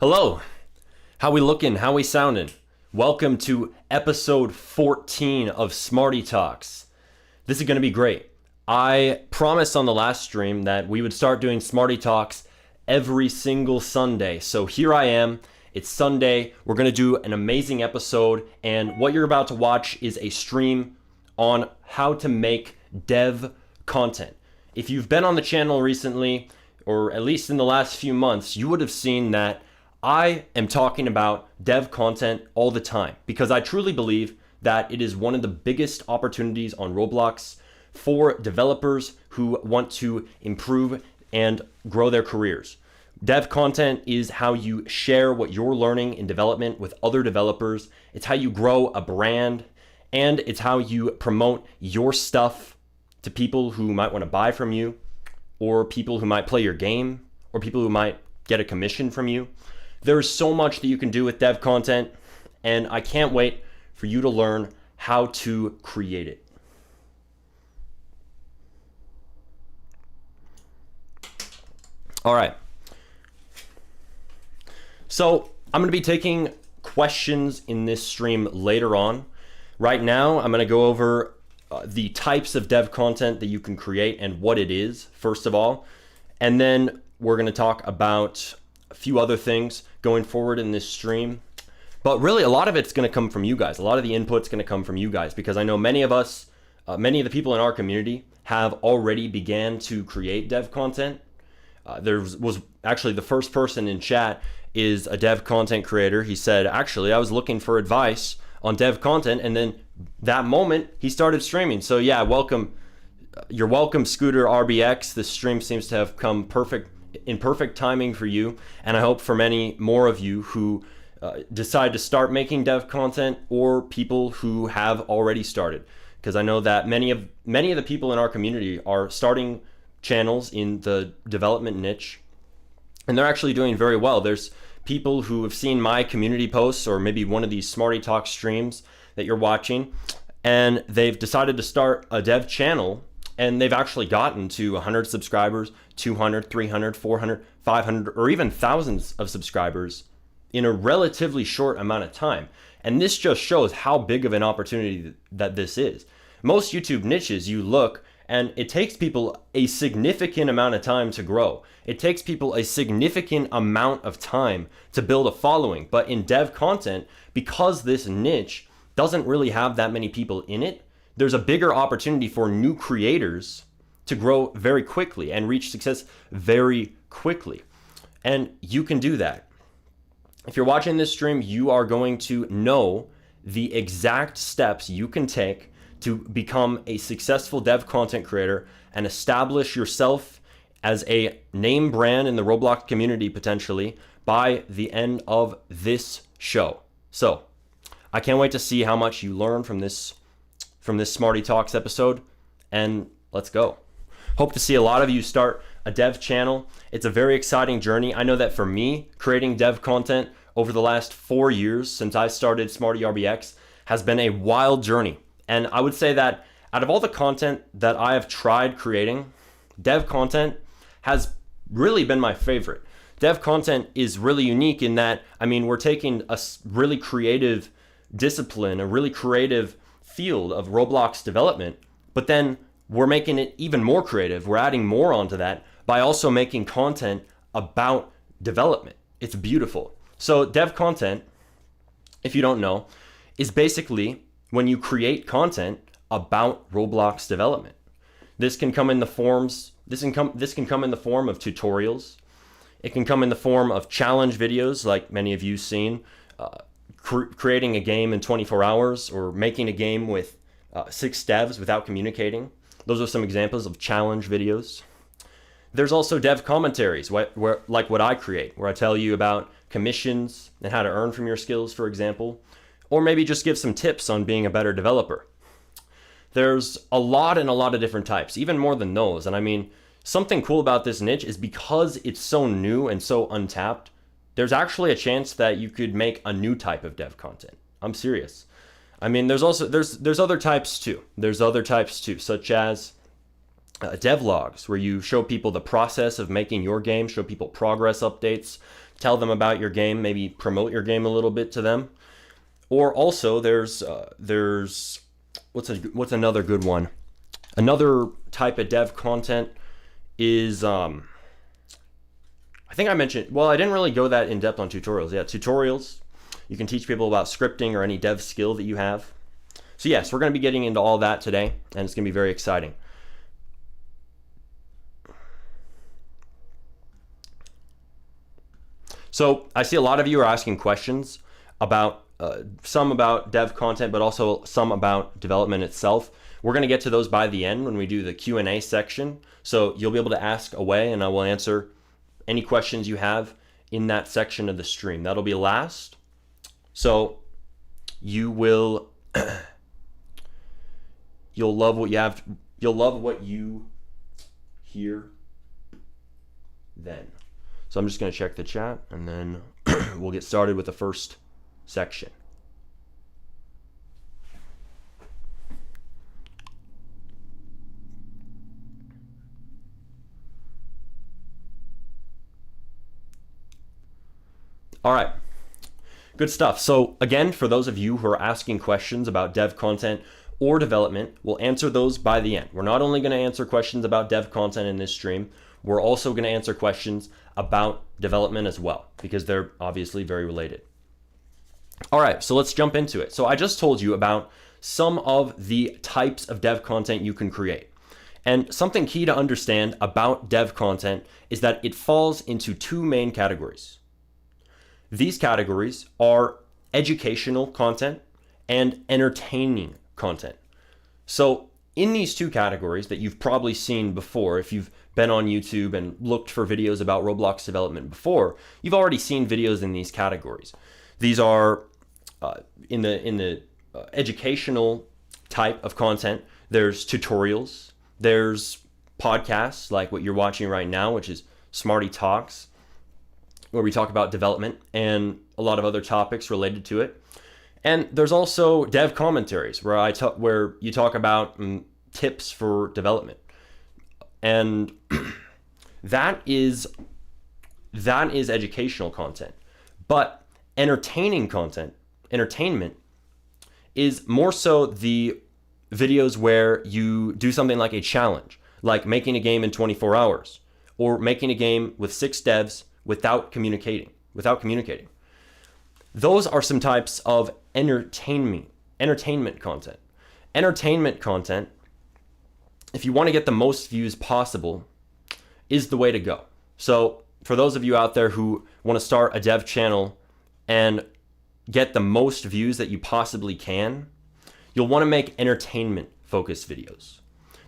Hello, how we looking? How we sounding? Welcome to episode 14 of SmartyTalks. This is going to be great. I promised on the last stream that we would start doing SmartyTalks every single Sunday. So here I am. It's Sunday. We're going to do an amazing episode. And what you're about to watch is a stream on how to make dev content. If you've been on the channel recently, or at least in the last few months, you would have seen that I am talking about dev content all the time because I truly believe that it is one of the biggest opportunities on Roblox for developers who want to improve and grow their careers. Dev content is how you share what you're learning in development with other developers. It's how you grow a brand, and it's how you promote your stuff to people who might want to buy from you, or people who might play your game, or people who might get a commission from you. There's so much that you can do with dev content, and I can't wait for you to learn how to create it. All right. So I'm going to be taking questions in this stream later on. Right now, I'm going to go over the types of dev content that you can create and what it is, first of all. And then we're going to talk about a few other things going forward in this stream. But really, a lot of it's going to come from you guys. A lot of the input's going to come from you guys because I know many of us, many of the people in our community have already began to create dev content. There was actually the first person in chat is a dev content creator. He said, actually, I was looking for advice on dev content, and then that moment he started streaming. So yeah, welcome. You're welcome, Scooter RBX. This stream seems to have come in perfect timing for you, and I hope for many more of you who decide to start making dev content or people who have already started, because I know that many of the people in our community are starting channels in the development niche, and they're actually doing very well. There's people who have seen my community posts or maybe one of these SmartyTalks streams that you're watching, and they've decided to start a dev channel, and they've actually gotten to 100 subscribers, 200, 300, 400, 500, or even thousands of subscribers in a relatively short amount of time. And this just shows how big of an opportunity that this is. Most YouTube niches, you look, and it takes people a significant amount of time to grow. It takes people a significant amount of time to build a following. But in dev content, because this niche doesn't really have that many people in it, there's a bigger opportunity for new creators to grow very quickly and reach success very quickly. And you can do that. If you're watching this stream, you are going to know the exact steps you can take to become a successful dev content creator and establish yourself as a name brand in the Roblox community potentially by the end of this show. So I can't wait to see how much you learn from this SmartyTalks episode, and let's go. Hope to see a lot of you start a dev channel. It's a very exciting journey. I know that for me, creating dev content over the last 4 years since I started Smarty RBX has been a wild journey. And I would say that out of all the content that I have tried creating, dev content has really been my favorite. Dev content is really unique in that, I mean, we're taking a really creative discipline, a really creative field of Roblox development, but then we're making it even more creative. We're adding more onto that by also making content about development. It's beautiful. So dev content, if you don't know, is basically when you create content about Roblox development. This can come in the forms. This can come in the form of tutorials. It can come in the form of challenge videos, like many of you've seen, creating a game in 24 hours or making a game with 6 devs without communicating. Those are some examples of challenge videos. There's also dev commentaries, like what I create, where I tell you about commissions and how to earn from your skills, for example, or maybe just give some tips on being a better developer. There's a lot of different types, even more than those. And I mean, something cool about this niche is because it's so new and so untapped, there's actually a chance that you could make a new type of dev content. I'm serious. I mean, there's other types too. There's other types too, such as devlogs, where you show people the process of making your game, show people progress updates, tell them about your game, maybe promote your game a little bit to them. Or also there's what's another good one? Another type of dev content is I think I mentioned, well, I didn't really go that in depth on tutorials. Yeah, tutorials. You can teach people about scripting or any dev skill that you have. So yes, we're going to be getting into all that today, and it's going to be very exciting. So I see a lot of you are asking questions about some about dev content, but also some about development itself. We're going to get to those by the end when we do the Q&A section. So you'll be able to ask away, and I will answer any questions you have in that section of the stream. That'll be last. So you will, you'll love what you have. You'll love what you hear then. So I'm just going to check the chat, and then we'll get started with the first section. All right, good stuff. So again, for those of you who are asking questions about dev content or development, we'll answer those by the end. We're not only going to answer questions about dev content in this stream, we're also going to answer questions about development as well, because they're obviously very related. All right, so let's jump into it. So I just told you about some of the types of dev content you can create. And something key to understand about dev content is that it falls into two main categories. These categories are educational content and entertaining content. So in these two categories that you've probably seen before, if you've been on YouTube and looked for videos about Roblox development before, you've already seen videos in these categories. These are in the educational type of content. There's tutorials, there's podcasts like what you're watching right now, which is SmartyTalks, where we talk about development and a lot of other topics related to it. And there's also dev commentaries where you talk about tips for development. And that is educational content. But entertainment is more so the videos where you do something like a challenge, like making a game in 24 hours, or making a game with 6 devs without communicating. Those are some types of entertainment content. Entertainment content, if you want to get the most views possible, is the way to go. So for those of you out there who want to start a dev channel and get the most views that you possibly can, you'll want to make entertainment focused videos.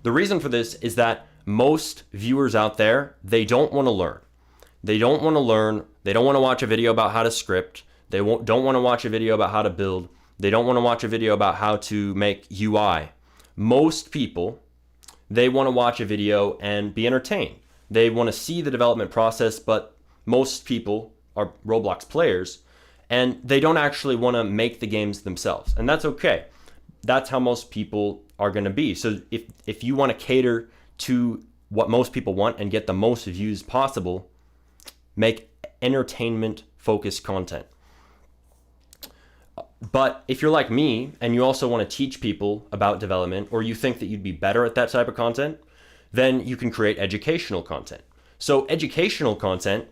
The reason for this is that most viewers out there, they don't want to learn. They don't want to watch a video about how to script. They don't want to watch a video about how to build. They don't want to watch a video about how to make UI. Most people, they want to watch a video and be entertained. They want to see the development process, but most people are Roblox players, and they don't actually want to make the games themselves. And that's okay. That's how most people are going to be. So if you want to cater to what most people want and get the most views possible, make entertainment focused content. But if you're like me and you also want to teach people about development, or you think that you'd be better at that type of content, then you can create educational content. So educational content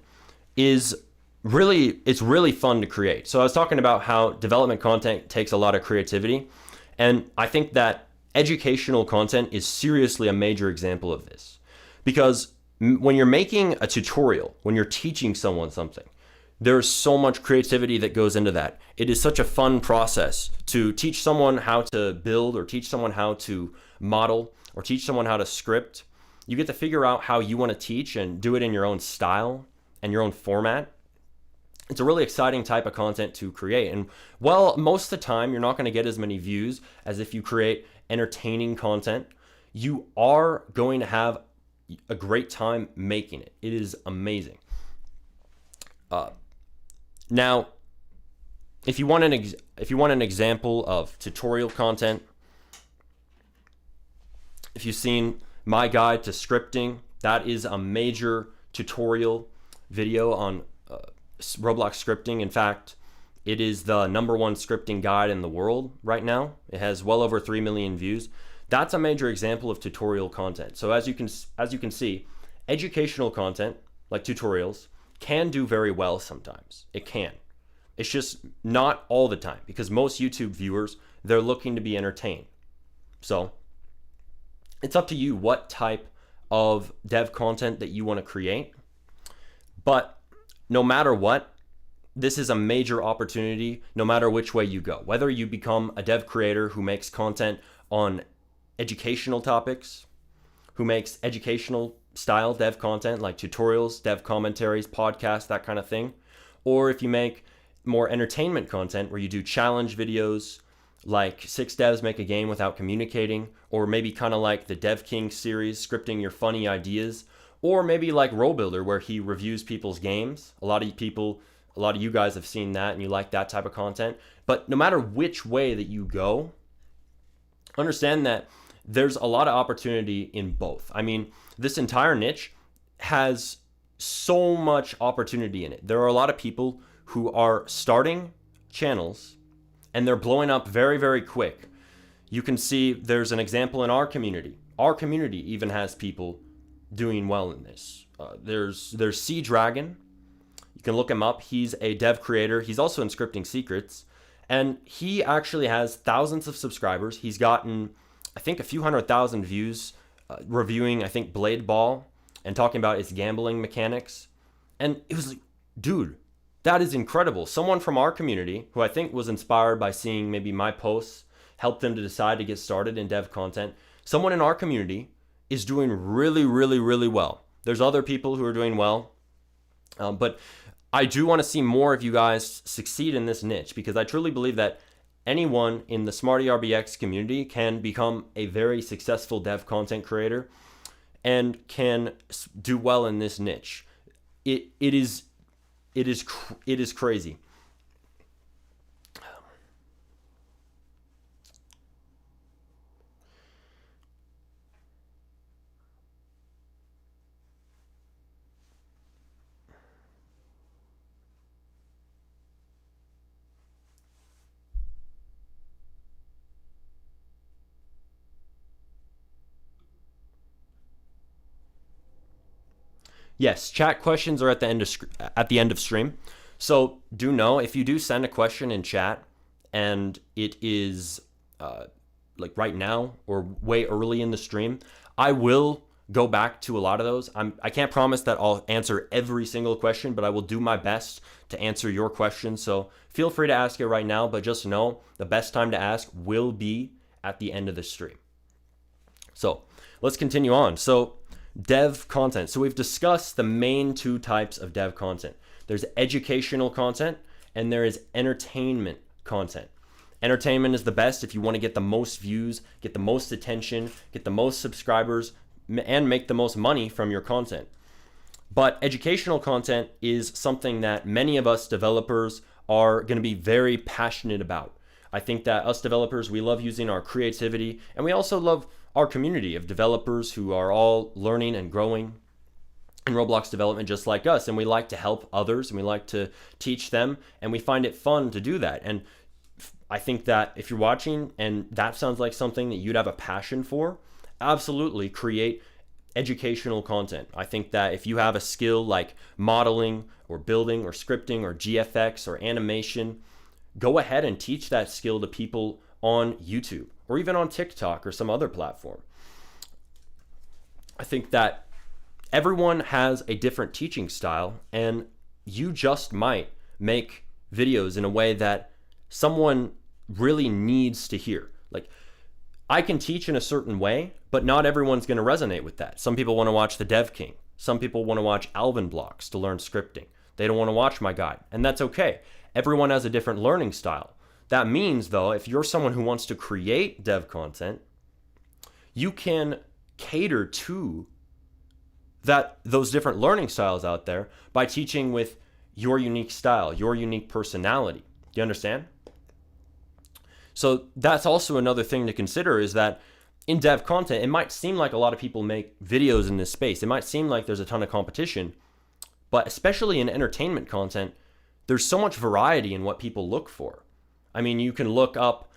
it's really fun to create. So I was talking about how development content takes a lot of creativity, and I think that educational content is seriously a major example of this. Because when you're making a tutorial, when you're teaching someone something, there's so much creativity that goes into that. It is such a fun process to teach someone how to build, or teach someone how to model, or teach someone how to script. You get to figure out how you want to teach and do it in your own style and your own format. It's a really exciting type of content to create. And while most of the time you're not going to get as many views as if you create entertaining content, you are going to have a great time making it. It is amazing. Now, if you want an example of tutorial content, if you've seen my guide to scripting, that is a major tutorial video on Roblox scripting. In fact, it is the #1 scripting guide in the world right now. It has well over 3 million views. That's a major example of tutorial content. So as you can see, educational content like tutorials can do very well sometimes. It can. It's just not all the time, because most YouTube viewers, they're looking to be entertained. So it's up to you what type of dev content that you want to create. But no matter what, this is a major opportunity no matter which way you go. Whether you become a dev creator who makes content on educational topics, who makes educational style dev content like tutorials, dev commentaries, podcasts, that kind of thing, or if you make more entertainment content where you do challenge videos like 6 devs make a game without communicating, or maybe kind of like the Dev King series, scripting your funny ideas, or maybe like RoBuilder where he reviews people's games. A lot of you guys have seen that and you like that type of content. But no matter which way that you go, understand that there's a lot of opportunity in both. I mean, this entire niche has so much opportunity in it. There are a lot of people who are starting channels and they're blowing up very, very quick. You can see there's an example in our community. Our community even has people doing well in this. There's Sea Dragon. You can look him up. He's a dev creator. He's also in Scripting Secrets. And he actually has thousands of subscribers. He's gotten, I think, a few 100,000 views reviewing, I think, Blade Ball and talking about its gambling mechanics. And it was like, dude, that is incredible. Someone from our community, who I think was inspired by seeing maybe my posts, helped them to decide to get started in dev content. Someone in our community is doing really, really, really well. There's other people who are doing well. But I do want to see more of you guys succeed in this niche, because I truly believe that anyone in the Smarty RBX community can become a very successful dev content creator and can do well in this niche. It is crazy. Yes, chat questions are at the end of stream. So do know, if you do send a question in chat and it is like right now or way early in the stream, I will go back to a lot of those. I can't promise that I'll answer every single question, but I will do my best to answer your questions. So feel free to ask it right now, but just know the best time to ask will be at the end of the stream. So let's continue on. So dev content. So we've discussed the main 2 types of dev content. There's educational content and there is entertainment content. Entertainment is the best if you want to get the most views, get the most attention, get the most subscribers, and make the most money from your content. But educational content is something that many of us developers are going to be very passionate about. I think that us developers, we love using our creativity, and we also love our community of developers who are all learning and growing in Roblox development just like us, and we like to help others and we like to teach them, and we find it fun to do that. And I think that if you're watching and that sounds like something that you'd have a passion for, absolutely create educational content. I think that if you have a skill like modeling or building or scripting or GFX or animation, go ahead and teach that skill to people on YouTube or even on TikTok or some other platform. I think that everyone has a different teaching style, and you just might make videos in a way that someone really needs to hear. Like, I can teach in a certain way, but not everyone's going to resonate with that. Some people want to watch the Dev King. Some people want to watch Alvin Blocks to learn scripting. They don't want to watch my guide, and that's okay. Everyone has a different learning style. That means, though, if you're someone who wants to create dev content, you can cater to those different learning styles out there by teaching with your unique style, your unique personality. Do you understand? So that's also another thing to consider, is that in dev content, it might seem like a lot of people make videos in this space. It might seem like there's a ton of competition, but especially in entertainment content, there's so much variety in what people look for. I mean, you can look up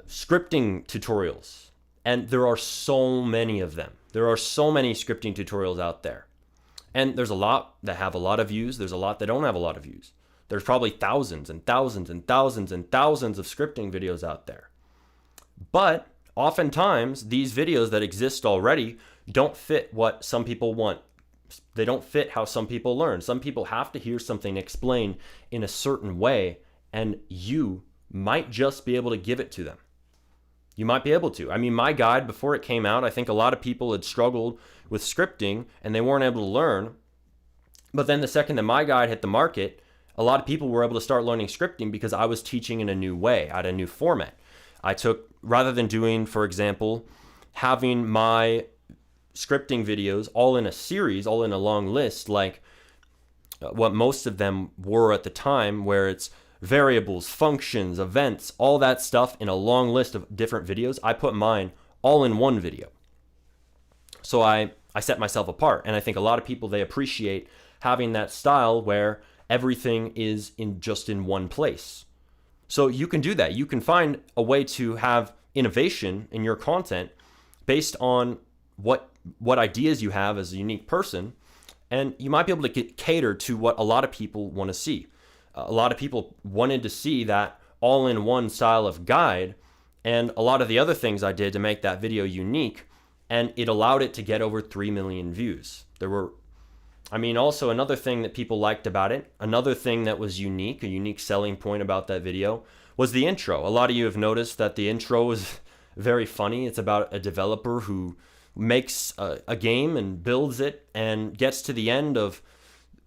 scripting tutorials, and there are so many of them. There are so many scripting tutorials out there. And there's a lot that have a lot of views. There's a lot that don't have a lot of views. There's probably thousands and thousands and thousands and thousands of scripting videos out there. But oftentimes, these videos that exist already don't fit what some people want. They don't fit how some people learn. Some people have to hear something explained in a certain way, and you might just be able to give it to them. You might be able to. I mean, my guide, before it came out, I think a lot of people had struggled with scripting and they weren't able to learn. But then the second that my guide hit the market, a lot of people were able to start learning scripting because I was teaching in a new way, at a new format. I took, rather than doing, for example, having my scripting videos all in a series, all in a long list, like what most of them were at the time, where it's variables, functions, events, all that stuff in a long list of different videos. I put mine all in one video. So I set myself apart. And I think a lot of people, they appreciate having that style where everything is just in one place. So you can do that. You can find a way to have innovation in your content based on what ideas you have as a unique person. And you might be able to cater to what a lot of people want to see. A lot of people wanted to see that all-in-one style of guide, and a lot of the other things I did to make that video unique, and it allowed it to get over 3 million views. Also another thing that people liked about it, another thing that was unique, a unique selling point about that video, was the intro. A lot of you have noticed that the intro is very funny. It's about a developer who makes a game and builds it and gets to the end of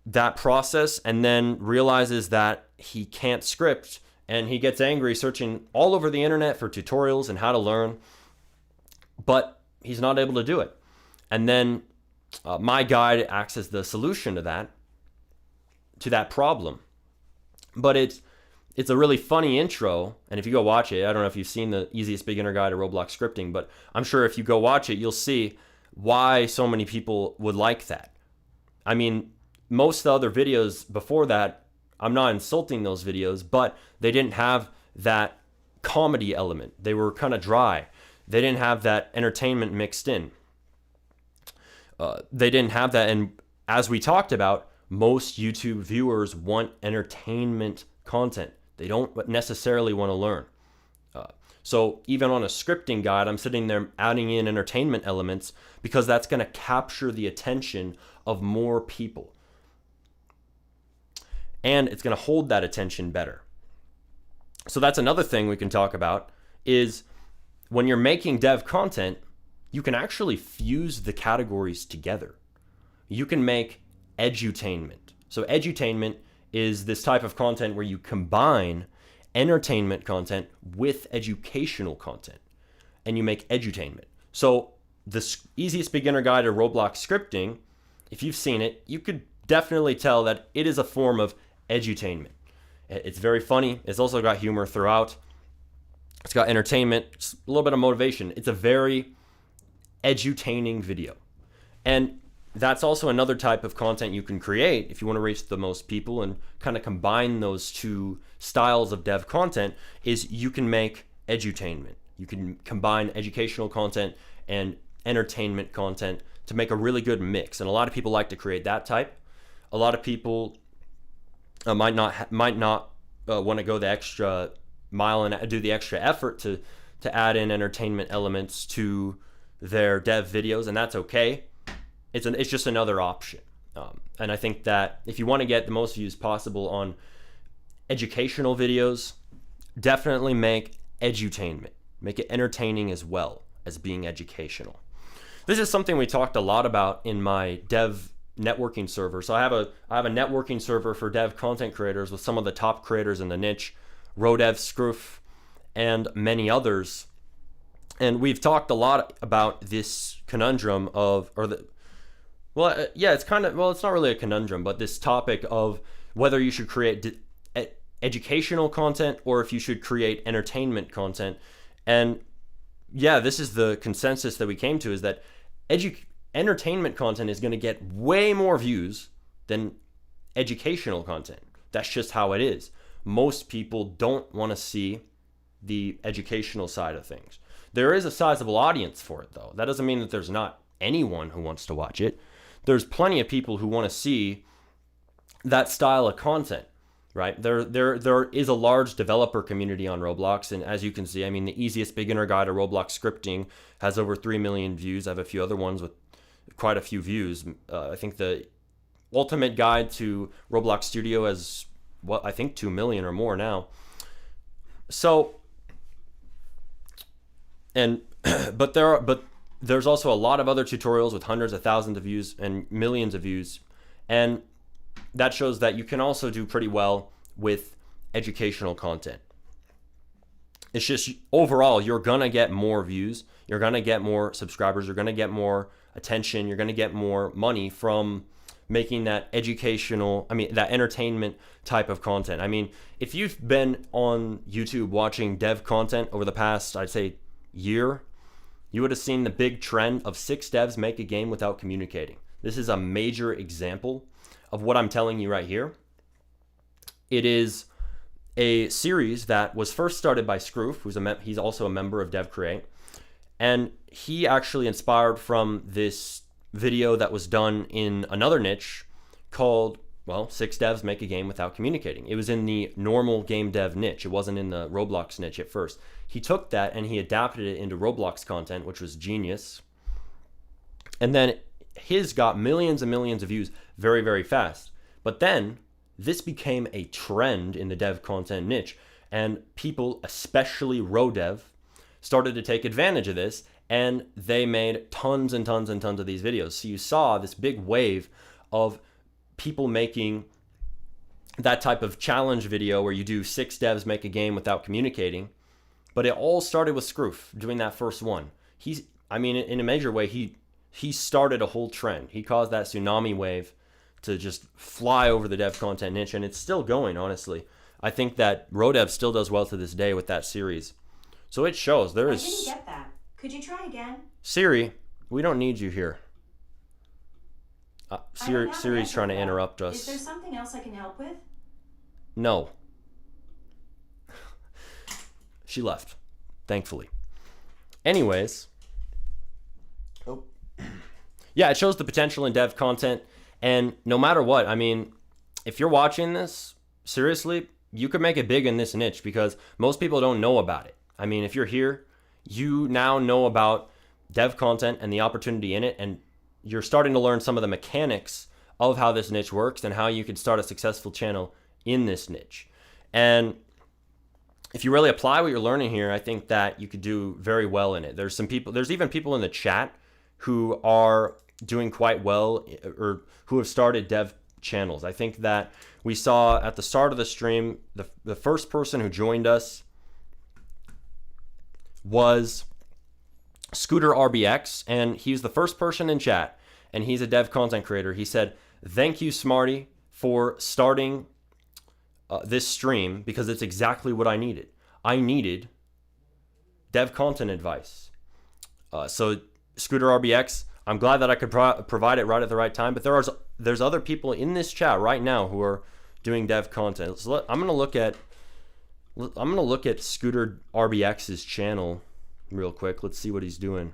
that process and then realizes that he can't script, and he gets angry searching all over the internet for tutorials and how to learn, but he's not able to do it. And then my guide acts as the solution to that problem. But it's a really funny intro, and if you go watch it, I don't know if you've seen the Easiest Beginner Guide to Roblox Scripting, but I'm sure if you go watch it, you'll see why so many people would like that. I mean, most of the other videos before that, I'm not insulting those videos, but they didn't have that comedy element. They were kind of dry. They didn't have that entertainment mixed in. They didn't have that. And as we talked about, most YouTube viewers want entertainment content. They don't necessarily want to learn. So even on a scripting guide, I'm sitting there adding in entertainment elements because that's going to capture the attention of more people. And it's going to hold that attention better. So that's another thing we can talk about, is when you're making dev content, you can actually fuse the categories together. You can make edutainment. So edutainment is this type of content where you combine entertainment content with educational content, and you make edutainment. So the Easiest Beginner Guide to Roblox Scripting, if you've seen it, you could definitely tell that it is a form of edutainment. It's very funny. It's also got humor throughout. It's got entertainment, just a little bit of motivation. It's a very edutaining video. And that's also another type of content you can create if you want to reach the most people and kind of combine those two styles of dev content, is you can make edutainment. You can combine educational content and entertainment content to make a really good mix. And a lot of people like to create that type. A lot of people might not want to go the extra mile and do the extra effort to add in entertainment elements to their dev videos, and that's okay. It's just another option. And I think that if you want to get the most views possible on educational videos, definitely make edutainment. Make it entertaining as well as being educational. This is something we talked a lot about in my dev networking server. So I have a networking server for dev content creators with some of the top creators in the niche, Rodev, Scroof, and many others. And we've talked a lot about this conundrum it's not really a conundrum, but this topic of whether you should create educational content or if you should create entertainment content. And yeah, this is the consensus that we came to, is that entertainment content is going to get way more views than educational content. That's just how it is. Most people don't want to see the educational side of things. There is a sizable audience for it, though. That doesn't mean that there's not anyone who wants to watch it. There's plenty of people who want to see that style of content, right? There is a large developer community on Roblox, and as you can see, I mean, the easiest beginner guide to Roblox scripting has over 3 million views. I have a few other ones with quite a few views. I think the ultimate guide to Roblox Studio has, I think 2 million or more now. So, but there's also a lot of other tutorials with hundreds of thousands of views and millions of views, and that shows that you can also do pretty well with educational content. It's just overall, you're gonna get more views, you're gonna get more subscribers, you're gonna get more attention, you're gonna get more money from making that educational, that entertainment type of content. I mean, if you've been on YouTube watching dev content over the past, I'd say, year, you would have seen the big trend of 6 devs make a game without communicating. This is a major example of what I'm telling you right here. It is a series that was first started by Scroof, he's also a member of Dev Create, and he actually inspired from this video that was done in another niche called, 6 devs make a game without communicating. It was in the normal game dev niche. It wasn't in the Roblox niche at first. He took that and he adapted it into Roblox content, which was genius. And then his got millions and millions of views very, very fast. But then this became a trend in the dev content niche, and people, especially RoDev, started to take advantage of this, and they made tons and tons and tons of these videos. So you saw this big wave of people making that type of challenge video where you do 6 devs make a game without communicating. But it all started with Scroof doing that first one. In a major way, he started a whole trend. He caused that tsunami wave to just fly over the dev content niche, and it's still going, honestly. I think that RoDev still does well to this day with that series. So it shows there is... I didn't get that. Could you try again? Siri, we don't need you here. Siri's trying to interrupt us. Is there something else I can help with? No. She left, thankfully. Anyways. Yeah, it shows the potential in dev content. And no matter what, if you're watching this, seriously, you could make it big in this niche because most people don't know about it. If you're here, you now know about dev content and the opportunity in it, and you're starting to learn some of the mechanics of how this niche works and how you could start a successful channel in this niche. And if you really apply what you're learning here, I think that you could do very well in it. There's even people in the chat who are doing quite well or who have started dev channels. I think that we saw at the start of the stream, the first person who joined us was Scooter RBX, and he's the first person in chat, and he's a dev content creator. He said, "Thank you, Smarty, for starting this stream because it's exactly what I needed. I needed dev content advice." So Scooter RBX, I'm glad that I could provide it right at the right time. But there's other people in this chat right now who are doing dev content. So I'm gonna look at Scooter RBX's channel real quick. Let's see what he's doing.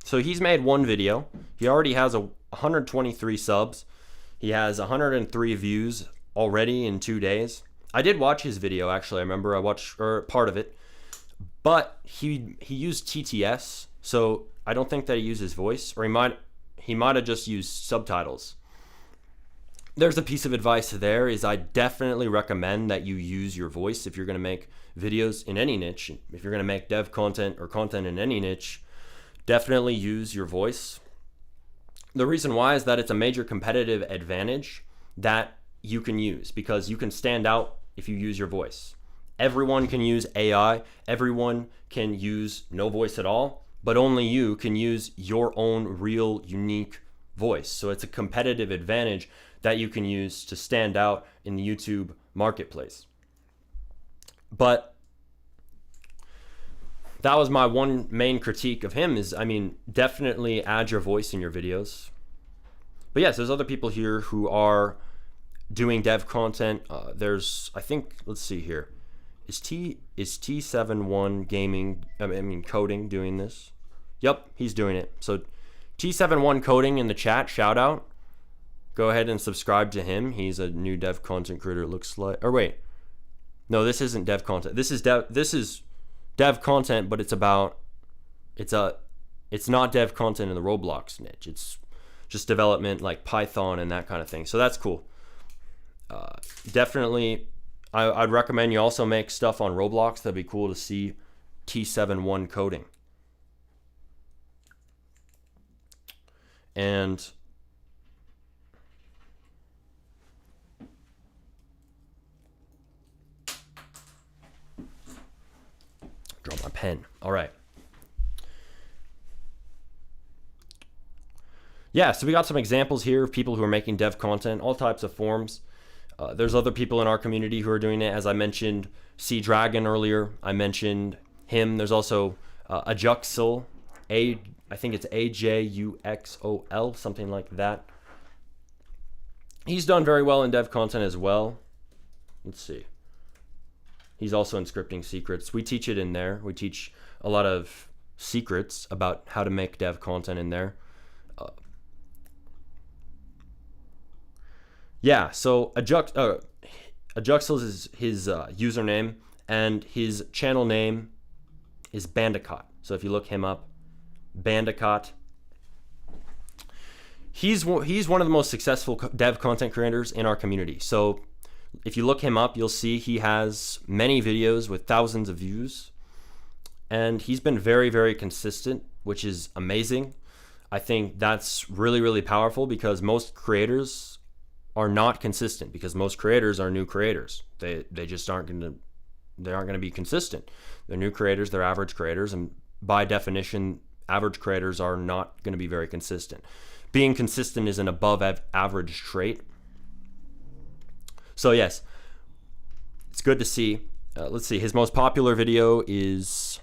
So he's made one video. He already has 123 subs. He has 103 views already in 2 days. I did watch his video, actually. I remember I watched part of it. But he used TTS, so I don't think that he used his voice, or he might have just used subtitles. There's a piece of advice there is I definitely recommend that you use your voice if you're going to make videos in any niche. If you're going to make dev content or content in any niche, definitely use your voice. The reason why is that it's a major competitive advantage that you can use because you can stand out if you use your voice. Everyone can use AI. Everyone can use no voice at all, but only you can use your own real unique voice. So it's a competitive advantage that you can use to stand out in the YouTube marketplace. But that was my one main critique of him is, definitely add your voice in your videos. But yes, there's other people here who are doing dev content. There's, I think, let's see here. Is T71 Gaming, I mean Coding, doing this? Yep, he's doing it. So T71 Coding in the chat, shout out. Go ahead and subscribe to him. He's a new dev content creator, it looks like. Or wait. No, this isn't dev content. This is dev content, but it's not dev content in the Roblox niche. It's just development like Python and that kind of thing. So that's cool. Definitely, I'd recommend you also make stuff on Roblox. That'd be cool to see T71 coding. And drop my pen. All right. Yeah, so we got some examples here of people who are making dev content, all types of forms. There's other people in our community who are doing it. As I mentioned, Sea Dragon earlier. I mentioned him. There's also Ajuxol, I think it's Ajuxol, something like that. He's done very well in dev content as well. Let's see. He's also in Scripting Secrets. We teach it in there. We teach a lot of secrets about how to make dev content in there. Yeah, so Ajuxol is his username, and his channel name is Bandicott. So if you look him up, Bandicott. He's one of the most successful dev content creators in our community. So if you look him up, you'll see he has many videos with thousands of views, and he's been very, very consistent, which is amazing. I think that's really, really powerful because most creators are not consistent, because most creators are new creators. They just aren't going to be consistent. They're new creators, they're average creators, and by definition, average creators are not going to be very consistent. Being consistent is an above average trait. So yes, it's good to see. Let's see, his most popular video is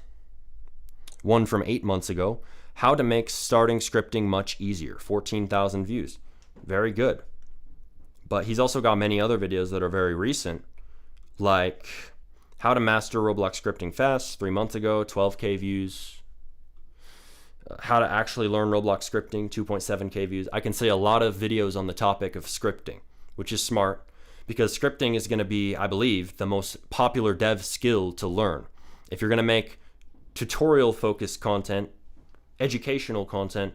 one from 8 months ago. How to make starting scripting much easier. 14,000 views. Very good. But he's also got many other videos that are very recent, like how to master Roblox scripting fast, 3 months ago, 12K views. How to actually learn Roblox scripting, 2.7K views. I can say a lot of videos on the topic of scripting, which is smart, because scripting is going to be, I believe, the most popular dev skill to learn. If you're going to make tutorial-focused content, educational content,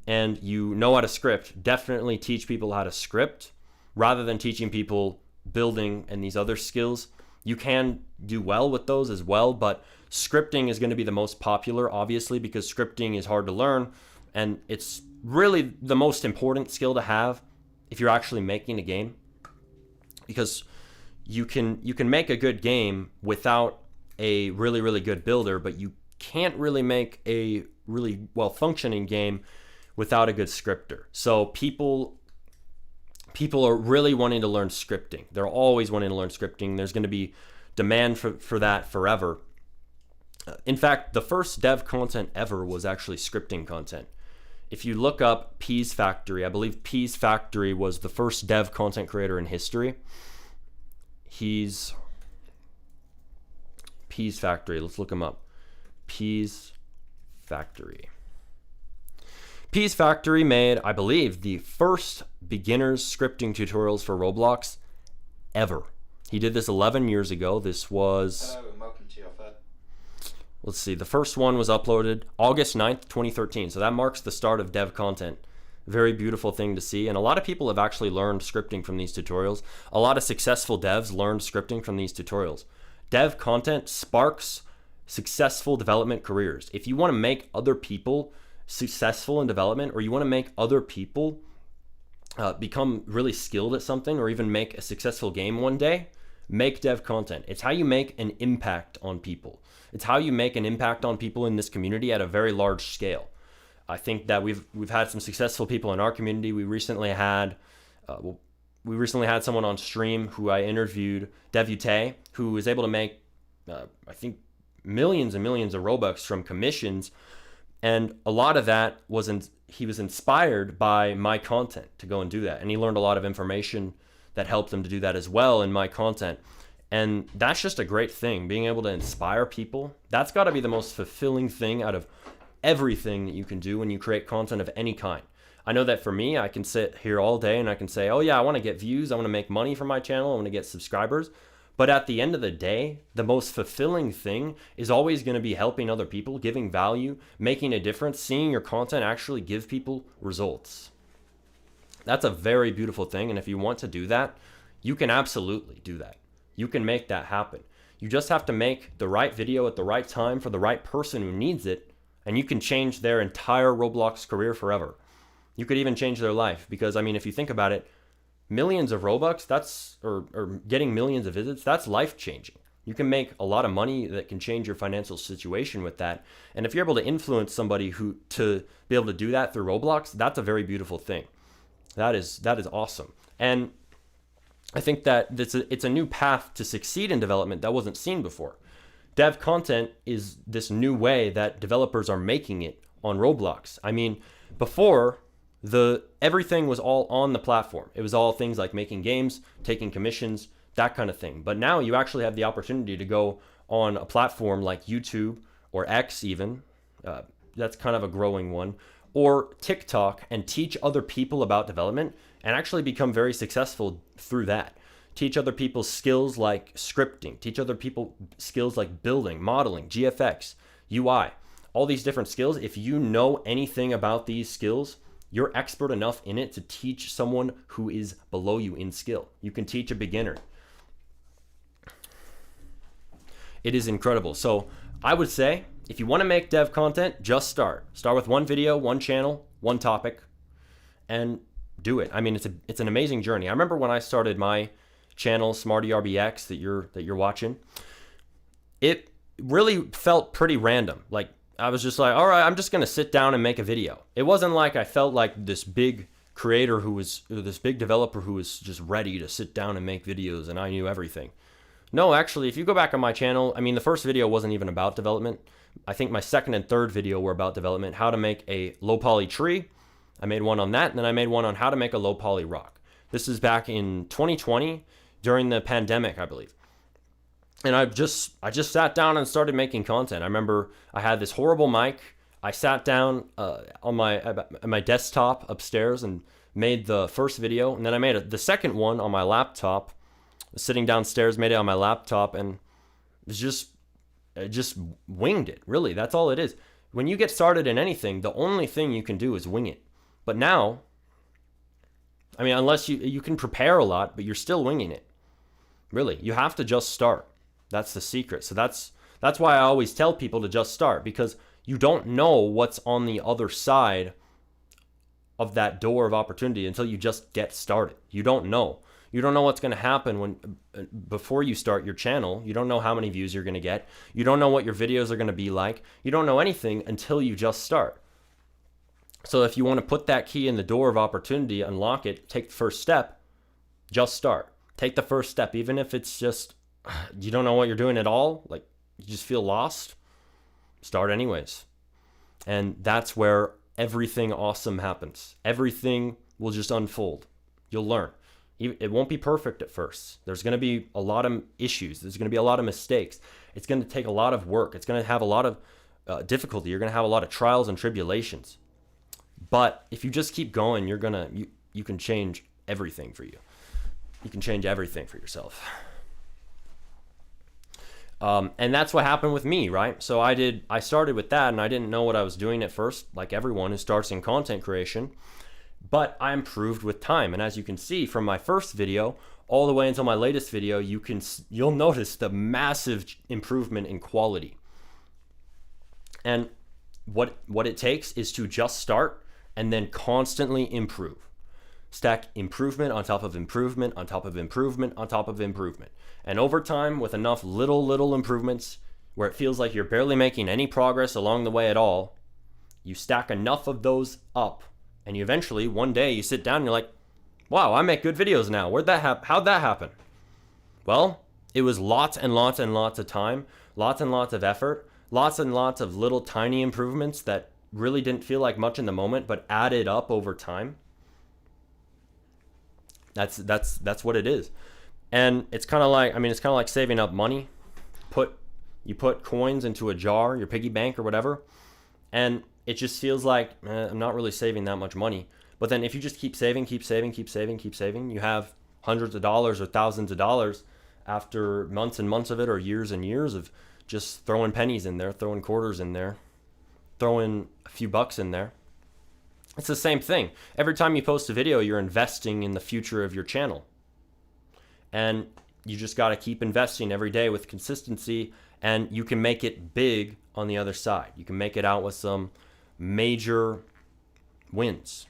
and you know how to script, definitely teach people how to script rather than teaching people building and these other skills. You can do well with those as well, but scripting is going to be the most popular, obviously, because scripting is hard to learn, and it's really the most important skill to have if you're actually making a game, because you can make a good game without a really, really good builder, but you can't really make a really well functioning game without a good scripter. So people are really wanting to learn scripting. They're always wanting to learn scripting. There's going to be demand for that forever. In fact, the first dev content ever was actually scripting content. If you look up Peas Factory, I believe Peas Factory was the first dev content creator in history. He's Peas Factory. Let's look him up. Peas Factory. Peas Factory made, I believe, the first beginner's scripting tutorials for Roblox ever. He did this 11 years ago. This was... Hello and welcome to your third. Let's see. The first one was uploaded August 9th, 2013. So that marks the start of dev content. Very beautiful thing to see. And a lot of people have actually learned scripting from these tutorials. A lot of successful devs learned scripting from these tutorials. Dev content sparks successful development careers. If you want to make other people successful in development, or you want to make other people become really skilled at something, or even make a successful game one day, make dev content. It's how you make an impact on people. It's how you make an impact on people in this community at a very large scale. I think that we've had some successful people in our community. We recently had someone on stream who I interviewed, Devute, who was able to make I think millions and millions of ROBUX from commissions. And a lot of that he was inspired by my content to go and do that. And he learned a lot of information that help them to do that as well in my content. And that's just a great thing, being able to inspire people. That's got to be the most fulfilling thing out of everything that you can do when you create content of any kind. I know that for me, I can sit here all day and I can say, oh yeah, I want to get views, I want to make money from my channel, I want to get subscribers. But at the end of the day, the most fulfilling thing is always going to be helping other people, giving value, making a difference, seeing your content actually give people results. That's a very beautiful thing. And if you want to do that, you can absolutely do that. You can make that happen. You just have to make the right video at the right time for the right person who needs it, and you can change their entire Roblox career forever. You could even change their life, because I mean, if you think about it, millions of Robux, or getting millions of visits, that's life changing. You can make a lot of money that can change your financial situation with that. And if you're able to influence somebody to be able to do that through Roblox, that's a very beautiful thing. That is awesome. And I think that it's a new path to succeed in development that wasn't seen before. Dev content is this new way that developers are making it on Roblox. I mean, before, everything was all on the platform. It was all things like making games, taking commissions, that kind of thing. But now you actually have the opportunity to go on a platform like YouTube or X even. That's kind of a growing one. Or TikTok, and teach other people about development and actually become very successful through that. Teach other people skills like scripting, teach other people skills like building, modeling, GFX, UI, all these different skills. If you know anything about these skills, you're expert enough in it to teach someone who is below you in skill. You can teach a beginner. It is incredible. So I would say, if you want to make dev content, just start. Start with one video, one channel, one topic, and do it. I mean, it's an amazing journey. I remember when I started my channel, Smarty RBX, that you're watching, it really felt pretty random. Like, I was just like, all right, I'm just gonna sit down and make a video. It wasn't like I felt like this big creator this big developer who was just ready to sit down and make videos and I knew everything. No, actually, if you go back on my channel, I mean, the first video wasn't even about development. I think my second and third video were about development, how to make a low poly tree. I made one on that, and then I made one on how to make a low poly rock. This is back in 2020 during the pandemic, I believe. And I just sat down and started making content. I remember I had this horrible mic. I sat down on my desktop upstairs and made the first video, and then I made the second one on my laptop. Sitting downstairs, made it on my laptop, and it just winged it. Really, that's all it is. When you get started in anything, the only thing you can do is wing it. But now, I mean, unless you can prepare a lot, but you're still winging it. Really, you have to just start. That's the secret. So that's why I always tell people to just start, because you don't know what's on the other side of that door of opportunity until you just get started. You don't know. You don't know what's going to happen before you start your channel. You don't know how many views you're going to get. You don't know what your videos are going to be like. You don't know anything until you just start. So if you want to put that key in the door of opportunity, unlock it, take the first step, just start. Take the first step, even if it's just, you don't know what you're doing at all, like you just feel lost, start anyways. And that's where everything awesome happens. Everything will just unfold. You'll learn. It won't be perfect at first. There's going to be a lot of issues. There's going to be a lot of mistakes. It's going to take a lot of work. It's going to have a lot of difficulty. You're going to have a lot of trials and tribulations. But if you just keep going, you can change everything for you. You can change everything for yourself. And that's what happened with me, right? So I started with that, and I didn't know what I was doing at first, like everyone who starts in content creation. But I improved with time, and as you can see from my first video all the way until my latest video, you'll notice the massive improvement in quality. And what it takes is to just start and then constantly improve. Stack improvement on top of improvement on top of improvement on top of improvement. And over time, with enough little improvements where it feels like you're barely making any progress along the way at all, you stack enough of those up, and you eventually, one day, you sit down and you're like, wow, I make good videos now. How'd that happen? Well, it was lots and lots and lots of time, lots and lots of effort, lots and lots of little tiny improvements that really didn't feel like much in the moment, but added up over time. That's what it is. And it's kind of like, I mean, it's kind of like saving up money. You put coins into a jar, your piggy bank or whatever, and it just feels like I'm not really saving that much money. But then if you just keep saving, you have hundreds of dollars or thousands of dollars after months and months of it, or years and years of just throwing pennies in there, throwing quarters in there, throwing a few bucks in there. It's the same thing. Every time you post a video, you're investing in the future of your channel. And you just got to keep investing every day with consistency, and you can make it big on the other side. You can make it out with some major wins.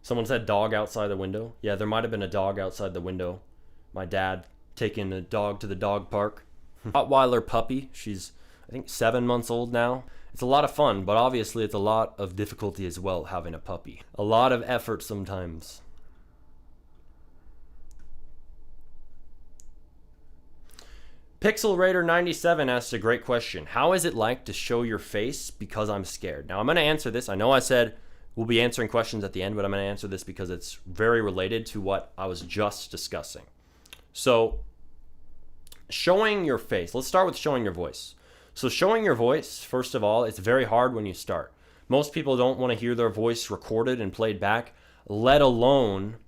Someone said dog outside the window. Yeah, there might have been a dog outside the window. My dad taking a dog to the dog park. Rottweiler puppy. She's, I think, 7 months old now. It's a lot of fun, but obviously it's a lot of difficulty as well having a puppy. A lot of effort sometimes. Pixel Raider 97 asked a great question. How is it like to show your face because I'm scared? Now I'm going to answer this. I know I said we'll be answering questions at the end, but I'm going to answer this because it's very related to what I was just discussing. So, showing your face. Let's start with showing your voice. So, showing your voice, first of all, it's very hard when you start. Most people don't want to hear their voice recorded and played back, let alone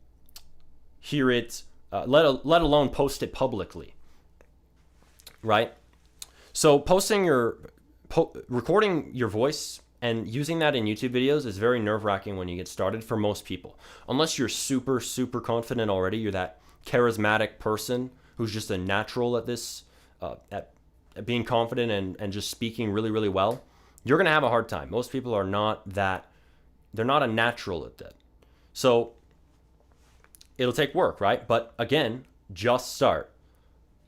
hear it, let alone post it publicly. Right? So, recording your voice and using that in YouTube videos is very nerve-wracking when you get started for most people. Unless you're super, super confident already, you're that charismatic person who's just a natural at this, at being confident and just speaking really, really well, you're going to have a hard time. Most people are not that, they're not a natural at that. So it'll take work, right? But again, just start.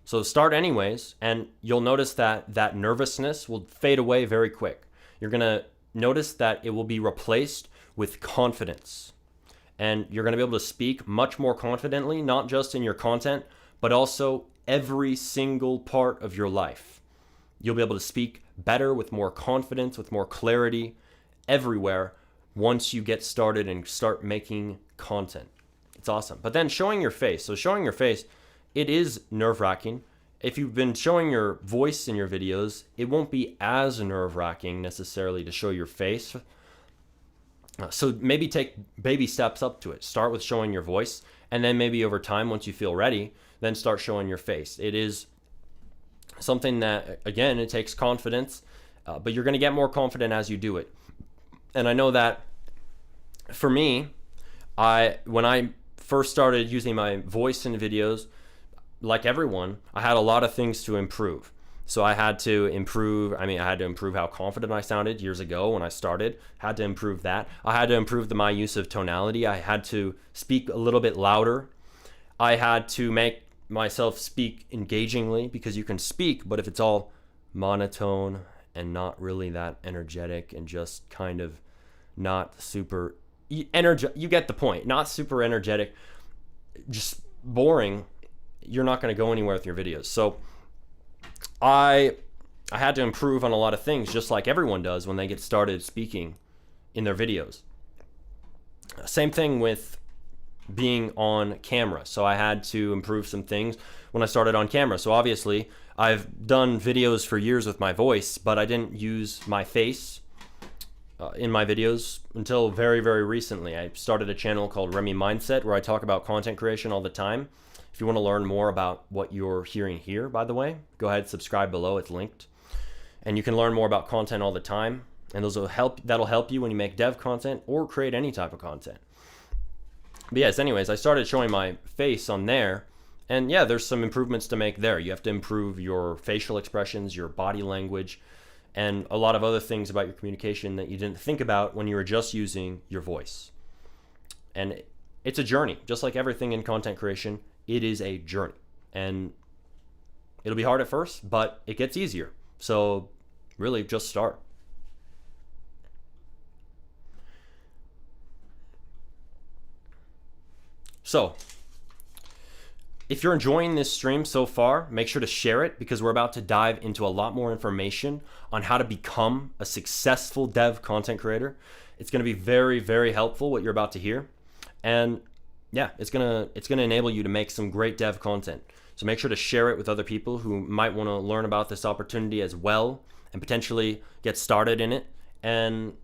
So start anyways, and you'll notice that that nervousness will fade away very quick. You're going to notice that it will be replaced with confidence. And you're going to be able to speak much more confidently, not just in your content, but also every single part of your life. You'll be able to speak better with more confidence, with more clarity, everywhere once you get started and start making content. It's awesome. But then showing your face. So showing your face, it is nerve-wracking. If you've been showing your voice in your videos, it won't be as nerve-wracking necessarily to show your face. So maybe take baby steps up to it. Start with showing your voice, and then maybe over time, once you feel ready, then start showing your face. It is something that, again, it takes confidence, but you're going to get more confident as you do it. And I know that for me, when I first started using my voice in videos, like everyone, I had a lot of things to improve. So I had to improve how confident I sounded years ago when I started. Had to improve that. I had to improve my use of tonality. I had to speak a little bit louder. I had to make myself speak engagingly, because you can speak, but if it's all monotone and not really that energetic and just kind of not super you get the point. Not super energetic, just boring, you're not going to go anywhere with your videos. So I had to improve on a lot of things, just like everyone does when they get started speaking in their videos. Same thing with being on camera. So I had to improve some things when I started on camera. So obviously I've done videos for years with my voice, but I didn't use my face in my videos until very, very recently. I started a channel called Remy Mindset, where I talk about content creation all the time. If you want to learn more about what you're hearing here, by the way, go ahead, subscribe below, it's linked. And you can learn more about content all the time, and that'll help you when you make dev content or create any type of content. But yes, anyways, I started showing my face on there, and yeah, there's some improvements to make there. You have to improve your facial expressions, your body language, and a lot of other things about your communication that you didn't think about when you were just using your voice. And it's a journey. Just like everything in content creation, it is a journey. And it'll be hard at first, but it gets easier. So really just start. So if you're enjoying this stream so far, make sure to share it, because we're about to dive into a lot more information on how to become a successful dev content creator. It's going to be very, very helpful what you're about to hear. And yeah, it's going to enable you to make some great dev content. So make sure to share it with other people who might want to learn about this opportunity as well and potentially get started in it. And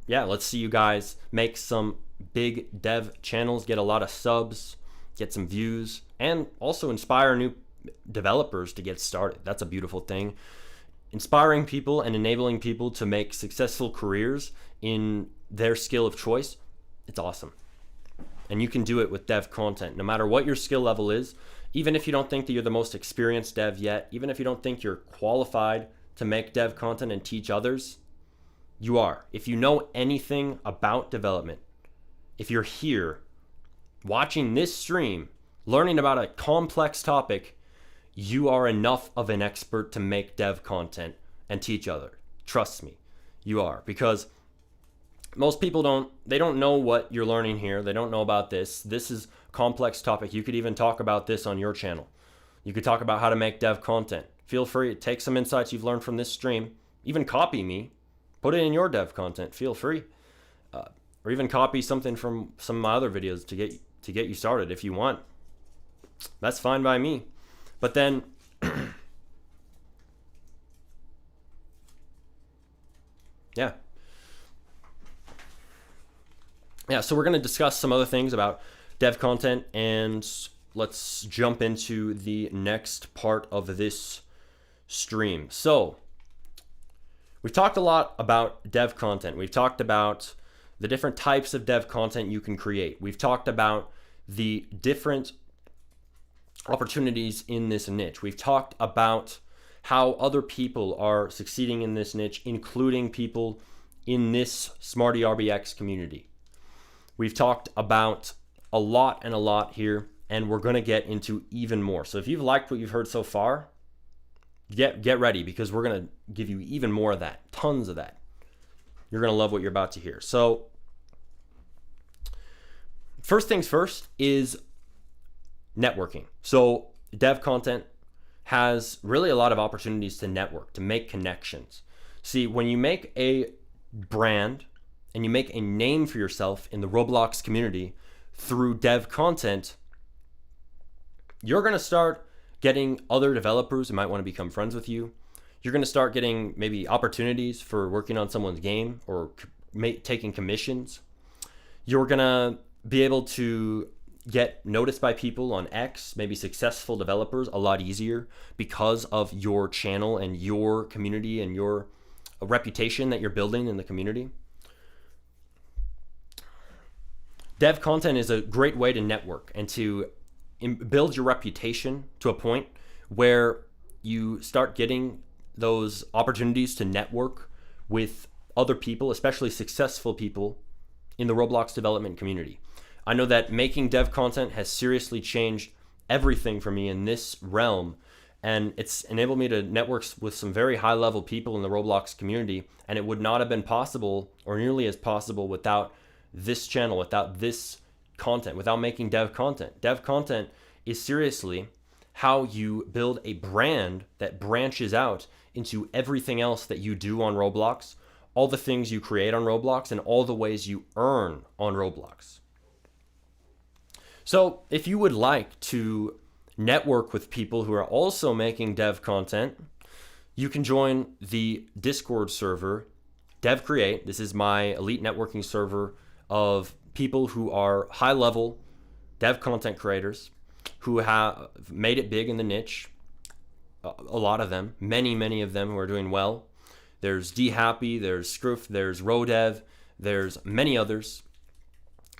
yeah, let's see you guys make some big dev channels, get a lot of subs, get some views, and also inspire new developers to get started. That's a beautiful thing. Inspiring people and enabling people to make successful careers in their skill of choice, it's awesome. And you can do it with dev content, no matter what your skill level is. Even if you don't think that you're the most experienced dev yet, even if you don't think you're qualified to make dev content and teach others, you are. If you know anything about development, if you're here watching this stream, learning about a complex topic, you are enough of an expert to make dev content and teach others. Trust me, you are. Because most people don't know what you're learning here. They don't know about this. This is a complex topic. You could even talk about this on your channel. You could talk about how to make dev content. Feel free to take some insights you've learned from this stream, even copy me, put it in your dev content. Feel free. Or even copy something from some of my other videos to get you started if you want. That's fine by me. But then yeah, so we're going to discuss some other things about dev content, and let's jump into the next part of this stream. So we've talked a lot about dev content. We've talked about the different types of dev content you can create. We've talked about the different opportunities in this niche. We've talked about how other people are succeeding in this niche, including people in this Smarty RBX community. We've talked about a lot here, and we're going to get into even more. So if you've liked what you've heard so far, get ready, because we're going to give you even more of that, tons of that. You're going to love what you're about to hear. So first things first is networking. So dev content has really a lot of opportunities to network, to make connections. See, when you make a brand and you make a name for yourself in the Roblox community through dev content, you're going to start getting other developers who might want to become friends with you. You're going to start getting maybe opportunities for working on someone's game or taking commissions. You're going to be able to get noticed by people on X, maybe successful developers, a lot easier because of your channel and your community and your reputation that you're building in the community. Dev content is a great way to network and to build your reputation to a point where you start getting those opportunities to network with other people, especially successful people in the Roblox development community. I know that making dev content has seriously changed everything for me in this realm, and it's enabled me to network with some very high level people in the Roblox community, and it would not have been possible or nearly as possible without this channel, without this content, without making dev content. Dev content is seriously how you build a brand that branches out into everything else that you do on Roblox, all the things you create on Roblox, and all the ways you earn on Roblox. So if you would like to network with people who are also making dev content, you can join the Discord server, Dev Create. This is my elite networking server of people who are high-level dev content creators who have made it big in the niche. A lot of them, many of them who are doing well. There's DHappy, there's Scroof, there's Rodev, there's many others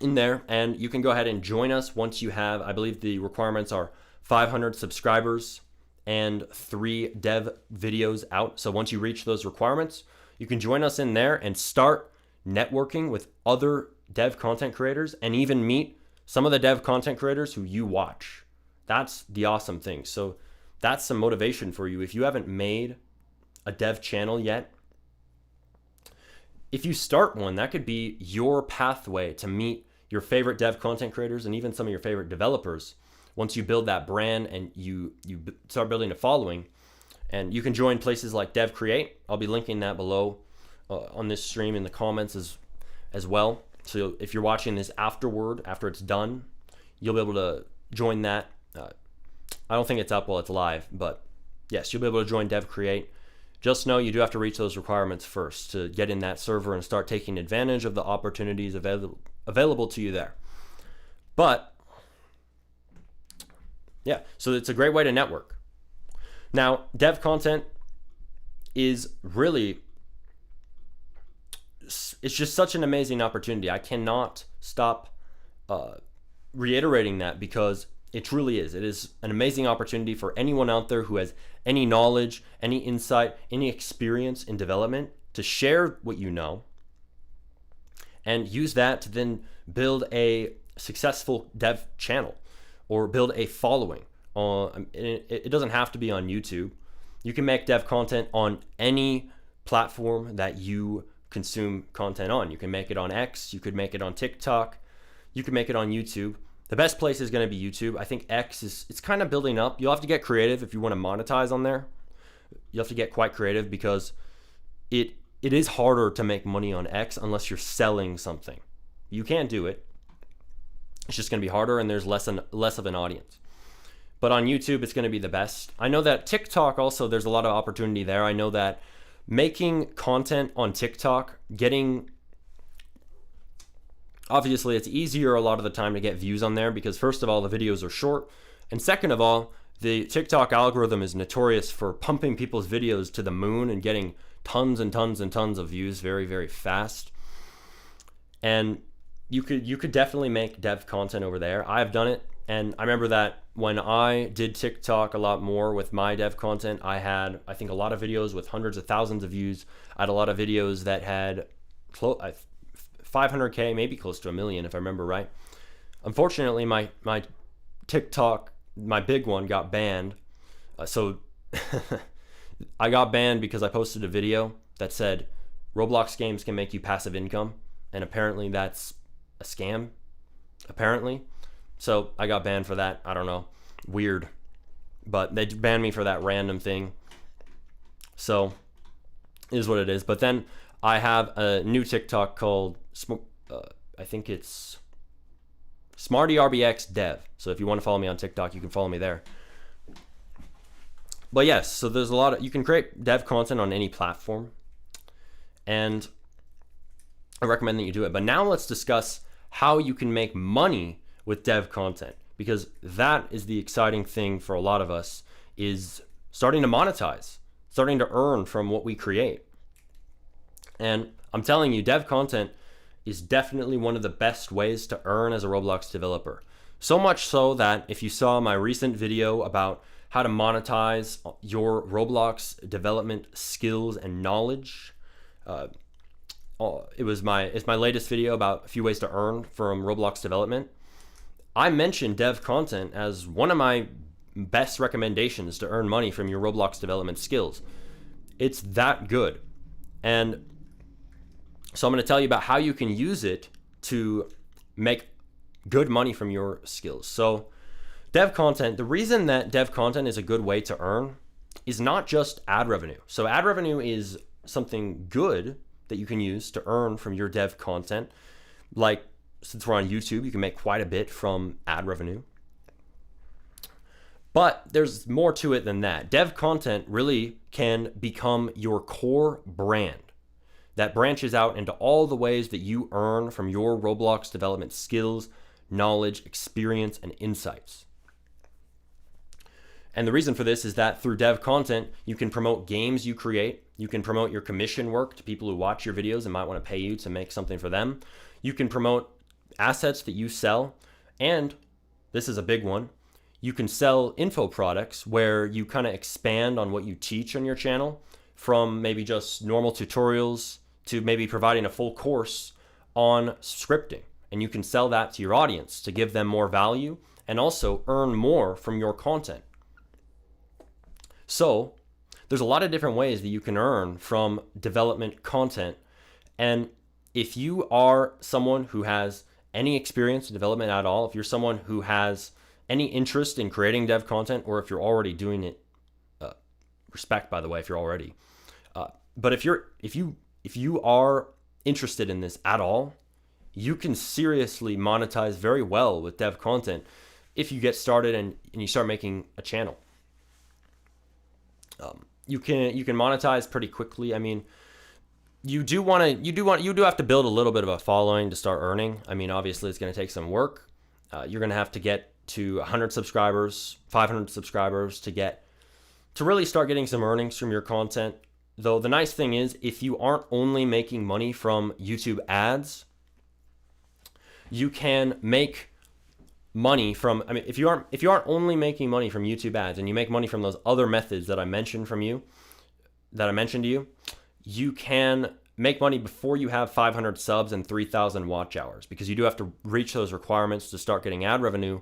in there, and you can go ahead and join us once you have, I believe the requirements are 500 subscribers and 3 dev videos out. So once you reach those requirements, you can join us in there and start networking with other dev content creators and even meet some of the dev content creators who you watch. That's the awesome thing. So that's some motivation for you. If you haven't made a dev channel yet, if you start one, that could be your pathway to meet your favorite dev content creators and even some of your favorite developers. Once you build that brand and you start building a following, and you can join places like Dev Create. I'll be linking that below on this stream in the comments as well. So if you're watching this after it's done, you'll be able to join that. I don't think it's up while it's live, but yes, you'll be able to join Dev Create. Just know you do have to reach those requirements first to get in that server and start taking advantage of the opportunities available to you there. But yeah, so it's a great way to network. Now, dev content is really, it's just such an amazing opportunity. I cannot stop reiterating that because it truly is. It is an amazing opportunity for anyone out there who has any knowledge, any insight, any experience in development to share what you know and use that to then build a successful dev channel or build a following. It doesn't have to be on YouTube. You can make dev content on any platform that you consume content on. You can make it on X, you could make it on TikTok, you can make it on YouTube. The best place is going to be YouTube. I think X it's kind of building up. You'll have to get creative if you want to monetize on there. You have to get quite creative because it is harder to make money on X unless you're selling something. You can do it. It's just going to be harder and there's less of an audience. But on YouTube, it's going to be the best. I know that TikTok also, there's a lot of opportunity there. I know that making content on TikTok, obviously it's easier a lot of the time to get views on there because first of all, the videos are short. And second of all, the TikTok algorithm is notorious for pumping people's videos to the moon and getting tons and tons and tons of views very, very fast. And you could definitely make dev content over there. I've done it. And I remember that when I did TikTok a lot more with my dev content, I had, I think, a lot of videos with hundreds of thousands of views. I had a lot of videos that had 500K, maybe close to 1 million, if I remember right. Unfortunately, my TikTok, my big one, got banned. So I got banned because I posted a video that said Roblox games can make you passive income. And apparently that's a scam, apparently. So I got banned for that. I don't know. Weird. But they banned me for that random thing. So it is what it is. But then I have a new TikTok called, I think it's Smarty RBX Dev. So if you want to follow me on TikTok, you can follow me there. But yes, so there's a lot of, you can create dev content on any platform. And I recommend that you do it. But now let's discuss how you can make money with dev content, because that is the exciting thing for a lot of us, is starting to monetize, starting to earn from what we create. And I'm telling you, dev content is definitely one of the best ways to earn as a Roblox developer. So much so that if you saw my recent video about how to monetize your Roblox development skills and knowledge, it's my latest video about a few ways to earn from Roblox development. I mentioned dev content as one of my best recommendations to earn money from your Roblox development skills. It's that good. And so I'm going to tell you about how you can use it to make good money from your skills. So dev content, the reason that dev content is a good way to earn is not just ad revenue. So ad revenue is something good that you can use to earn from your dev content. Like, since we're on YouTube, you can make quite a bit from ad revenue. But there's more to it than that. Dev content really can become your core brand that branches out into all the ways that you earn from your Roblox development skills, knowledge, experience, and insights. And the reason for this is that through dev content, you can promote games you create. You can promote your commission work to people who watch your videos and might want to pay you to make something for them. You can promote assets that you sell. And this is a big one. You can sell info products where you kind of expand on what you teach on your channel, from maybe just normal tutorials to maybe providing a full course on scripting. And you can sell that to your audience to give them more value and also earn more from your content. So there's a lot of different ways that you can earn from development content. And if you are someone who has any experience in development at all, if you're someone who has any interest in creating dev content, or if you're already doing it, respect, by the way, if you're already, but if you are interested in this at all, you can seriously monetize very well with dev content if you get started and you start making a channel. You can monetize pretty quickly. I mean, you do have to build a little bit of a following to start earning. I mean, obviously it's going to take some work. You're going to have to get to 100 subscribers, 500 subscribers to really start getting some earnings from your content. Though the nice thing is, if you aren't only making money from YouTube ads, you can make money from, I mean, if you aren't only making money from YouTube ads and you make money from those other methods that I mentioned to you, you can make money before you have 500 subs and 3,000 watch hours, because you do have to reach those requirements to start getting ad revenue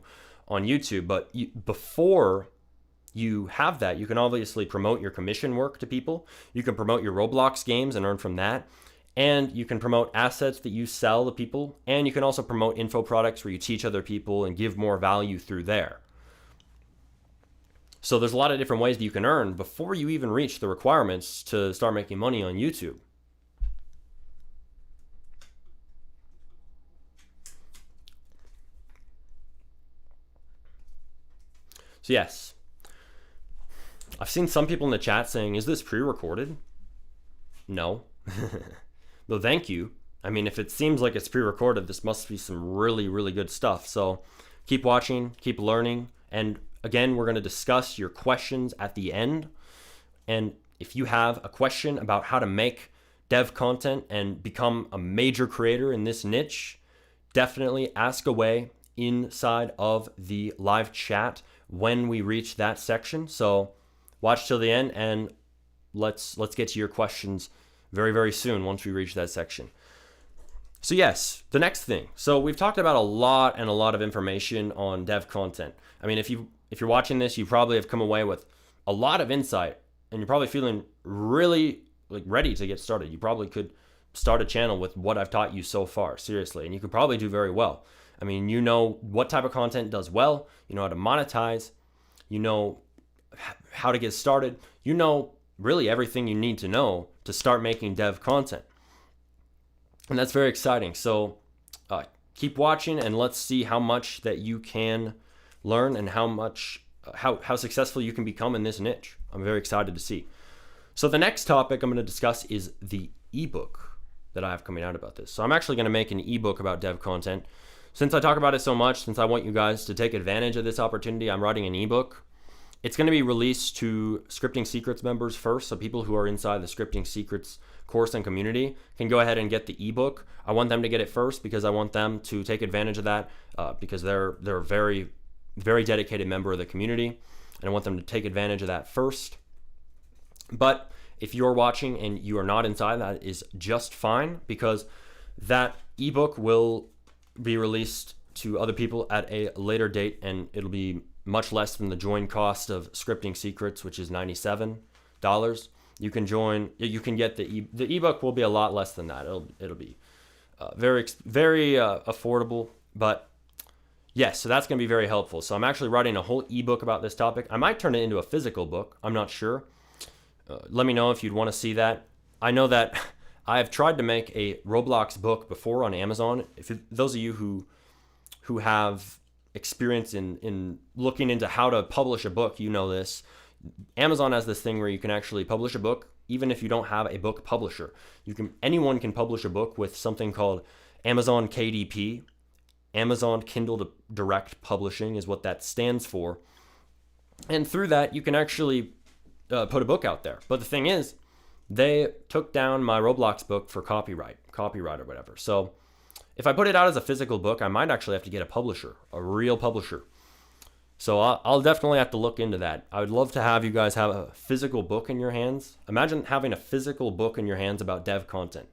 on YouTube. But before you have that, you can obviously promote your commission work to people. You can promote your Roblox games and earn from that. And you can promote assets that you sell to people. And you can also promote info products where you teach other people and give more value through there. So there's a lot of different ways that you can earn before you even reach the requirements to start making money on YouTube. So yes, I've seen some people in the chat saying, is this pre-recorded? No. Well, thank you. I mean, if it seems like it's pre-recorded, this must be some really, really good stuff. So keep watching, keep learning. And again, we're going to discuss your questions at the end. And if you have a question about how to make dev content and become a major creator in this niche, definitely ask away inside of the live chat when we reach that section. So watch till the end and let's get to your questions very, very soon once we reach that section. So yes, the next thing. So we've talked about a lot of information on dev content. I mean, if you're watching this, you probably have come away with a lot of insight and you're probably feeling really ready to get started. You probably could start a channel with what I've taught you so far, seriously, and you could probably do very well. I mean, you know what type of content does well, you know how to monetize, you know how to get started, you know really everything you need to know to start making dev content. And that's very exciting. So keep watching and let's see how much that you can learn and how successful you can become in this niche. I'm very excited to see. So the next topic I'm going to discuss is the ebook that I have coming out about this. So I'm actually going to make an ebook about dev content. Since I talk about it so much, since I want you guys to take advantage of this opportunity, I'm writing an ebook. It's going to be released to Scripting Secrets members first, so people who are inside the Scripting Secrets course and community can go ahead and get the ebook. I want them to get it first because I want them to take advantage of that because they're a very, very dedicated member of the community, and I want them to take advantage of that first. But if you're watching and you are not inside, that is just fine, because that ebook will be released to other people at a later date, and it'll be much less than the join cost of Scripting Secrets, which is $97. You can join. You can get the ebook will be a lot less than that. It'll be very affordable. But yes, so that's going to be very helpful. So I'm actually writing a whole ebook about this topic. I might turn it into a physical book. I'm not sure. Let me know if you'd want to see that. I know that I've tried to make a Roblox book before on Amazon. Those of you who have experience in looking into how to publish a book, you know this. Amazon has this thing where you can actually publish a book even if you don't have a book publisher. Anyone can publish a book with something called Amazon KDP. Amazon Kindle Direct Publishing is what that stands for. And through that, you can actually put a book out there. But the thing is, they took down my Roblox book for copyright or whatever. So if I put it out as a physical book, I might actually have to get a publisher, a real publisher. So I'll definitely have to look into that. I would love to have you guys have a physical book in your hands. Imagine having a physical book in your hands about dev content.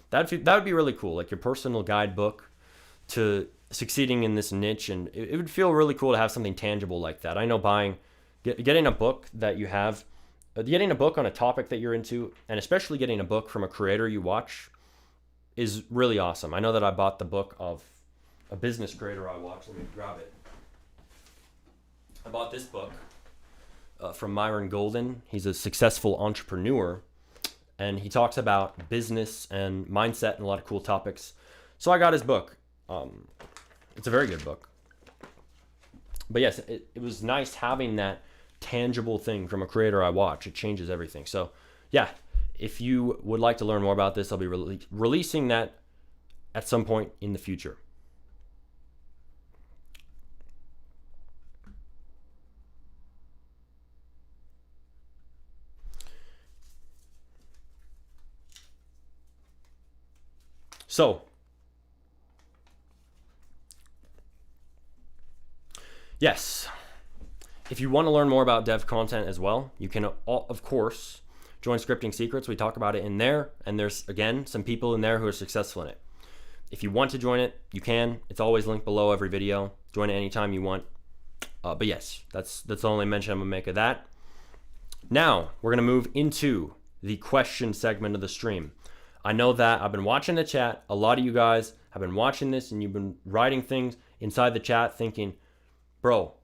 that would be really cool, like your personal guidebook to succeeding in this niche. And it would feel really cool to have something tangible like that. I know getting a book that you have, getting a book on a topic that you're into, and especially getting a book from a creator you watch is really awesome. I know that I bought the book of a business creator I watch. Let me grab it. I bought this book from Myron Golden. He's a successful entrepreneur, and he talks about business and mindset and a lot of cool topics. So I got his book. It's a very good book. But yes, it was nice having that tangible thing from a creator I watch. It changes everything. So yeah, if you would like to learn more about this, I'll be releasing that at some point in the future. So, yes, if you want to learn more about dev content as well, you can, of course, join Scripting Secrets. We talk about it in there, and there's, again, some people in there who are successful in it. If you want to join it, you can. It's always linked below every video. Join it anytime you want. But yes, that's the only mention I'm going to make of that. Now, we're going to move into the question segment of the stream. I know that I've been watching the chat. A lot of you guys have been watching this, and you've been writing things inside the chat thinking, bro,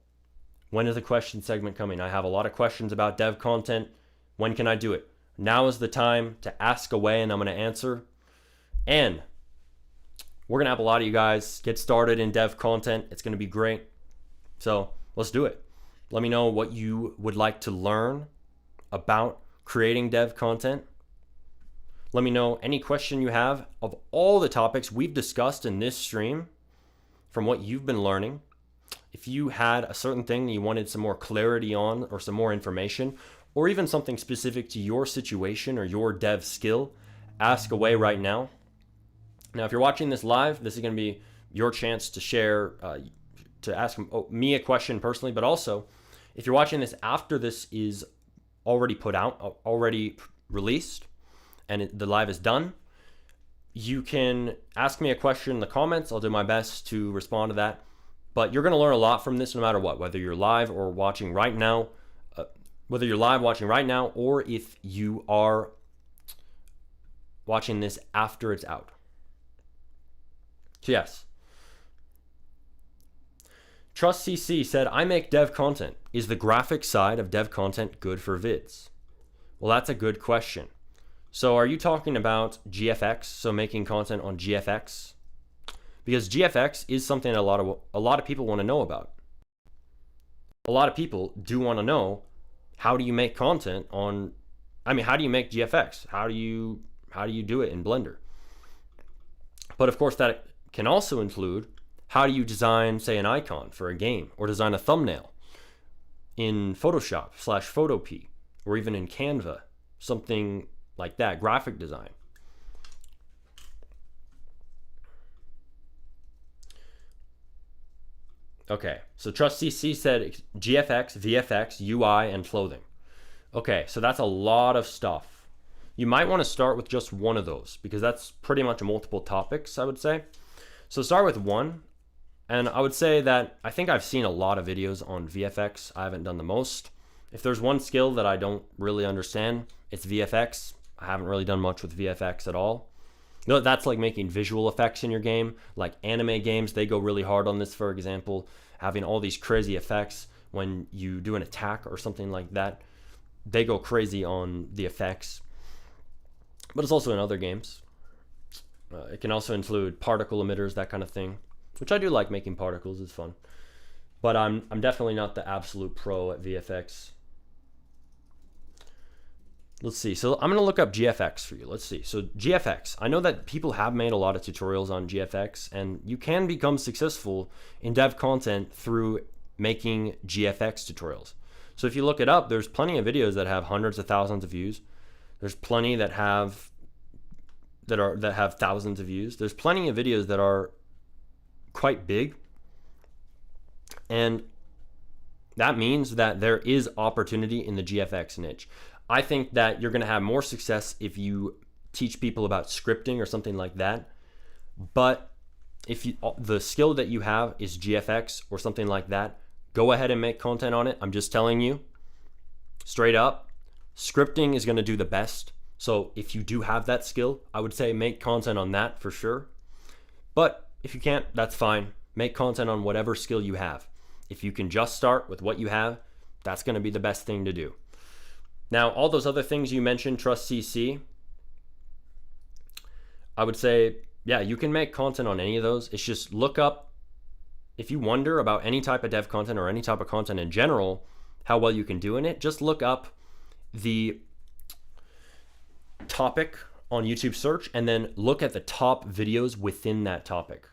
when is the question segment coming? I have a lot of questions about dev content. When can I do it? Now is the time to ask away, and I'm going to answer. And we're going to have a lot of you guys get started in dev content. It's going to be great. So let's do it. Let me know what you would like to learn about creating dev content. Let me know any question you have of all the topics we've discussed in this stream from what you've been learning. If you had a certain thing that you wanted some more clarity on or some more information, or even something specific to your situation or your dev skill, ask away right now. Now, if you're watching this live, this is going to be your chance to share, to ask me a question personally, but also if you're watching this after this is already put out, already released, and the live is done, you can ask me a question in the comments. I'll do my best to respond to that. But you're going to learn a lot from this no matter what, whether you're live or watching right now, or if you are watching this after it's out. So yes. Trust CC said, I make dev content. Is the graphic side of dev content good for vids? Well, that's a good question. So are you talking about GFX, so making content on GFX? Because GFX is something that a lot of people want to know about. A lot of people do want to know, how do you make content on, how do you make GFX? How do you do it in Blender? But of course that can also include, how do you design, say, an icon for a game, or design a thumbnail in Photoshop /Photopea, or even in Canva, something like that, graphic design. Okay, so Trust CC said GFX, VFX, UI, and clothing. Okay, so that's a lot of stuff. You might want to start with just one of those, because that's pretty much multiple topics, I would say. So start with one, and I would say that I think I've seen a lot of videos on VFX. I haven't done the most. If there's one skill that I don't really understand, it's VFX. I haven't really done much with VFX at all. No, that's like making visual effects in your game. Like anime games, they go really hard on this, for example, having all these crazy effects when you do an attack or something like that. They go crazy on the effects. But it's also in other games. It can also include particle emitters, that kind of thing, which I do like. Making particles is fun. But I'm definitely not the absolute pro at VFX. Let's see. So I'm going to look up GFX for you. Let's see. So GFX. I know that people have made a lot of tutorials on GFX, and you can become successful in dev content through making GFX tutorials. So if you look it up, there's plenty of videos that have hundreds of thousands of views. There's plenty that have thousands of views. There's plenty of videos that are quite big. And that means that there is opportunity in the GFX niche. I think that you're going to have more success if you teach people about scripting or something like that. But if the skill that you have is GFX or something like that, go ahead and make content on it. I'm just telling you straight up, scripting is going to do the best. So if you do have that skill, I would say make content on that for sure. But if you can't, that's fine. Make content on whatever skill you have. If you can just start with what you have, that's going to be the best thing to do. Now, all those other things you mentioned, Trust CC, I would say, yeah, you can make content on any of those. It's just look up, if you wonder about any type of dev content or any type of content in general, how well you can do in it, just look up the topic on YouTube search and then look at the top videos within that topic.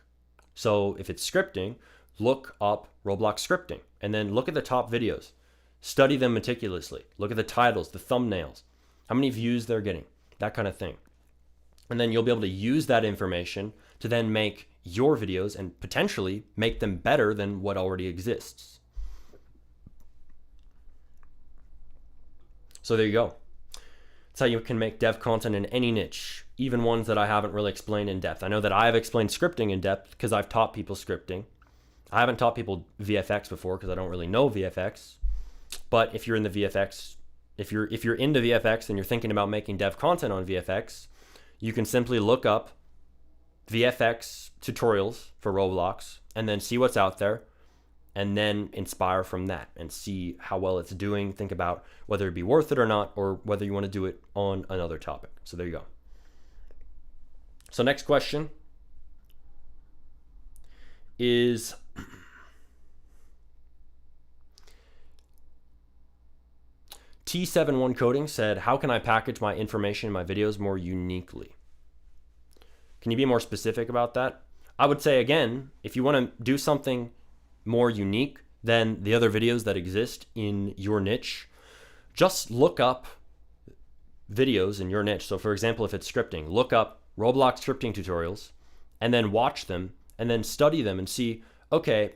So if it's scripting, look up Roblox scripting and then look at the top videos. Study them meticulously. Look at the titles, the thumbnails, how many views they're getting, that kind of thing. And then you'll be able to use that information to then make your videos and potentially make them better than what already exists. So there you go. That's how you can make dev content in any niche, even ones that I haven't really explained in depth. I know that I have explained scripting in depth because I've taught people scripting. I haven't taught people VFX before because I don't really know VFX. But if you're in the VFX, if you're into VFX and you're thinking about making dev content on VFX, you can simply look up VFX tutorials for Roblox and then see what's out there and then inspire from that and see how well it's doing. Think about whether it'd be worth it or not, or whether you want to do it on another topic. So there you go. So next question is T71 Coding said, how can I package my information in my videos more uniquely? Can you be more specific about that? I would say, again, if you want to do something more unique than the other videos that exist in your niche, just look up videos in your niche. So for example, if it's scripting, look up Roblox scripting tutorials and then watch them and then study them and see, okay,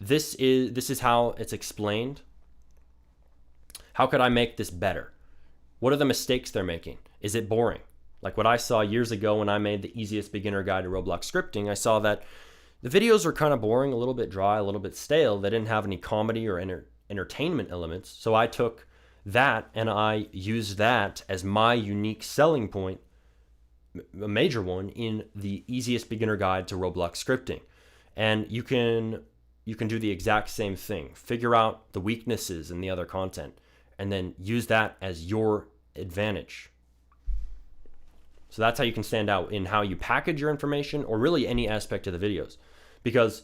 this is how it's explained. How could I make this better? What are the mistakes they're making? Is it boring? Like what I saw years ago when I made the easiest beginner guide to Roblox scripting, I saw that the videos were kind of boring, a little bit dry, a little bit stale. They didn't have any comedy or entertainment elements. So I took that and I used that as my unique selling point, a major one, in the easiest beginner guide to Roblox scripting. And you can do the exact same thing. Figure out the weaknesses in the other content and then use that as your advantage. So that's how you can stand out in how you package your information, or really any aspect of the videos, because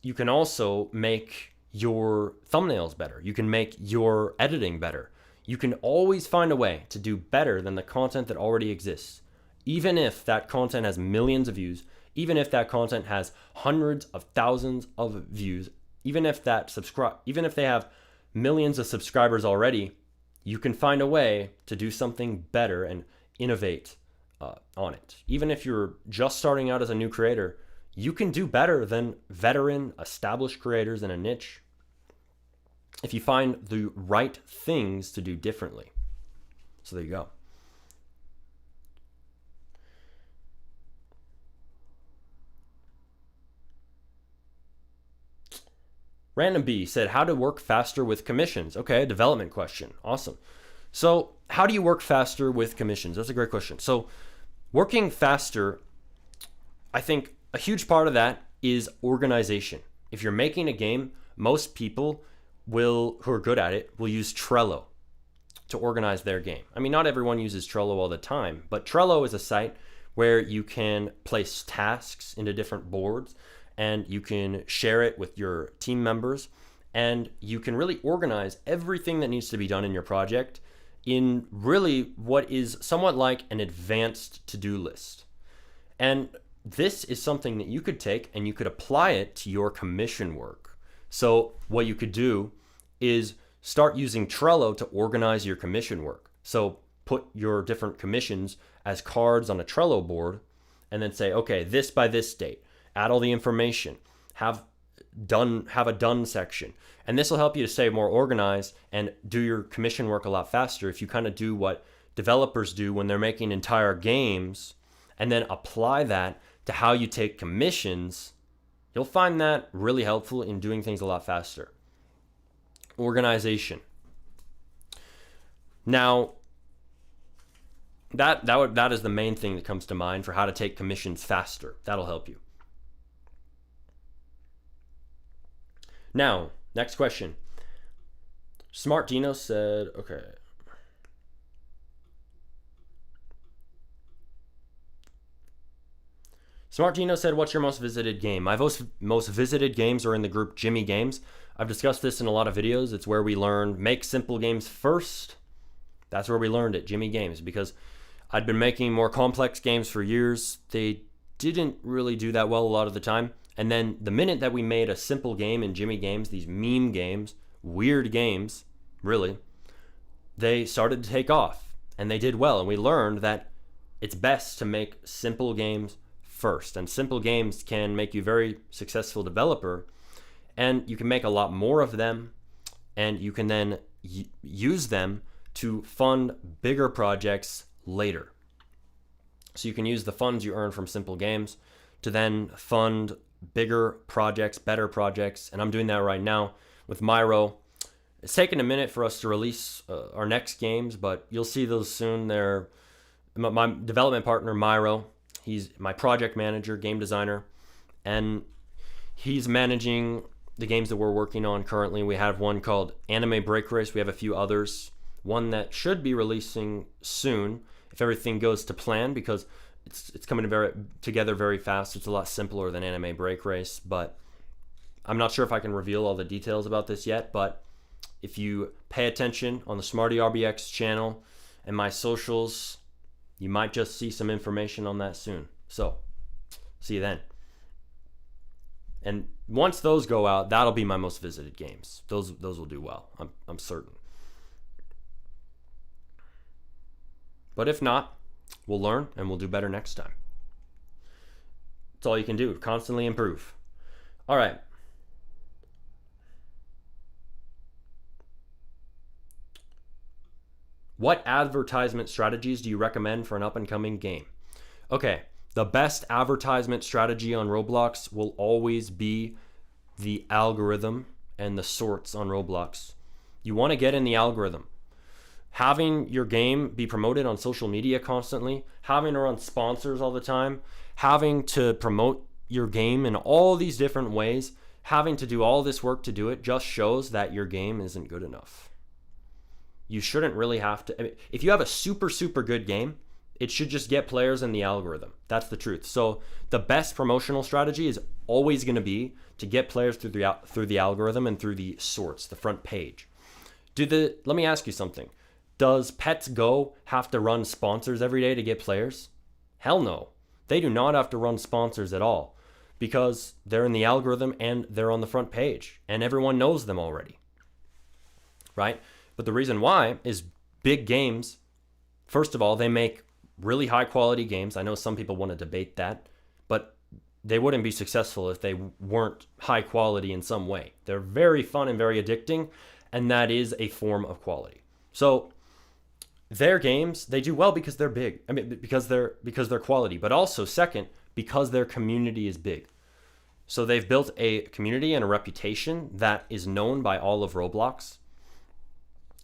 you can also make your thumbnails better. You can make your editing better. You can always find a way to do better than the content that already exists. Even if that content has millions of views, even if that content has hundreds of thousands of views, even if they have millions of subscribers already, you can find a way to do something better and innovate on it. Even if you're just starting out as a new creator, you can do better than veteran, established creators in a niche if you find the right things to do differently. So there you go. Random B said, how to work faster with commissions. Okay, a development question. Awesome. So how do you work faster with commissions? That's a great question. So working faster, I think a huge part of that is organization. If you're making a game, most people who are good at it will use Trello to organize their game. I mean, not everyone uses Trello all the time, but Trello is a site where you can place tasks into different boards and you can share it with your team members, and you can really organize everything that needs to be done in your project in really what is somewhat like an advanced to-do list. And this is something that you could take and you could apply it to your commission work. So what you could do is start using Trello to organize your commission work. So put your different commissions as cards on a Trello board and then say, okay, this by this date. Add all the information, have a done section. And this will help you to stay more organized and do your commission work a lot faster if you kind of do what developers do when they're making entire games and then apply that to how you take commissions, you'll find that really helpful in doing things a lot faster. Organization. Now, that is the main thing that comes to mind for how to take commissions faster. That'll help you. Now, next question. Smartino said, okay. Smartino said, what's your most visited game? My most visited games are in the group Jimmy Games. I've discussed this in a lot of videos. It's where we learned make simple games first. That's where we learned it, Jimmy Games, because I'd been making more complex games for years. They didn't really do that well a lot of the time. And then the minute that we made a simple game in Jimmy Games, these meme games, weird games, really, they started to take off and they did well. And we learned that it's best to make simple games first. And simple games can make you a very successful developer, and you can make a lot more of them, and you can then use them to fund bigger projects later. So you can use the funds you earn from simple games to then fund bigger projects, better projects, and I'm doing that right now with Myro. It's taken a minute for us to release our next games, but you'll see those soon. They're my development partner, Myro. He's my project manager, game designer, and he's managing the games that we're working on currently. We have one called Anime Break Race. We have a few others. One that should be releasing soon if everything goes to plan, because it's coming together very fast. It's a lot simpler than Anime Break Race, but I'm not sure if I can reveal all the details about this yet. But if you pay attention on the Smarty RBX channel and my socials, you might just see some information on that soon. So, see you then. And once those go out, that'll be my most visited games. Those will do well. I'm certain. But if not, we'll learn and we'll do better next time. That's all you can do. Constantly improve. All right. What advertisement strategies do you recommend for an up-and-coming game? Okay, the best advertisement strategy on Roblox will always be the algorithm and the sorts on Roblox. You want to get in the algorithm. Having your game be promoted on social media constantly, having to run sponsors all the time, having to promote your game in all these different ways, having to do all this work to do it just shows that your game isn't good enough. You shouldn't really have to. I mean, if you have a super, super good game, it should just get players in the algorithm. That's the truth. So the best promotional strategy is always going to be to get players through the algorithm and through the sorts, the front page. Let me ask you something. Does Pets Go have to run sponsors every day to get players? Hell no. They do not have to run sponsors at all, because they're in the algorithm and they're on the front page and everyone knows them already, right? But the reason why is big games, first of all, they make really high quality games. I know some people want to debate that, but they wouldn't be successful if they weren't high quality in some way. They're very fun and very addicting, and that is a form of quality. So their games, they do well because they're big. I mean, because they're quality, but also second, because their community is big. So they've built a community and a reputation that is known by all of Roblox.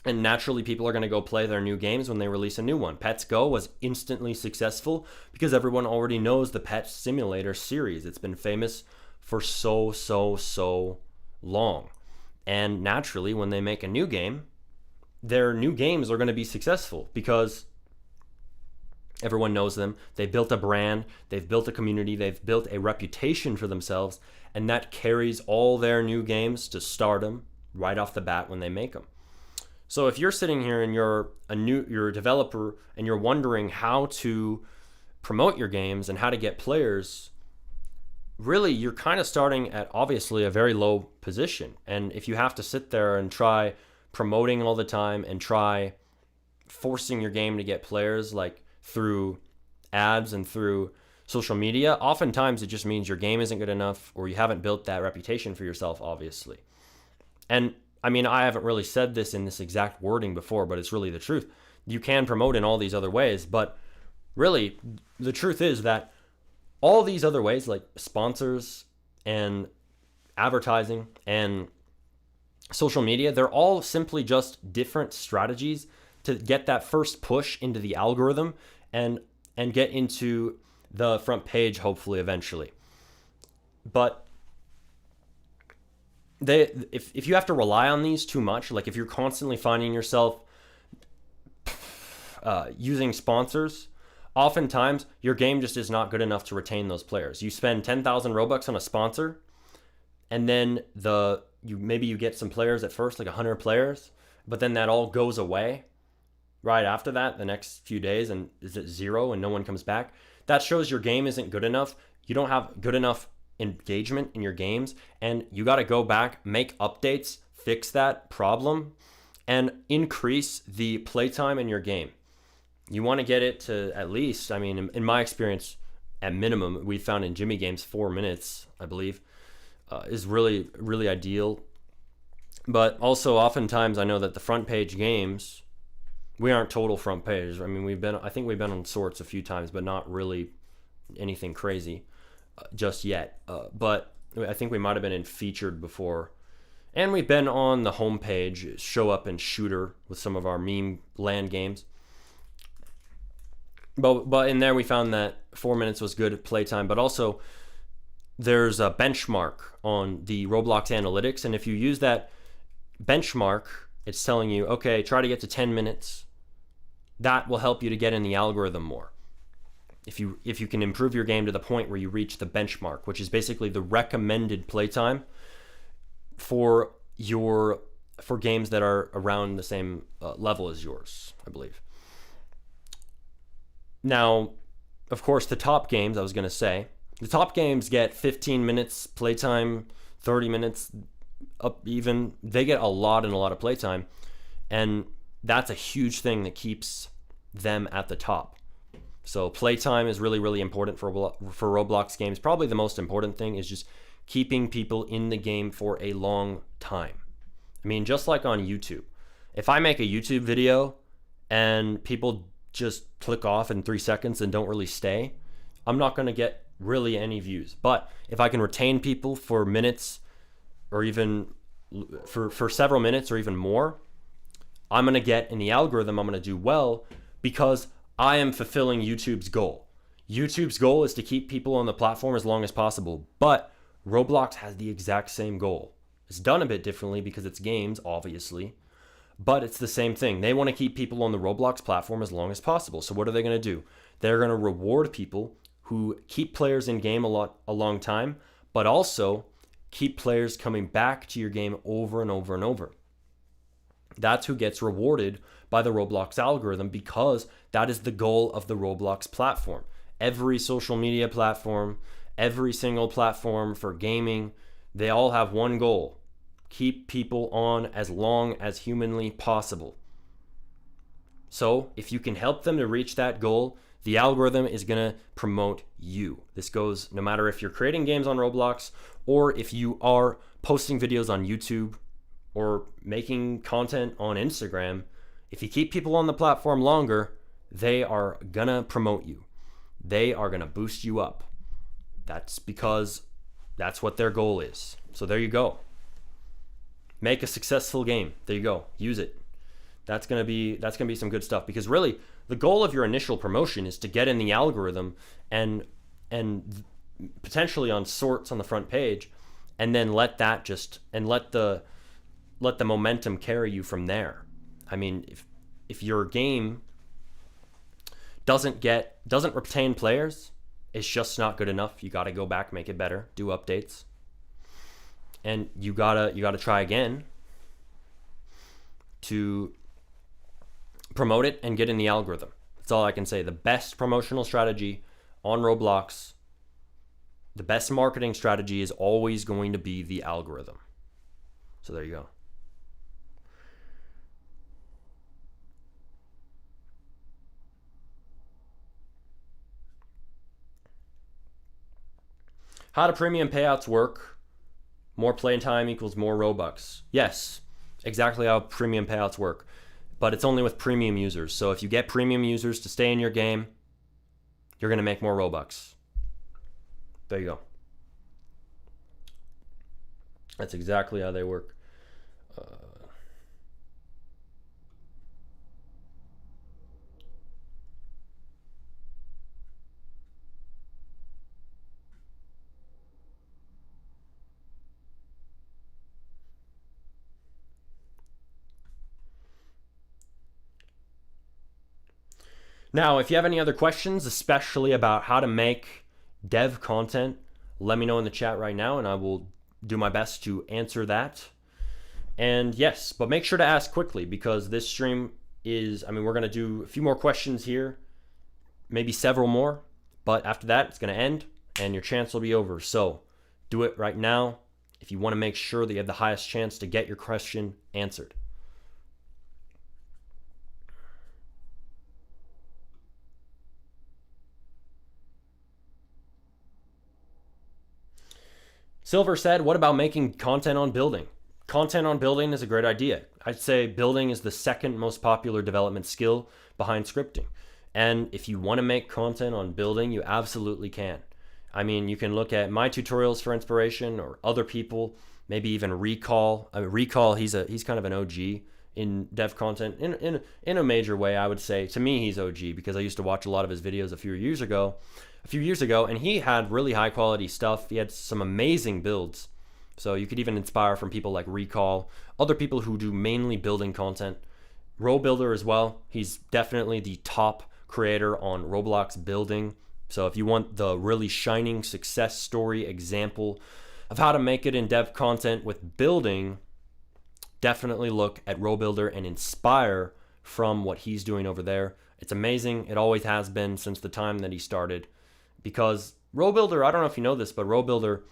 And naturally, people are going to go play their new games when they release a new one. Pets Go was instantly successful because everyone already knows the Pet Simulator series. It's been famous for so long. And naturally, when they make a new game, their new games are going to be successful because everyone knows them. They built a brand, they've built a community, they've built a reputation for themselves, and that carries all their new games to stardom right off the bat when they make them. So if you're sitting here and you're a developer and you're wondering how to promote your games and how to get players, really you're kind of starting at obviously a very low position. And if you have to sit there and try promoting all the time and try forcing your game to get players like through ads and through social media, oftentimes it just means your game isn't good enough or you haven't built that reputation for yourself, obviously. And I mean, I haven't really said this in this exact wording before, but it's really the truth. you can promote in all these other ways, but really the truth is that all these other ways, like sponsors and advertising and social media, they're all simply just different strategies to get that first push into the algorithm and get into the front page, hopefully eventually. But if you have to rely on these too much, like if you're constantly finding yourself using sponsors, oftentimes your game just is not good enough to retain those players. You spend 10,000 Robux on a sponsor, and then maybe you get some players at first, like 100 players, but then that all goes away right after that, the next few days, and is it 0 and no one comes back? That shows your game isn't good enough. You don't have good enough engagement in your games, and you got to go back, make updates, fix that problem, and increase the playtime in your game. You want to get it to at least, I mean, in my experience, at minimum, we found in Jimmy games 4 minutes, I believe, is really, really ideal. But also oftentimes I know that the front page games, we aren't total front page. I mean, I think we've been on sorts a few times, but not really anything crazy just yet. But I think we might have been in featured before. And we've been on the homepage, show up and shooter with some of our meme land games. But in there we found that 4 minutes was good playtime, but also there's a benchmark on the Roblox analytics, and if you use that benchmark, it's telling you, okay, try to get to 10 minutes. That will help you to get in the algorithm more. If you can improve your game to the point where you reach the benchmark, which is basically the recommended playtime for games that are around the same level as yours, I believe. Now, of course, the top games, the top games get 15 minutes playtime, 30 minutes up even. They get a lot of playtime, and that's a huge thing that keeps them at the top. So playtime is really, really important for Roblox games. Probably the most important thing is just keeping people in the game for a long time. I mean, just like on YouTube. If I make a YouTube video and people just click off in 3 seconds and don't really stay, I'm not going to get really any views. But if I can retain people for minutes, or even for several minutes or even more, I'm going to get in the algorithm, I'm going to do well, because I am fulfilling YouTube's goal. YouTube's goal is to keep people on the platform as long as possible, but Roblox has the exact same goal. It's done a bit differently because it's games, obviously, but it's the same thing. They want to keep people on the Roblox platform as long as possible. So what are they going to do? They're going to reward people who keep players in game a long time, but also keep players coming back to your game over and over and over. That's who gets rewarded by the Roblox algorithm, because that is the goal of the Roblox platform. Every social media platform, every single platform for gaming, they all have one goal: keep people on as long as humanly possible. So if you can help them to reach that goal, the algorithm is going to promote you. This goes no matter if you're creating games on Roblox or if you are posting videos on YouTube or making content on Instagram. If you keep people on the platform longer, they are going to promote you. They are going to boost you up. That's because that's what their goal is. So there you go. Make a successful game. There you go. Use it. That's gonna be some good stuff, because really the goal of your initial promotion is to get in the algorithm and potentially on sorts on the front page, and then let the momentum carry you from there. I mean, if your game doesn't retain players, it's just not good enough. You got to go back, make it better, do updates, and you gotta try again to promote it and get in the algorithm. That's all I can say. The best promotional strategy on Roblox, the best marketing strategy is always going to be the algorithm. So there you go. How do premium payouts work? More play time equals more Robux. Yes, exactly how premium payouts work. but it's only with premium users. So if you get premium users to stay in your game, you're going to make more Robux. There you go. That's exactly how they work. Now, if you have any other questions, especially about how to make dev content, let me know in the chat right now and I will do my best to answer that. And yes, but make sure to ask quickly because this stream is, we're going to do a few more questions here, maybe several more, but after that, it's going to end and your chance will be over. So do it right now if you want to make sure that you have the highest chance to get your question answered. Silver said, what about making content on building? Content on building is a great idea. I'd say building is the second most popular development skill behind scripting. And if you want to make content on building, you absolutely can. You can look at my tutorials for inspiration or other people, maybe even Recall. Recall, he's kind of an OG in dev content in a major way, I would say. To me, he's OG because I used to watch a lot of his videos a few years ago, and he had really high quality stuff. He had some amazing builds. So you could even inspire from people like Recall, other people who do mainly building content. RoBuilder as well. He's definitely the top creator on Roblox building. So if you want the really shining success story example of how to make it in dev content with building, definitely look at RoBuilder and inspire from what he's doing over there. It's amazing. It always has been since the time that he started. Because RoBuilder, I don't know if you know this, but RoBuilder,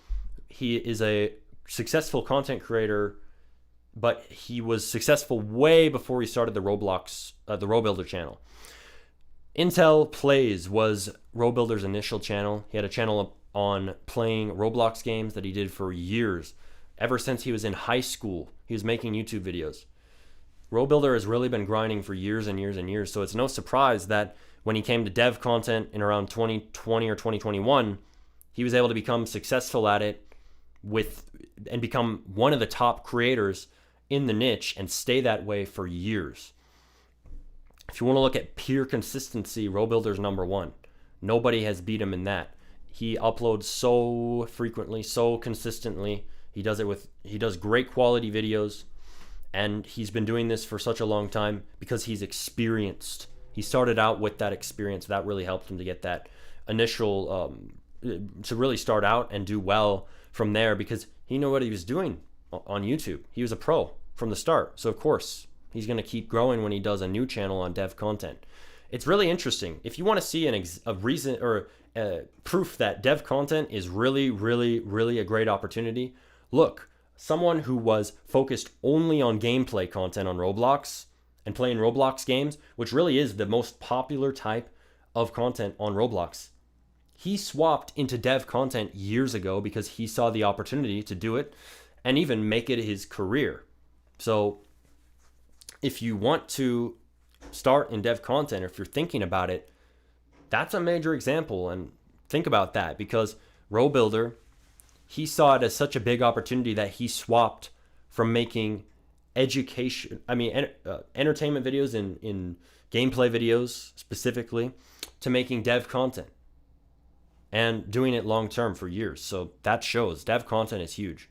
he is a successful content creator, but he was successful way before he started the Roblox, the RoBuilder channel. Intel Plays was RoBuilder's initial channel. He had a channel on playing Roblox games that he did for years. Ever since he was in high school, he was making YouTube videos. RoBuilder has really been grinding for years and years and years, so it's no surprise that when he came to dev content in around 2020 or 2021, he was able to become successful at it and become one of the top creators in the niche and stay that way for years. If you want to look at pure consistency, RoBuilder's number one. Nobody has beat him in that. He uploads so frequently, so consistently. He does great quality videos, and he's been doing this for such a long time because he's experienced. He started out with that experience. That really helped him to get that initial, to really start out and do well from there because he knew what he was doing on YouTube. He was a pro from the start. So of course, he's going to keep growing when he does a new channel on dev content. It's really interesting. If you want to see a reason or proof that dev content is really, really, really a great opportunity, look, someone who was focused only on gameplay content on Roblox and playing Roblox games, which really is the most popular type of content on Roblox, he swapped into dev content years ago because he saw the opportunity to do it and even make it his career. So if you want to start in dev content, or if you're thinking about it, that's a major example. And think about that because RoBuilder, he saw it as such a big opportunity that he swapped from making entertainment videos in gameplay videos specifically to making dev content and doing it long term for years. So that shows dev content is huge.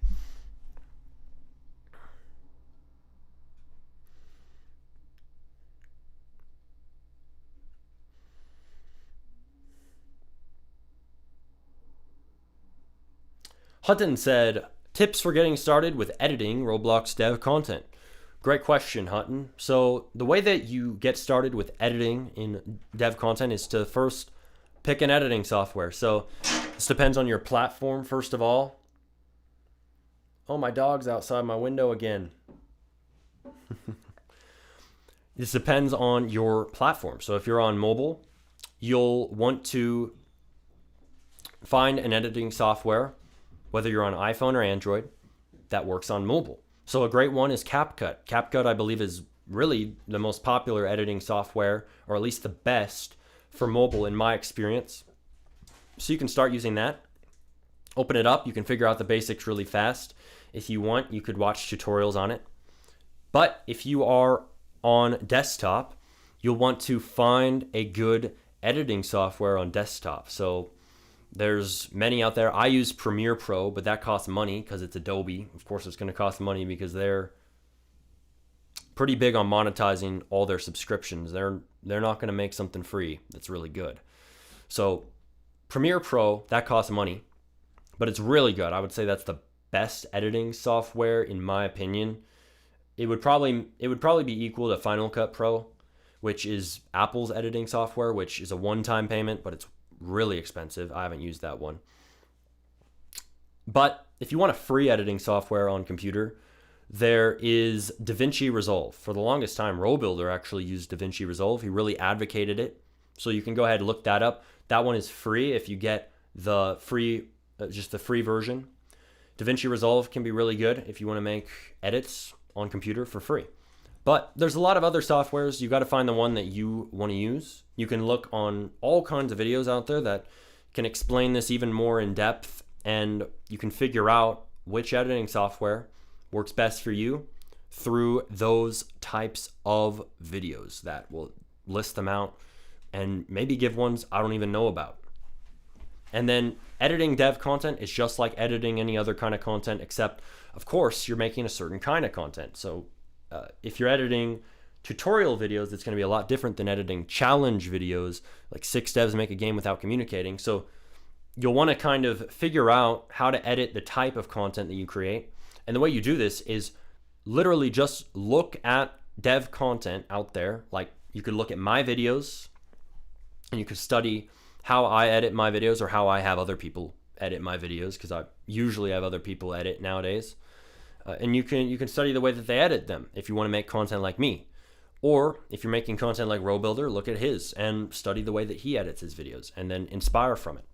Hutton said, tips for getting started with editing Roblox dev content. Great question, Hutton. So the way that you get started with editing in dev content is to first pick an editing software. So this depends on your platform, first of all. Oh, my dog's outside my window again. This depends on your platform. So if you're on mobile, you'll want to find an editing software, whether you're on iPhone or Android, that works on mobile. So a great one is CapCut. CapCut, I believe, is really the most popular editing software, or at least the best for mobile in my experience. So you can start using that. Open it up. You can figure out the basics really fast. If you want, you could watch tutorials on it. But if you are on desktop, you'll want to find a good editing software on desktop. So there's many out there. I use Premiere Pro, but that costs money because it's Adobe. Of course, it's going to cost money because they're pretty big on monetizing all their subscriptions. They're not going to make something free that's really good. So Premiere Pro, that costs money, but it's really good. I would say that's the best editing software in my opinion. It would probably be equal to Final Cut Pro, which is Apple's editing software, which is a one-time payment, but it's really expensive. I haven't used that one. But if you want a free editing software on computer, there is DaVinci Resolve. For the longest time, RoBuilder actually used DaVinci Resolve. He really advocated it. So you can go ahead and look that up. That one is free if you get the free, just the free version. DaVinci Resolve can be really good if you want to make edits on computer for free. But there's a lot of other softwares. You got to find the one that you want to use. You can look on all kinds of videos out there that can explain this even more in depth, and you can figure out which editing software works best for you through those types of videos that will list them out and maybe give ones I don't even know about. And then editing dev content is just like editing any other kind of content, except of course you're making a certain kind of content. So if you're editing tutorial videos, it's going to be a lot different than editing challenge videos, like 6 devs make a game without communicating. So you'll want to kind of figure out how to edit the type of content that you create. And the way you do this is literally just look at dev content out there. Like you could look at my videos and you could study how I edit my videos or how I have other people edit my videos, because I usually have other people edit nowadays. And you can study the way that they edit them if you want to make content like me. Or if you're making content like RoBuilder, look at his and study the way that he edits his videos and then inspire from it.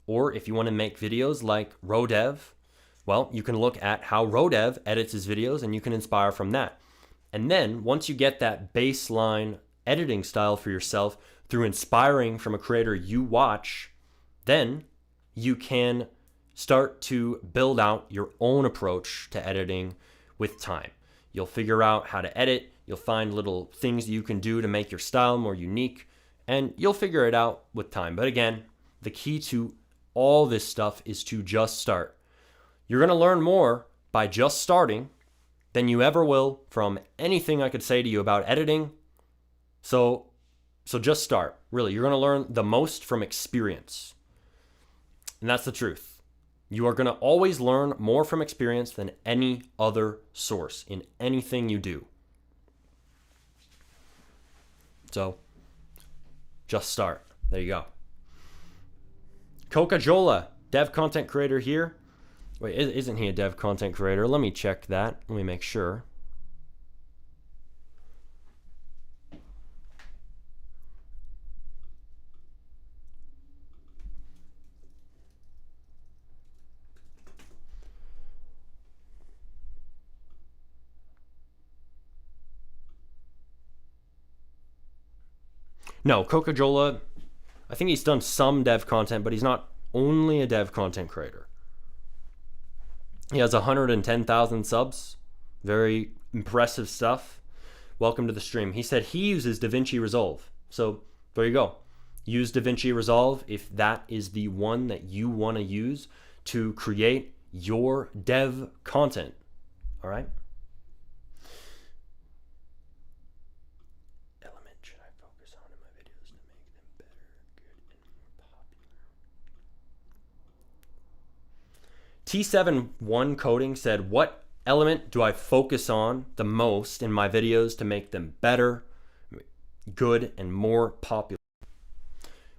Or if you want to make videos like RoDev, well, you can look at how RoDev edits his videos and you can inspire from that. And then once you get that baseline editing style for yourself through inspiring from a creator you watch, then you can start to build out your own approach to editing with time. You'll figure out how to edit, you'll find little things you can do to make your style more unique, and you'll figure it out with time. But again, the key to all this stuff is to just start. You're going to learn more by just starting than you ever will from anything I could say to you about editing. So just start. Really, you're going to learn the most from experience. And that's the truth. You are going to always learn more from experience than any other source in anything you do. So just start. There you go. Coca-Cola, dev content creator here. Wait, isn't he a dev content creator? Let me check that. Let me make sure. No, Coca-Cola, I think he's done some dev content, but he's not only a dev content creator. He has 110,000 subs. Very impressive stuff. Welcome to the stream. He said he uses DaVinci Resolve. So there you go. Use DaVinci Resolve if that is the one that you want to use to create your dev content. All right? T71 Coding said, what element do I focus on the most in my videos to make them better, good, and more popular?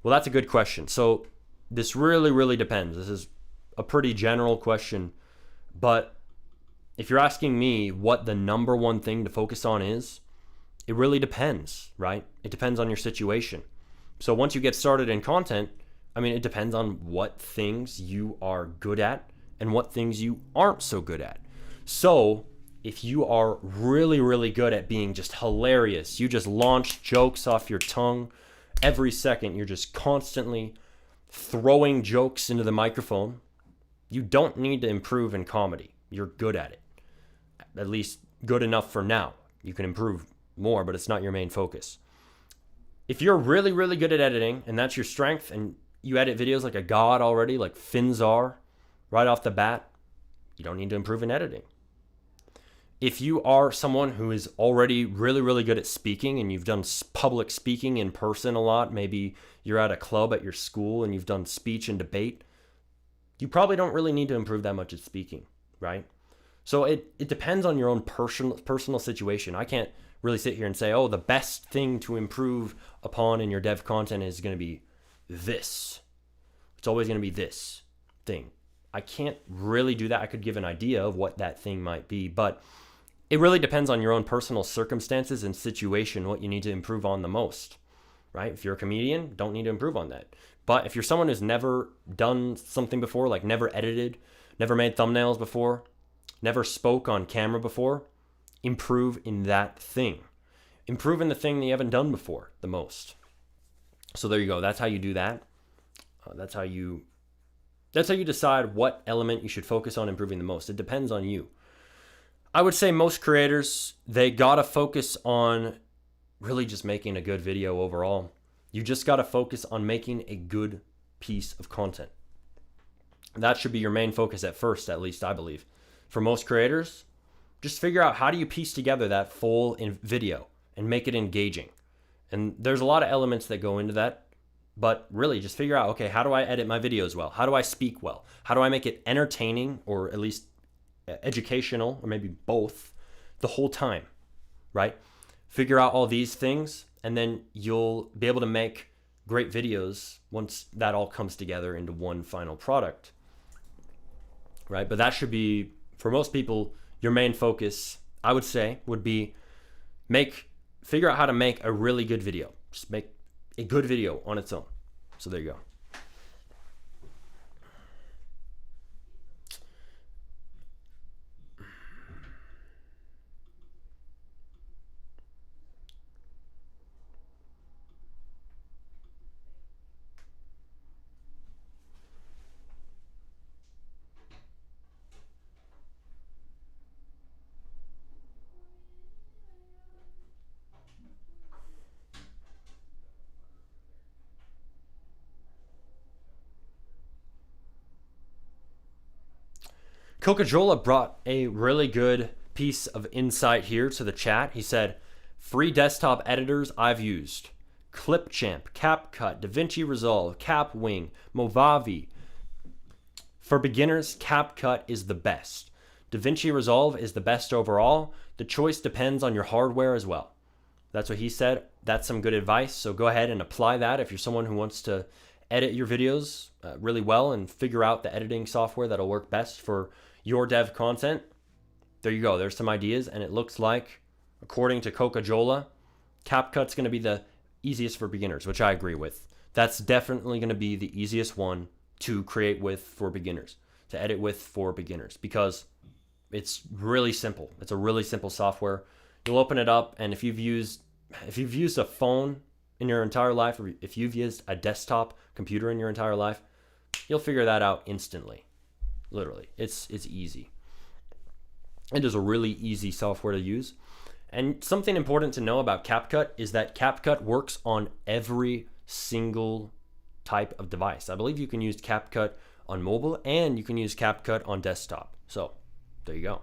Well, that's a good question. So this really depends. This is a pretty general question, but if you're asking me what the number one thing to focus on is, it really depends, right? It depends on your situation. So once you get started in content, I mean, it depends on what things you are good at and what things you aren't so good at. So if you are really, really good at being just hilarious, you just launch jokes off your tongue every second, you're just constantly throwing jokes into the microphone, you don't need to improve in comedy. You're good at it. At least good enough for now. You can improve more, but it's not your main focus. If you're really, really good at editing and that's your strength and you edit videos like a god already, like Finns are, right off the bat, you don't need to improve in editing. If you are someone who is already really, really good at speaking and you've done public speaking in person a lot, maybe you're at a club at your school and you've done speech and debate, you probably don't really need to improve that much at speaking, right? So it depends on your own personal situation. I can't really sit here and say, oh, the best thing to improve upon in your dev content is going to be this. It's always going to be this thing. I can't really do that. I could give an idea of what that thing might be, but it really depends on your own personal circumstances and situation, what you need to improve on the most, right? If you're a comedian, don't need to improve on that. But if you're someone who's never done something before, like never edited, never made thumbnails before, never spoke on camera before, improve in that thing. Improve in the thing that you haven't done before the most. So there you go. That's how you do that. That's how you decide what element you should focus on improving the most. It depends on you. I would say most creators, they gotta focus on really just making a good video overall. You just gotta focus on making a good piece of content. That should be your main focus at first, at least I believe. For most creators, just figure out how do you piece together that full video and make it engaging. And there's a lot of elements that go into that, but really just figure out, okay, how do I edit my videos well? How do I speak well? How do I make it entertaining or at least educational, or maybe both, the whole time, right? Figure out all these things and then you'll be able to make great videos once that all comes together into one final product, right? But that should be, for most people, your main focus, I would say, would be figure out how to make a really good video. Just make a good video on its own. So there you go. Coca-Cola brought a really good piece of insight here to the chat. He said, free desktop editors I've used: Clipchamp, CapCut, DaVinci Resolve, Capwing, Movavi. For beginners, CapCut is the best. DaVinci Resolve is the best overall. The choice depends on your hardware as well. That's what he said. That's some good advice. So go ahead and apply that if you're someone who wants to edit your videos really well and figure out the editing software that'll work best for your dev content. There you go. There's some ideas, and it looks like, according to Coca-Cola, CapCut's going to be the easiest for beginners, which I agree with. That's definitely going to be the easiest one to create with for beginners, to edit with for beginners, because it's really simple. It's a really simple software. You'll open it up, and if you've used a phone in your entire life, or if you've used a desktop computer in your entire life, you'll figure that out instantly. Literally, it's easy. It is a really easy software to use. And something important to know about CapCut is that CapCut works on every single type of device. I believe you can use CapCut on mobile and you can use CapCut on desktop. So there you go.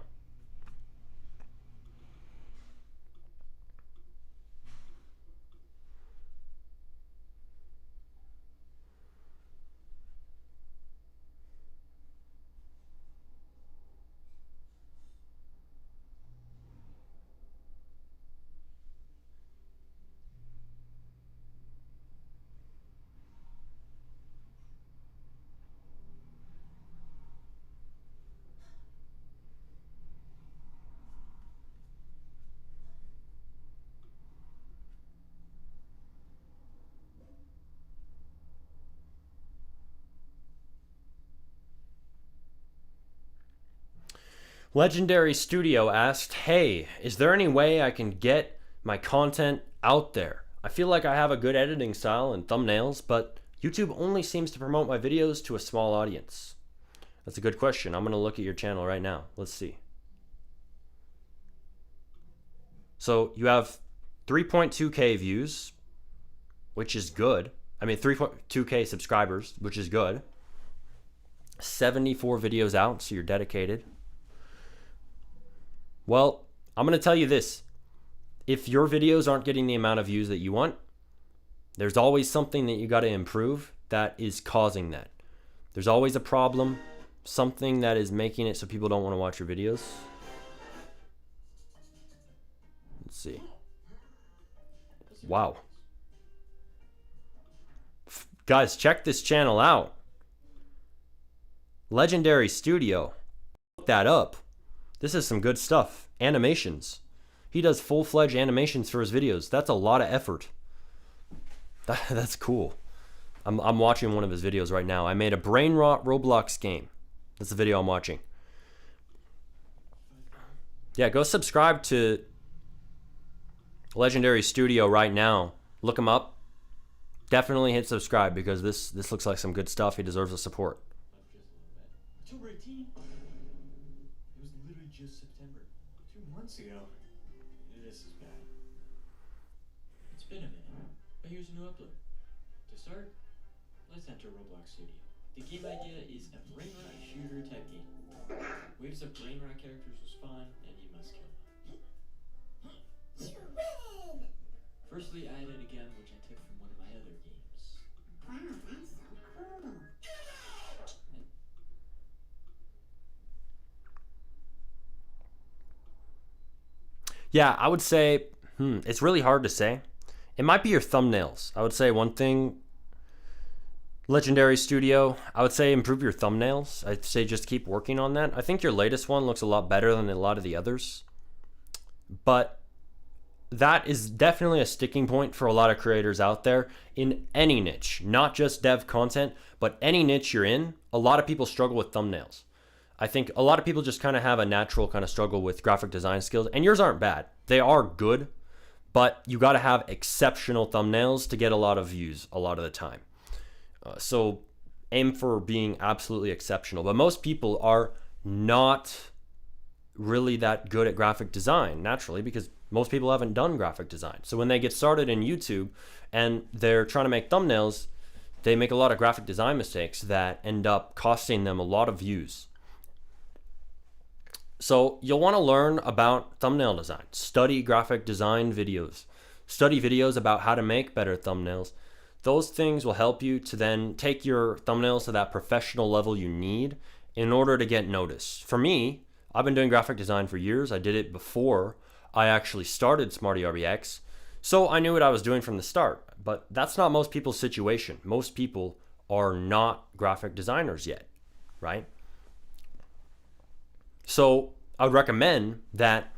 Legendary Studio asked, hey, is there any way I can get my content out there? I feel like I have a good editing style and thumbnails, but YouTube only seems to promote my videos to a small audience. That's a good question. I'm going to look at your channel right now. Let's see. So you have 3.2K views, which is good. I mean, 3.2K subscribers, which is good. 74 videos out, so you're dedicated. Well, I'm going to tell you this. If your videos aren't getting the amount of views that you want, there's always something that you got to improve that is causing that. There's always a problem, something that is making it so people don't want to watch your videos. Let's see. Wow. Guys, check this channel out. Legendary Studio. Look that up. This is some good stuff. Animations. He does full-fledged animations for his videos. That's a lot of effort. That's cool. I'm watching one of his videos right now. I made a brain rot Roblox game. That's the video I'm watching. Yeah, go subscribe to Legendary Studio right now. Look him up. Definitely hit subscribe because this looks like some good stuff. He deserves the support. October 18? It was literally just September. 2 months ago. This is bad. It's been a minute, but here's a new upload. To start, let's enter Roblox Studio. The game idea is a brain rot shooter type game. Waves of brain rot characters will spawn, and you must kill them. You win! Firstly, I added a gun which I took from one of my other games. Wow, that's so cool. Yeah, I would say, it's really hard to say. It might be your thumbnails. I would say one thing, Legendary Studio, I would say improve your thumbnails. I'd say just keep working on that. I think your latest one looks a lot better than a lot of the others. But that is definitely a sticking point for a lot of creators out there in any niche, not just dev content, but any niche you're in. A lot of people struggle with thumbnails. I think a lot of people just kind of have a natural kind of struggle with graphic design skills, and yours aren't bad. They are good, but you got to have exceptional thumbnails to get a lot of views a lot of the time. So aim for being absolutely exceptional. But most people are not really that good at graphic design naturally because most people haven't done graphic design. So when they get started in YouTube and they're trying to make thumbnails, they make a lot of graphic design mistakes that end up costing them a lot of views. So you'll want to learn about thumbnail design, study graphic design videos, study videos about how to make better thumbnails. Those things will help you to then take your thumbnails to that professional level you need in order to get noticed. For me, I've been doing graphic design for years. I did it before I actually started Smarty ROBUX, so I knew what I was doing from the start. But that's not most people's situation. Most people are not graphic designers yet, right? So I would recommend that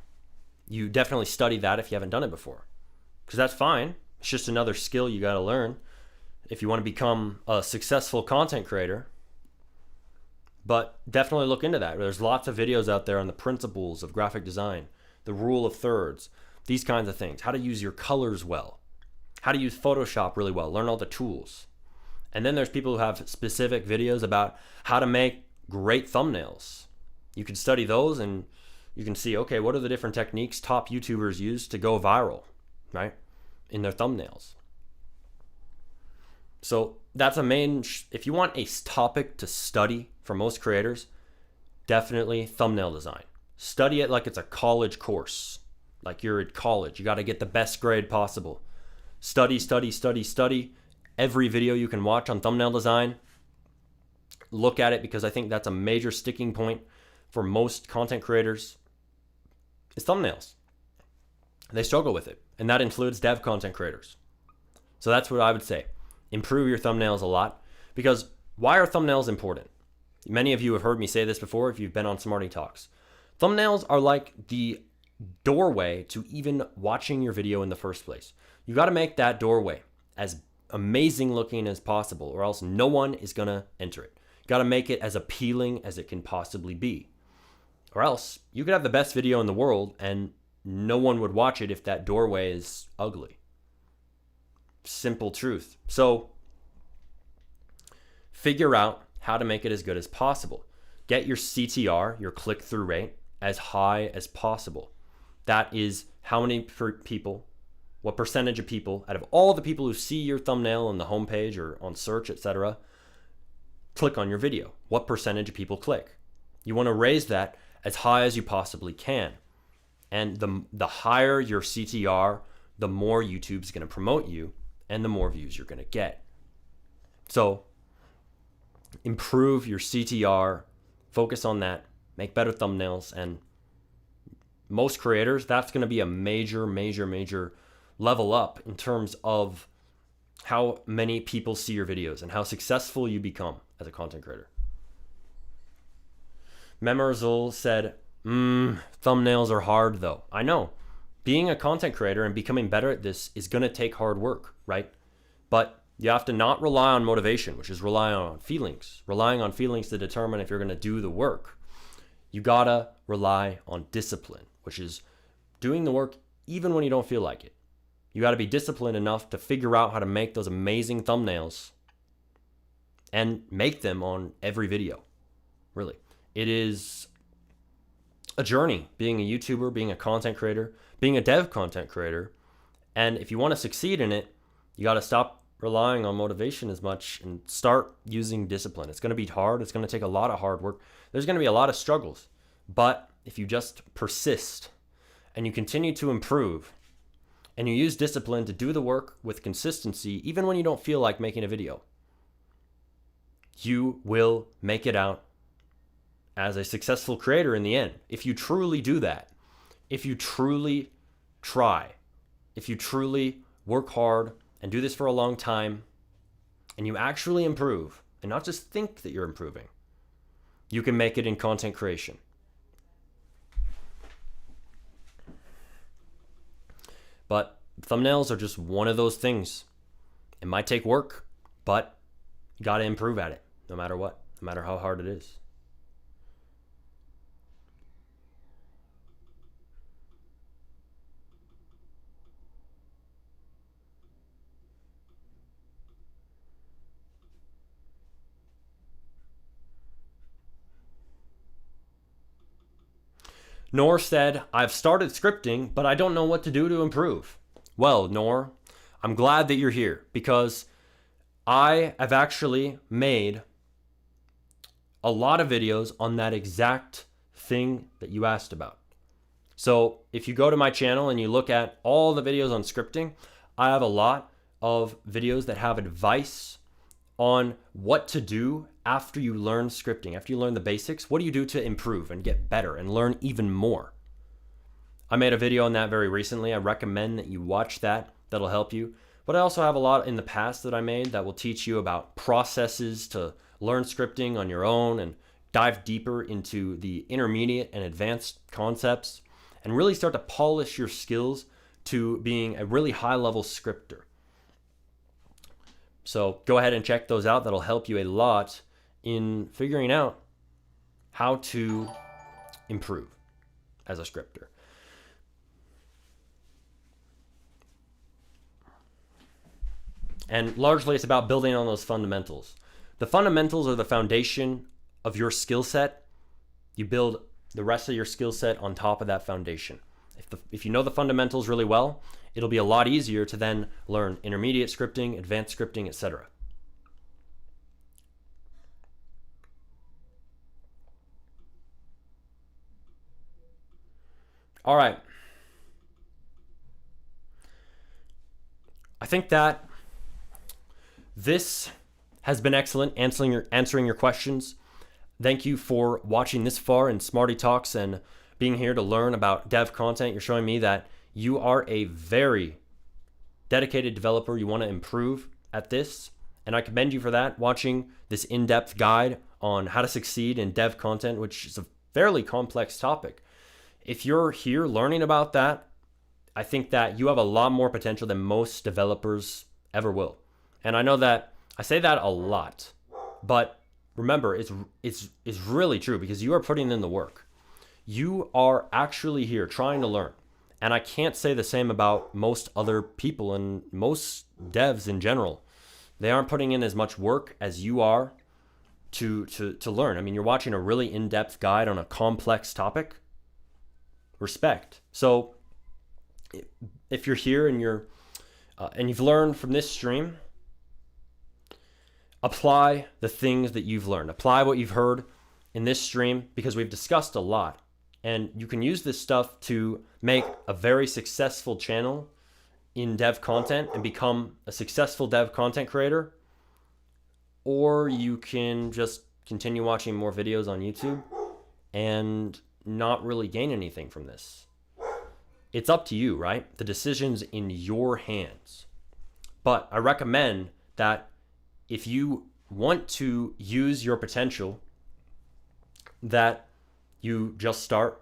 you definitely study that if you haven't done it before, because that's fine. It's just another skill you got to learn if you want to become a successful content creator. But definitely look into that. There's lots of videos out there on the principles of graphic design, the rule of thirds, these kinds of things, how to use your colors well, how to use Photoshop really well, learn all the tools. And then there's people who have specific videos about how to make great thumbnails. You can study those and you can see, okay, what are the different techniques top YouTubers use to go viral, right, in their thumbnails. So that's a main, if you want a topic to study for most creators, definitely thumbnail design. Study it like it's a college course, like you're at college. You got to get the best grade possible. Study, study, study, study. Every video you can watch on thumbnail design, look at it, because I think that's a major sticking point for most content creators is thumbnails. They struggle with it, and that includes dev content creators. So that's what I would say. Improve your thumbnails a lot, because why are thumbnails important? Many of you have heard me say this before if you've been on SmartyTalks. Thumbnails are like the doorway to even watching your video in the first place. You got to make that doorway as amazing looking as possible, or else no one is going to enter it. You got to make it as appealing as it can possibly be. Or else you could have the best video in the world and no one would watch it if that doorway is ugly. Simple truth. So figure out how to make it as good as possible. Get your CTR, your click-through rate, as high as possible. That is how many people, what percentage of people out of all the people who see your thumbnail on the homepage or on search, etc., click on your video. What percentage of people click? You want to raise that as high as you possibly can. And the higher your CTR, the more YouTube's going to promote you and the more views you're going to get. So improve your CTR, focus on that, make better thumbnails, and most creators, that's going to be a major level up in terms of how many people see your videos and how successful you become as a content creator. Memorizul said, thumbnails are hard though. I know. Being a content creator and becoming better at this is going to take hard work, right? But you have to not rely on motivation, which is relying on feelings to determine if you're going to do the work. You gotta rely on discipline, which is doing the work even when you don't feel like it. You gotta be disciplined enough to figure out how to make those amazing thumbnails and make them on every video. Really. It is a journey being a YouTuber, being a content creator, being a dev content creator. And if you want to succeed in it, you got to stop relying on motivation as much and start using discipline. It's going to be hard. It's going to take a lot of hard work. There's going to be a lot of struggles. But if you just persist and you continue to improve and you use discipline to do the work with consistency, even when you don't feel like making a video, you will make it out as a successful creator in the end. If you truly do that, if you truly try, if you truly work hard and do this for a long time, and you actually improve, and not just think that you're improving, you can make it in content creation. But thumbnails are just one of those things. It might take work, but you got to improve at it, no matter what, no matter how hard it is. Nor said, I've started scripting, but I don't know what to do to improve. Well, Nor, I'm glad that you're here because I have actually made a lot of videos on that exact thing that you asked about. So if you go to my channel and you look at all the videos on scripting, I have a lot of videos that have advice on what to do after you learn scripting, after you learn the basics. What do you do to improve and get better and learn even more? I made a video on that very recently. I recommend that you watch that. That'll help you. But I also have a lot in the past that I made that will teach you about processes to learn scripting on your own and dive deeper into the intermediate and advanced concepts and really start to polish your skills to being a really high-level scripter. So go ahead and check those out. That'll help you a lot in figuring out how to improve as a scripter. And largely it's about building on those fundamentals. The fundamentals are the foundation of your skill set. You build the rest of your skill set on top of that foundation. If you know the fundamentals really well, it'll be a lot easier to then learn intermediate scripting, advanced scripting, etc. All right. I think that this has been excellent answering your questions. Thank you for watching this far in SmartyTalks and being here to learn about dev content. You're showing me that you are a very dedicated developer. You want to improve at this, and I commend you for that, watching this in-depth guide on how to succeed in dev content, which is a fairly complex topic. If you're here learning about that, I think that you have a lot more potential than most developers ever will. And I know that I say that a lot, but remember, it's really true because you are putting in the work. you are actually here trying to learn. And I can't say the same about most other people and most devs in general. They aren't putting in as much work as you are to learn. I mean, you're watching a really in-depth guide on a complex topic. Respect. So if you're here and you've learned from this stream, apply the things that you've learned. Apply what you've heard in this stream, because we've discussed a lot. And you can use this stuff to make a very successful channel in dev content and become a successful dev content creator. Or you can just continue watching more videos on YouTube and not really gain anything from this. It's up to you, right? The decision's in your hands. But I recommend that if you want to use your potential, that you just start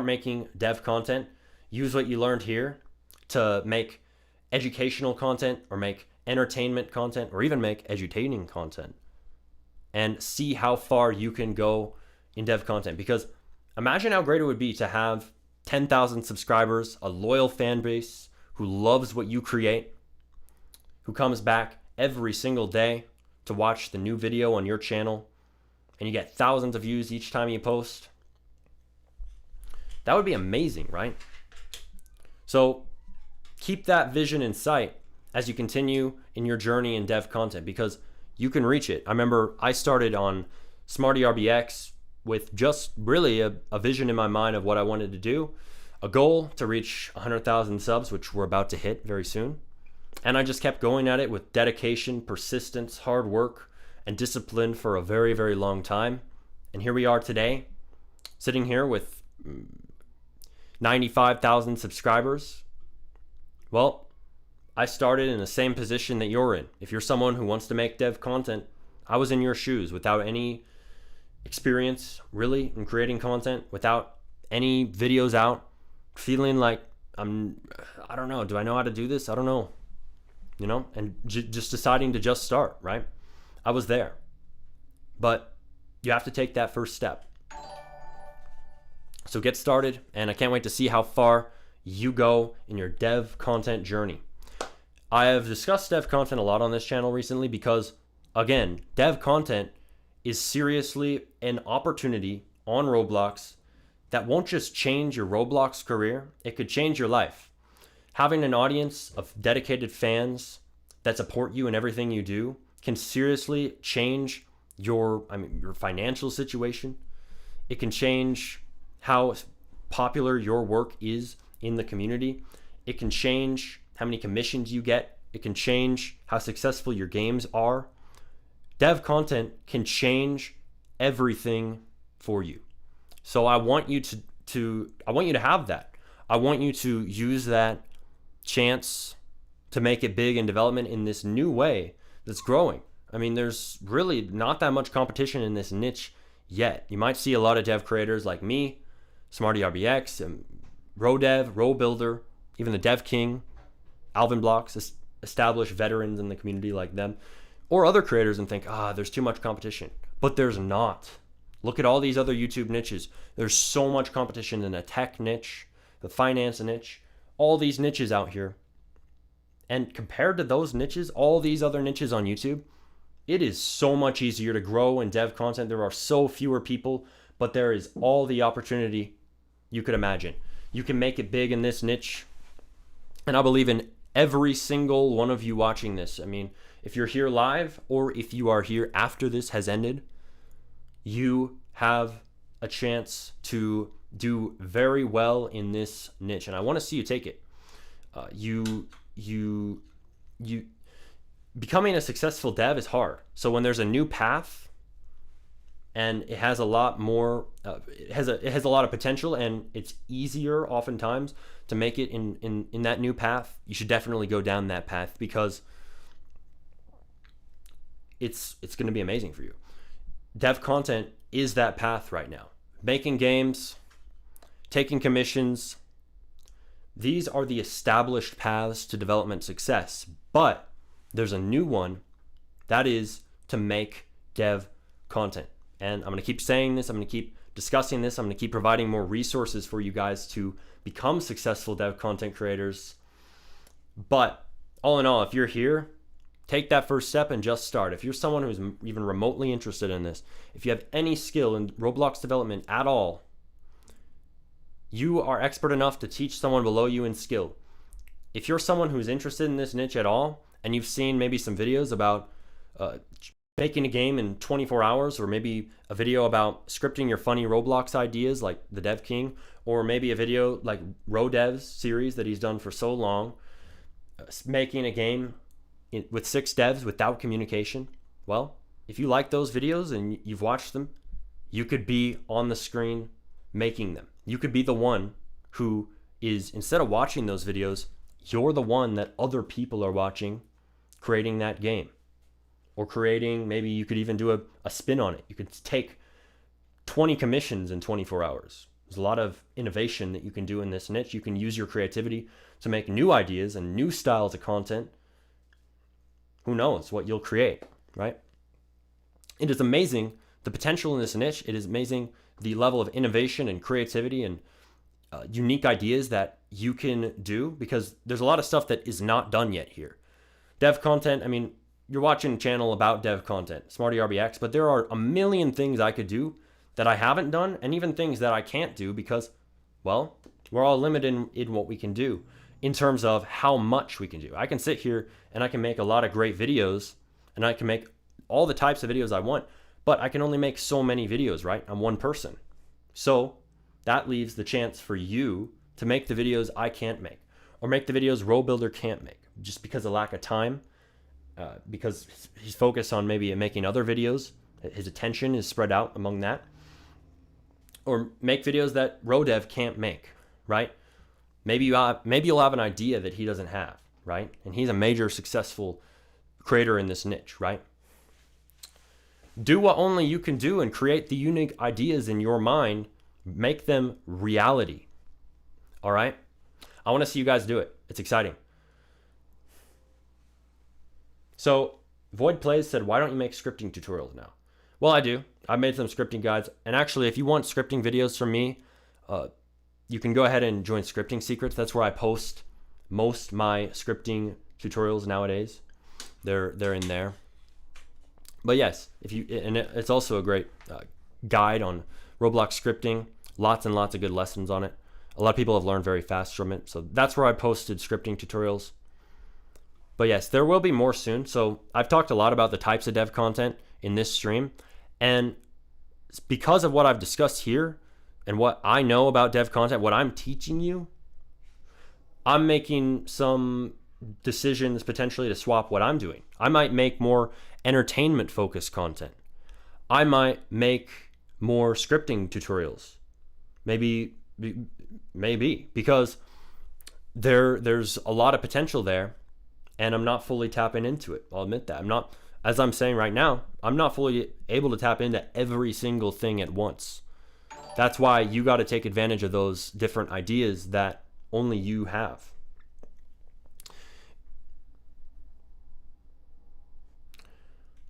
making dev content. Use what you learned here to make educational content, or make entertainment content, or even make edutaining content, and see how far you can go in dev content. Because imagine how great it would be to have 10,000 subscribers, a loyal fan base who loves what you create, who comes back every single day to watch the new video on your channel, and you get thousands of views each time you post. That would be amazing, right? So keep that vision in sight as you continue in your journey in dev content, because you can reach it. I remember I started on Smarty RBX with just really a vision in my mind of what I wanted to do, a goal to reach 100,000 subs, which we're about to hit very soon. And I just kept going at it with dedication, persistence, hard work, and discipline for a very, very long time. And here we are today, sitting here with 95,000 subscribers. Well, I started in the same position that you're in. If you're someone who wants to make dev content, I was in your shoes without any experience really in creating content, without any videos out, feeling like I don't know, do I know how to do this? I don't know, and just deciding to just start, right? I was there, but you have to take that first step. So get started, and I can't wait to see how far you go in your dev content journey. I have discussed dev content a lot on this channel recently because, again, dev content is seriously an opportunity on Roblox that won't just change your Roblox career, it could change your life. Having an audience of dedicated fans that support you in everything you do can seriously change your financial situation. It can change how popular your work is in the community. It can change how many commissions you get. It can change how successful your games are. Dev content can change everything for you. So I want you to have that. I want you to use that chance to make it big in development in this new way that's growing. I mean, there's really not that much competition in this niche yet. You might see a lot of dev creators like me, Smarty RBX, and RoDev, RoBuilder, even the Dev King, Alvin Blocks, established veterans in the community like them, or other creators, and think, there's too much competition. But there's not. Look at all these other YouTube niches. There's so much competition in the tech niche, the finance niche, all these niches out here. And compared to those niches, all these other niches on YouTube, it is so much easier to grow in dev content. There are so fewer people, but there is all the opportunity you could imagine. You can make it big in this niche. And I believe in every single one of you watching this. I mean, if you're here live or if you are here after this has ended, you have a chance to do very well in this niche. And I want to see you take it. You becoming a successful dev is hard. So when there's a new path and it has a lot more, it has a lot of potential, and it's easier oftentimes to make it in that new path, you should definitely go down that path, because it's going to be amazing for you. Dev content is that path right now. Making games, taking commissions, these are the established paths to development success. But there's a new one, that is to make dev content. And I'm going to keep saying this, I'm going to keep discussing this. I'm going to keep providing more resources for you guys to become successful dev content creators. But all in all, if you're here, take that first step and just start. If you're someone who's even remotely interested in this, if you have any skill in Roblox development at all, you are expert enough to teach someone below you in skill. If you're someone who's interested in this niche at all, and you've seen maybe some videos about making a game in 24 hours, or maybe a video about scripting your funny Roblox ideas like the Dev King, or maybe a video like RODev's series that he's done for so long, making a game with 6 devs without communication. Well, if you like those videos and you've watched them, you could be on the screen making them. You could be the one who is, instead of watching those videos, you're the one that other people are watching creating that game. Or creating, maybe you could even do a spin on it. You could take 20 commissions in 24 hours. There's a lot of innovation that you can do in this niche. You can use your creativity to make new ideas and new styles of content. Who knows what you'll create, right? It is amazing the potential in this niche. It is amazing the level of innovation and creativity and unique ideas that you can do, because there's a lot of stuff that is not done yet here. Dev content, I mean, you're watching a channel about dev content, Smarty RBX, but there are a million things I could do that I haven't done, and even things that I can't do because, well, we're all limited in what we can do in terms of how much we can do. I can sit here and I can make a lot of great videos, and I can make all the types of videos I want, but I can only make so many videos, right? I'm one person. So that leaves the chance for you to make the videos I can't make, or make the videos RoBuilder can't make, just because of lack of time, because he's focused on maybe making other videos. His attention is spread out among that. Or make videos that RoDev can't make, right? Maybe you'll have an idea that he doesn't have, right? And he's a major successful creator in this niche, right? Do what only you can do and create the unique ideas in your mind. Make them reality. All right? I want to see you guys do it. It's exciting. So Void Plays said, why don't you make scripting tutorials now? Well, I do. I made some scripting guides. And actually, if you want scripting videos from me, you can go ahead and join Scripting Secrets. That's where I post most my scripting tutorials nowadays. They're in there. But yes, it's also a great guide on Roblox scripting. Lots and lots of good lessons on it. A lot of people have learned very fast from it. So that's where I posted scripting tutorials. But yes, there will be more soon. So I've talked a lot about the types of dev content in this stream. And because of what I've discussed here and what I know about dev content, what I'm teaching you, I'm making some decisions potentially to swap what I'm doing. I might make more entertainment focused content. I might make more scripting tutorials. Maybe because there's a lot of potential there, and I'm not fully tapping into it. I'll admit that. As I'm saying right now, I'm not fully able to tap into every single thing at once. That's why you got to take advantage of those different ideas that only you have.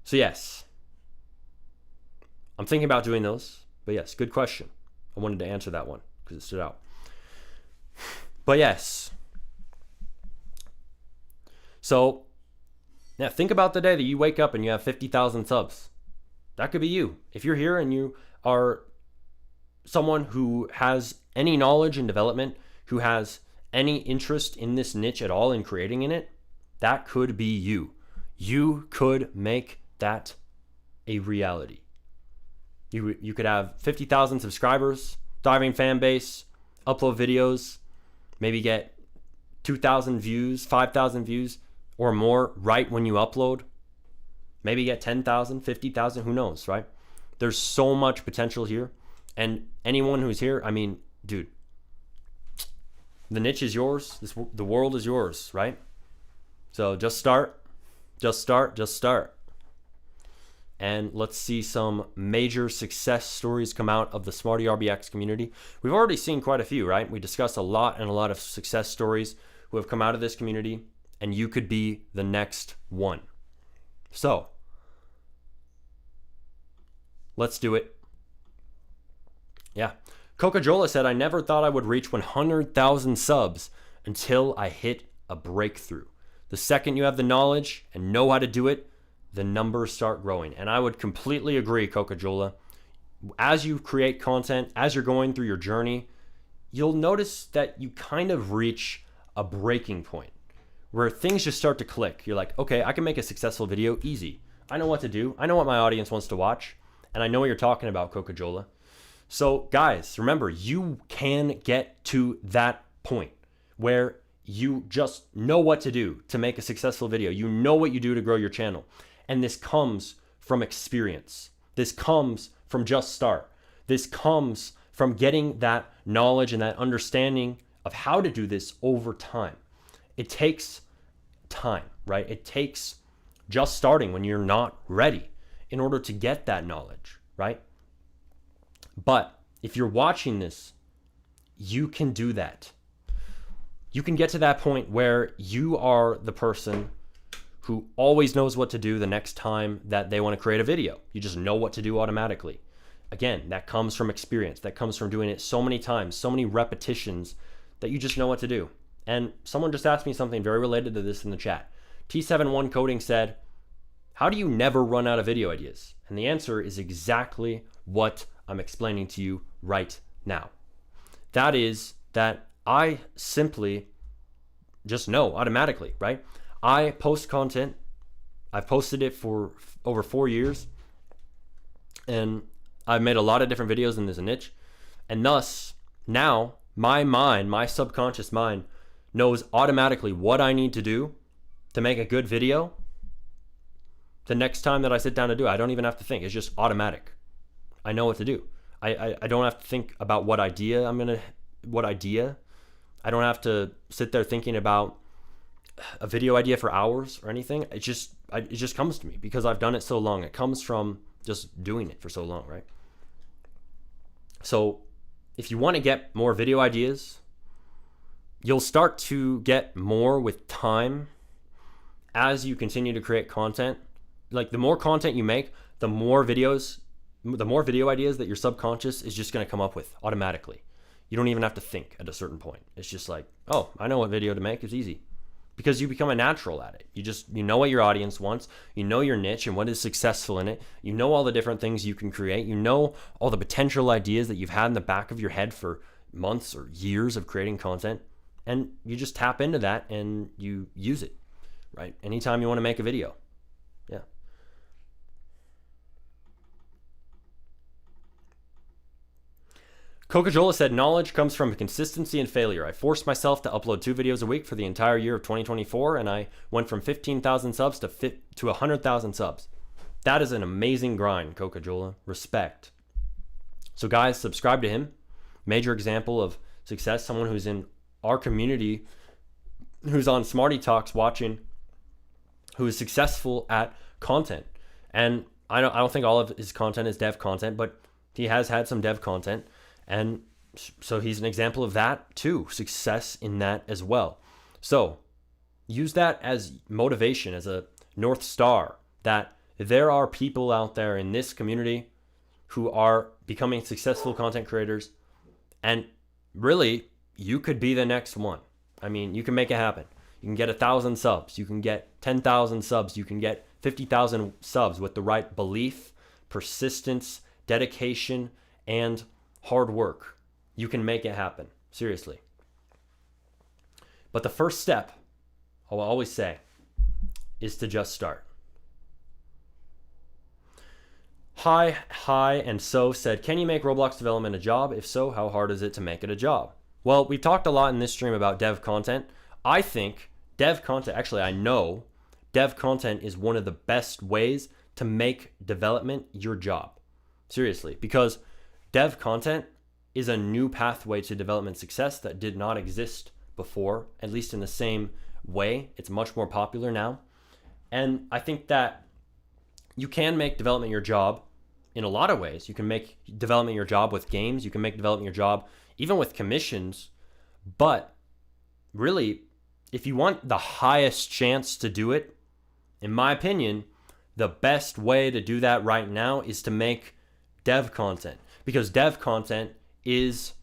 So yes, I'm thinking about doing those. But yes, good question. I wanted to answer that one because it stood out. But yes. So now think about the day that you wake up and you have 50,000 subs. That could be you. If you're here and you are someone who has any knowledge in development, who has any interest in this niche at all in creating in it, that could be you. You could make that a reality. You could have 50,000 subscribers, thriving fan base, upload videos, maybe get 2,000 views, 5,000 views or more right when you upload. Maybe get 10,000, 50,000, who knows, right? There's so much potential here. And anyone who's here, I mean, dude, the niche is yours. The world is yours, right? So just start. And let's see some major success stories come out of the Smarty RBX community. We've already seen quite a few, right? We discussed a lot of success stories who have come out of this community, and you could be the next one. So let's do it. Yeah. Coca-Cola said, I never thought I would reach 100,000 subs until I hit a breakthrough. The second you have the knowledge and know how to do it, the numbers start growing. And I would completely agree, Coca-Cola. As you create content, as you're going through your journey, you'll notice that you kind of reach a breaking point where things just start to click. You're like, okay, I can make a successful video easy. I know what to do. I know what my audience wants to watch. And I know what you're talking about, Coca-Cola. So guys, remember, you can get to that point where you just know what to do to make a successful video. You know what you do to grow your channel. And this comes from experience. This comes from Just Start. This comes from getting that knowledge and that understanding of how to do this over time. It takes time, right? It takes just starting when you're not ready in order to get that knowledge, right? But if you're watching this, you can do that. You can get to that point where you are the person who always knows what to do the next time that they want to create a video. You just know what to do automatically. Again, that comes from experience. That comes from doing it so many times, so many repetitions that you just know what to do. And someone just asked me something very related to this in the chat. T71 Coding said, how do you never run out of video ideas? And the answer is exactly what I'm explaining to you right now. That is that I simply just know automatically, right? I post content. I've posted it for over 4 years. And I've made a lot of different videos in this niche. And thus, now my mind, my subconscious mind, knows automatically what I need to do to make a good video. The next time that I sit down to do it, I don't even have to think. It's just automatic. I know what to do. I don't have to think about what idea. I don't have to sit there thinking about a video idea for hours or anything. It just comes to me because I've done it so long. It comes from just doing it for so long, right? So if you want to get more video ideas, you'll start to get more with time as you continue to create content. Like the more content you make, the more video ideas that your subconscious is just going to come up with automatically. You don't even have to think at a certain point. It's just like, oh, I know what video to make. It's easy. Because you become a natural at it. You know what your audience wants. You know your niche and what is successful in it. You know all the different things you can create. You know all the potential ideas that you've had in the back of your head for months or years of creating content. And you just tap into that and you use it, right? Anytime you want to make a video. Yeah. Coca-Cola said, knowledge comes from consistency and failure. I forced myself to upload 2 videos a week for the entire year of 2024, and I went from 15,000 subs to 100,000 subs. That is an amazing grind, Coca-Cola. Respect. So guys, subscribe to him. Major example of success, someone who's in our community, who's on SmartyTalks watching, who is successful at content. And I don't think all of his content is dev content, but he has had some dev content. And so he's an example of that too, success in that as well. So use that as motivation, as a North Star, that there are people out there in this community who are becoming successful content creators. And really, you could be the next one. I mean, you can make it happen. You can get 1,000 subs. You can get 10,000 subs. You can get 50,000 subs with the right belief, persistence, dedication, and hard work. You can make it happen. Seriously. But the first step, I'll always say, is to just start. Hi, and so said, can you make Roblox development a job? If so, how hard is it to make it a job? Well, we've talked a lot in this stream about dev content. I think dev content, actually I know dev content is one of the best ways to make development your job. Seriously, because dev content is a new pathway to development success that did not exist before, at least in the same way. It's much more popular now. And I think that you can make development your job in a lot of ways. You can make development your job with games. You can make development your job even with commissions. But really, if you want the highest chance to do it, in my opinion, the best way to do that right now is to make dev content. Because dev content is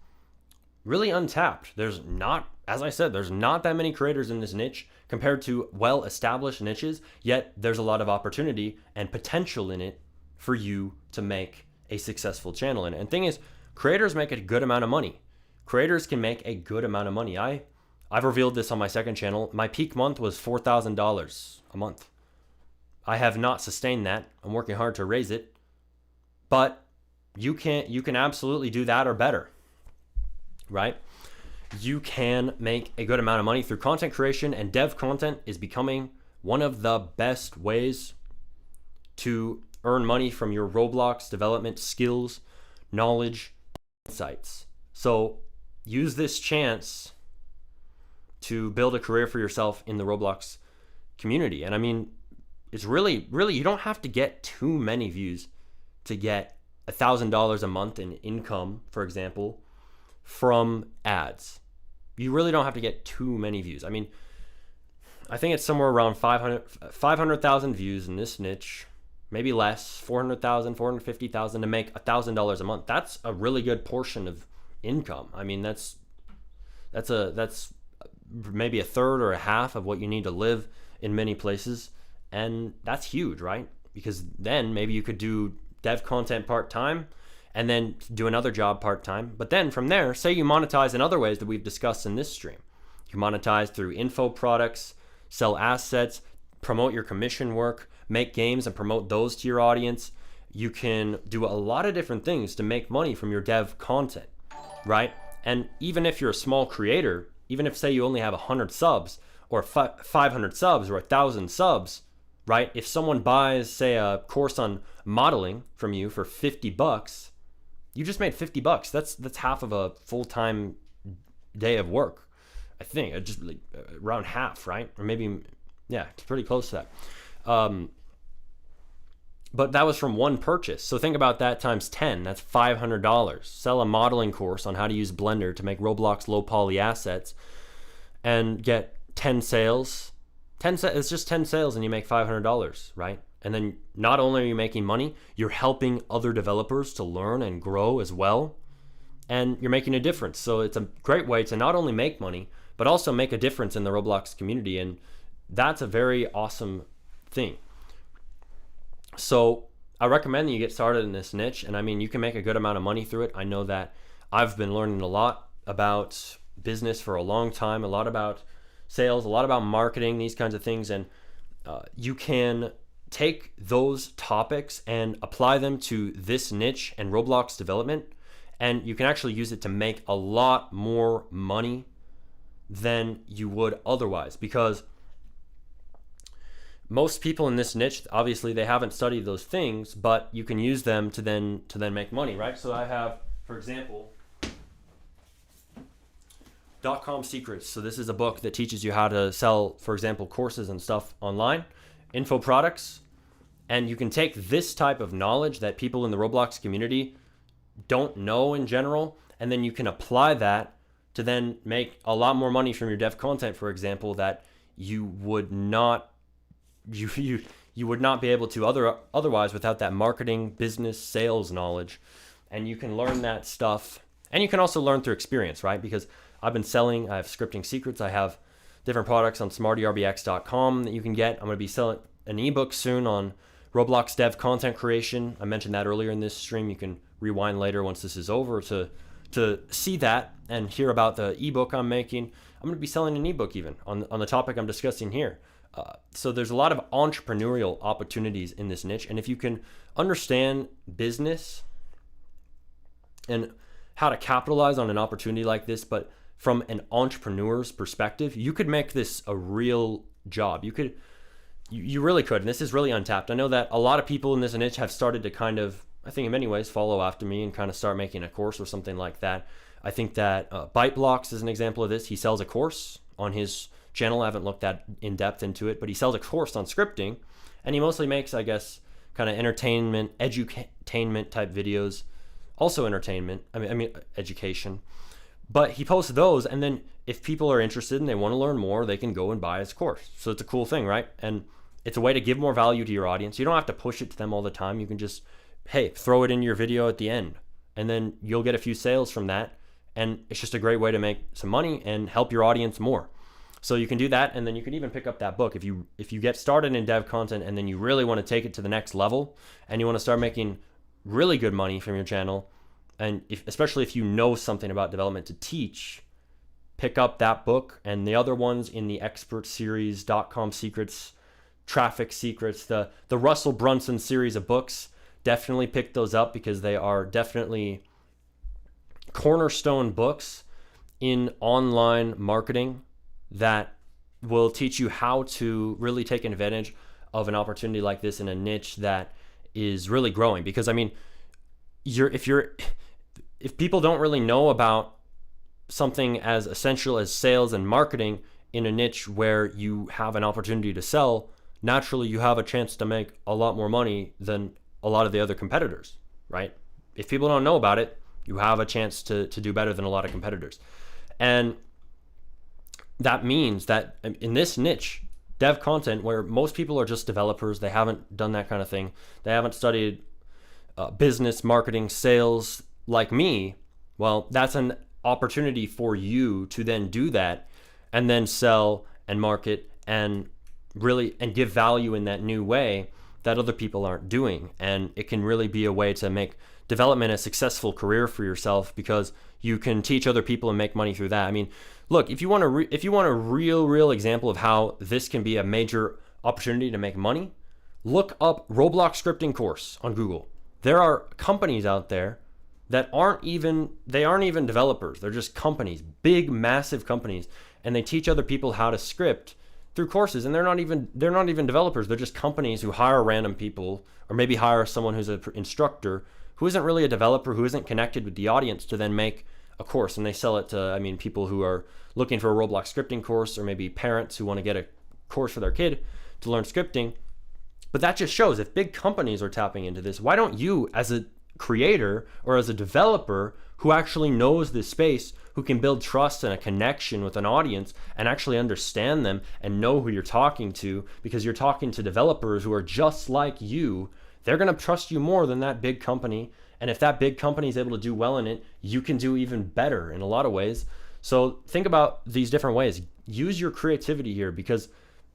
really untapped. There's not, as I said, there's not that many creators in this niche compared to well-established niches, yet there's a lot of opportunity and potential in it for you to make a successful channel in it. And thing is, creators make a good amount of money. Creators can make a good amount of money. I've revealed this on my second channel. My peak month was $4,000 a month. I have not sustained that. I'm working hard to raise it, but you can absolutely do that or better, right? You can make a good amount of money through content creation, and dev content is becoming one of the best ways to earn money from your Roblox development skills, knowledge, insights. So use this chance to build a career for yourself in the Roblox community. And I mean, it's really, you don't have to get too many views to get $1,000 a month in income, for example, from ads. You really don't have to get too many views. I mean, I think it's somewhere around 500,000 views in this niche, maybe less, 400,000, 450,000 to make $1,000 a month. That's a really good portion of income. I mean, that's maybe a third or a half of what you need to live in many places. And that's huge, right? Because then maybe you could do dev content part-time and then do another job part-time. But then from there, say you monetize in other ways that we've discussed in this stream. You monetize through info products, sell assets, promote your commission work, make games and promote those to your audience. You can do a lot of different things to make money from your dev content, right? And even if you're a small creator, even if say you only have 100 subs or 500 subs or 1,000 subs, right? If someone buys, say, a course on modeling from you for $50, you just made $50. That's half of a full-time day of work. I think just like around half, right? Or maybe, yeah, it's pretty close to that. But that was from one purchase. So think about that times 10. That's $500. Sell a modeling course on how to use Blender to make Roblox low poly assets and get 10 sales. It's just 10 sales and you make $500, right? And then not only are you making money, you're helping other developers to learn and grow as well. And you're making a difference. So it's a great way to not only make money, but also make a difference in the Roblox community. And that's a very awesome thing. So I recommend that you get started in this niche. And I mean, you can make a good amount of money through it. I know that I've been learning a lot about business for a long time, a lot about sales, a lot about marketing, these kinds of things. And you can take those topics and apply them to this niche and Roblox development. And you can actually use it to make a lot more money than you would otherwise, because most people in this niche, obviously they haven't studied those things, but you can use them to then make money, right? So I have, for example, .com Secrets. So this is a book that teaches you how to sell, for example, courses and stuff online, info products, and you can take this type of knowledge that people in the Roblox community don't know in general, and then you can apply that to then make a lot more money from your dev content, for example, that you would not you would not be able to otherwise without that marketing, business, sales knowledge. And you can learn that stuff, and you can also learn through experience, right? Because I've been selling, I have Scripting Secrets, I have different products on SmartyRBX.com that you can get. I'm going to be selling an ebook soon on Roblox dev content creation. I mentioned that earlier in this stream. You can rewind later once this is over to see that and hear about the ebook I'm making. I'm going to be selling an ebook even on the topic I'm discussing here. So there's a lot of entrepreneurial opportunities in this niche. And if you can understand business and how to capitalize on an opportunity like this, but from an entrepreneur's perspective, you could make this a real job. You really could. And this is really untapped. I know that a lot of people in this niche have started to kind of, I think in many ways, follow after me and kind of start making a course or something like that. I think that ByteBlocks is an example of this. He sells a course on his channel. I haven't looked that in depth into it, but he sells a course on scripting, and he mostly makes, I guess, kind of entertainment, edutainment type videos. Also entertainment, I mean education. But he posts those, and then if people are interested and they want to learn more, they can go and buy his course. So it's a cool thing, right? And it's a way to give more value to your audience. You don't have to push it to them all the time. You can just, hey, throw it in your video at the end and then you'll get a few sales from that. And it's just a great way to make some money and help your audience more. So you can do that, and then you can even pick up that book. If you get started in dev content and then you really want to take it to the next level and you want to start making really good money from your channel, and especially if you know something about development to teach, pick up that book and the other ones in the expert series, .com secrets, traffic secrets, the Russell Brunson series of books. Definitely pick those up because they are definitely cornerstone books in online marketing that will teach you how to really take advantage of an opportunity like this in a niche that is really growing. Because I mean, if people don't really know about something as essential as sales and marketing in a niche where you have an opportunity to sell, naturally you have a chance to make a lot more money than a lot of the other competitors, right? If people don't know about it, you have a chance to do better than a lot of competitors. And that means that in this niche, dev content, where most people are just developers, they haven't done that kind of thing, they haven't studied business, marketing, sales like me, well, that's an opportunity for you to then do that and then sell and market and give value in that new way that other people aren't doing. And it can really be a way to make development a successful career for yourself because you can teach other people and make money through that. I mean, look, if you want a real example of how this can be a major opportunity to make money, look up Roblox scripting course on Google. There are companies out there that aren't even developers. They're just companies, big, massive companies, and they teach other people how to script through courses. And they're not even developers. They're just companies who hire random people, or maybe hire someone who's an instructor who isn't really a developer, who isn't connected with the audience, to then make a course. And they sell it to, people who are looking for a Roblox scripting course, or maybe parents who want to get a course for their kid to learn scripting. But that just shows if big companies are tapping into this, why don't you, as a creator or as a developer who actually knows this space, who can build trust and a connection with an audience and actually understand them and know who you're talking to, because you're talking to developers who are just like you, they're going to trust you more than that big company. And if that big company is able to do well in it, you can do even better in a lot of ways. So think about these different ways. Use your creativity here, because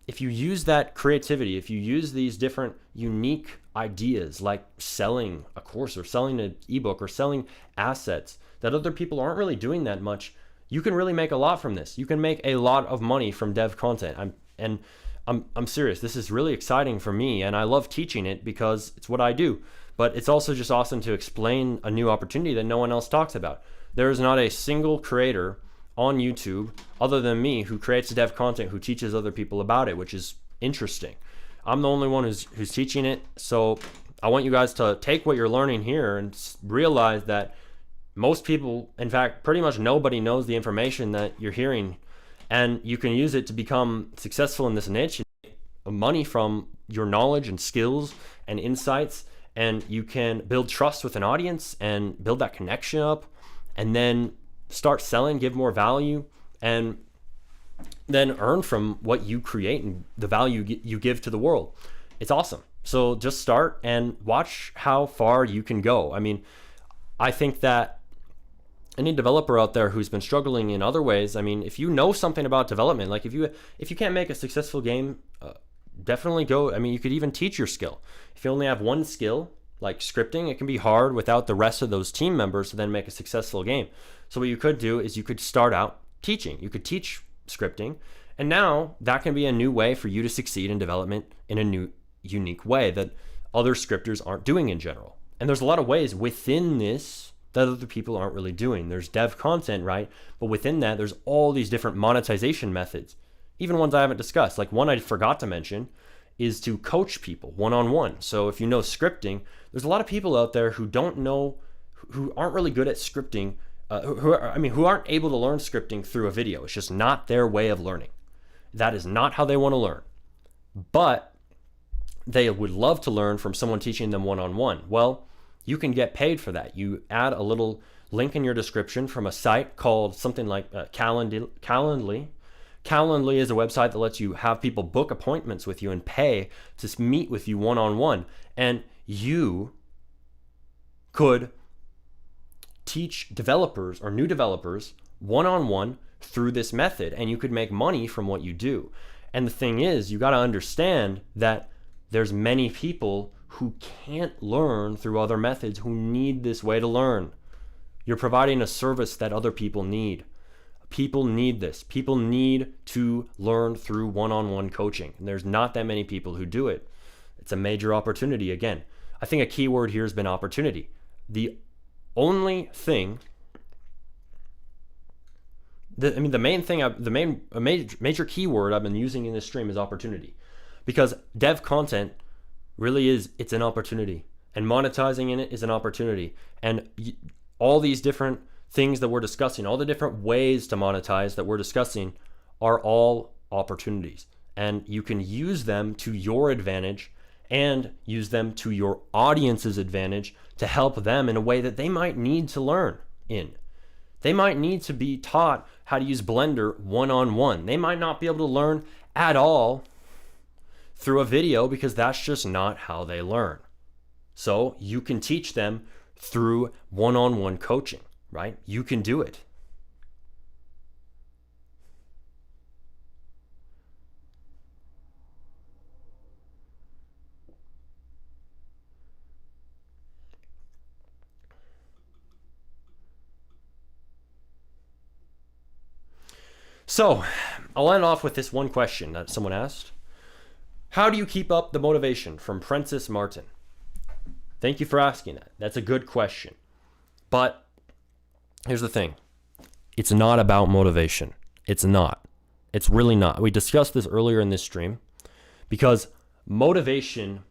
if you use that creativity, if you use these different unique ideas like selling a course or selling an ebook or selling assets that other people aren't really doing that much, you can really make a lot from this. You can make a lot of money from dev content. I'm serious. This is really exciting for me, and I love teaching it because it's what I do. But it's also just awesome to explain a new opportunity that no one else talks about. There is not a single creator on YouTube other than me who creates dev content who teaches other people about it, which is interesting. I'm the only one who's teaching it. So I want you guys to take what you're learning here and realize that most people, in fact, pretty much nobody knows the information that you're hearing, and you can use it to become successful in this niche and make money from your knowledge and skills and insights. And you can build trust with an audience and build that connection up, and then start selling, give more value, and then earn from what you create and the value you give to the world. It's awesome. So just start and watch how far you can go. I think that any developer out there who's been struggling in other ways, if you know something about development, like if you can't make a successful game, definitely go. You could even teach your skill. If you only have one skill, like scripting, it can be hard without the rest of those team members to then make a successful game. So what you could do is you could start out teaching. You could teach scripting, and now that can be a new way for you to succeed in development in a new, unique way that other scripters aren't doing in general. And there's a lot of ways within this that other people aren't really doing. There's dev content, right? But within that, there's all these different monetization methods, even ones I haven't discussed. Like one I forgot to mention is to coach people one-on-one. So if you know scripting, there's a lot of people out there who don't know, who aren't really good at scripting, who aren't able to learn scripting through a video. It's just not their way of learning. That is not how they want to learn. But they would love to learn from someone teaching them one-on-one. Well, you can get paid for that. You add a little link in your description from a site called something like Calendly. Calendly is a website that lets you have people book appointments with you and pay to meet with you one-on-one. And you could teach developers or new developers one-on-one through this method, and you could make money from what you do. And the thing is, you got to understand that there's many people who can't learn through other methods, who need this way to learn. You're providing a service that other people need. People need this. People need to learn through one-on-one coaching. And there's not that many people who do it. It's a major opportunity. Again, I think a key word here has been opportunity. The only thing, the major keyword I've been using in this stream is opportunity. Because dev content really is, it's an opportunity. And monetizing in it is an opportunity. And all these different things that we're discussing, all the different ways to monetize that we're discussing are all opportunities. And you can use them to your advantage and use them to your audience's advantage to help them in a way that they might need to learn in. They might need to be taught how to use Blender one-on-one. They might not be able to learn at all through a video because that's just not how they learn. So you can teach them through one-on-one coaching, right? You can do it. So I'll end off with this one question that someone asked. How do you keep up the motivation? From Princess Martin. Thank you for asking that. That's a good question. But here's the thing. It's not about motivation. It's not. It's really not. We discussed this earlier in this stream because motivation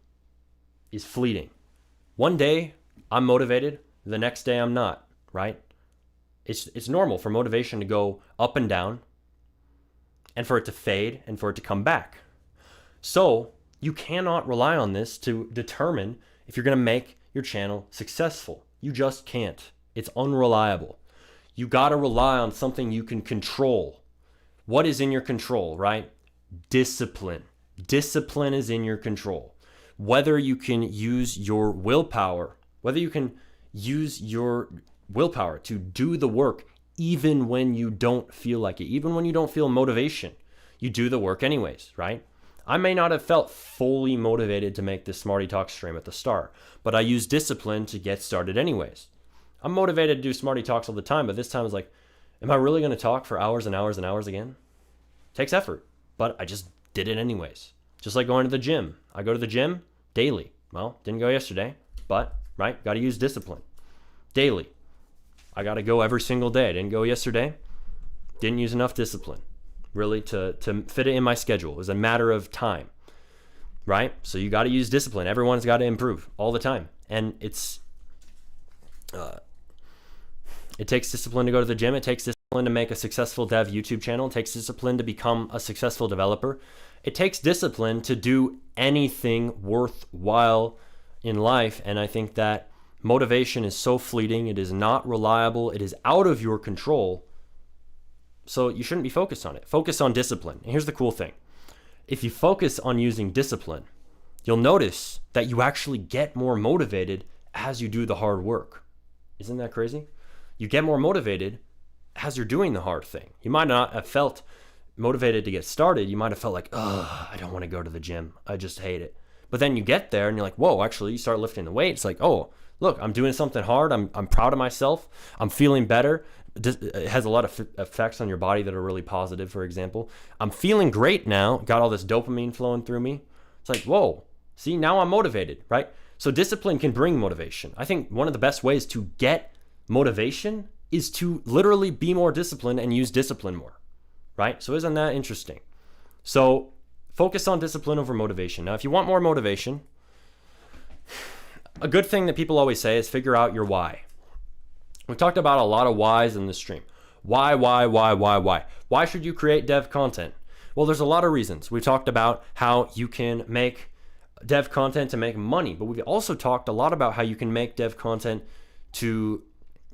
is fleeting. One day I'm motivated, the next day I'm not, right? It's normal for motivation to go up and down and for it to fade and for it to come back. So you cannot rely on this to determine if you're going to make your channel successful. You just can't. It's unreliable. You got to rely on something you can control. What is in your control, right? Discipline. Discipline is in your control. Whether you can use your willpower, to do the work even when you don't feel like it, even when you don't feel motivation, you do the work anyways, right? I may not have felt fully motivated to make this SmartyTalks stream at the start, but I used discipline to get started anyways. I'm motivated to do SmartyTalks all the time, but this time I was like, am I really going to talk for hours and hours and hours again? Takes effort, but I just did it anyways. Just like going to the gym. I go to the gym daily. Well, didn't go yesterday, but, right, got to use discipline. Daily. I got to go every single day. I didn't go yesterday. Didn't use enough discipline, really, to fit it in my schedule. It was a matter of time, right? So you got to use discipline. Everyone's got to improve all the time. And it takes discipline to go to the gym. It takes discipline to make a successful dev YouTube channel. It takes discipline to become a successful developer. It takes discipline to do anything worthwhile in life. And I think that motivation is so fleeting. It is not reliable. It is out of your control. So you shouldn't be focused on it. Focus on discipline. And here's the cool thing. If you focus on using discipline, you'll notice that you actually get more motivated as you do the hard work. Isn't that crazy? You get more motivated as you're doing the hard thing. You might not have felt motivated to get started. You might have felt like, I don't want to go to the gym. I just hate it. But then you get there and you're like, whoa, actually you start lifting the weight. It's like, oh, look, I'm doing something hard. I'm proud of myself. I'm feeling better. It has a lot of effects on your body that are really positive, for example. I'm feeling great now. Got all this dopamine flowing through me. It's like, whoa, see, now I'm motivated, right? So discipline can bring motivation. I think one of the best ways to get motivation is to literally be more disciplined and use discipline more, right? So isn't that interesting? So focus on discipline over motivation. Now, if you want more motivation, a good thing that people always say is figure out your why. We've talked about a lot of whys in this stream. Why? Why should you create dev content? Well, there's a lot of reasons. We talked about how you can make dev content to make money, but we've also talked a lot about how you can make dev content to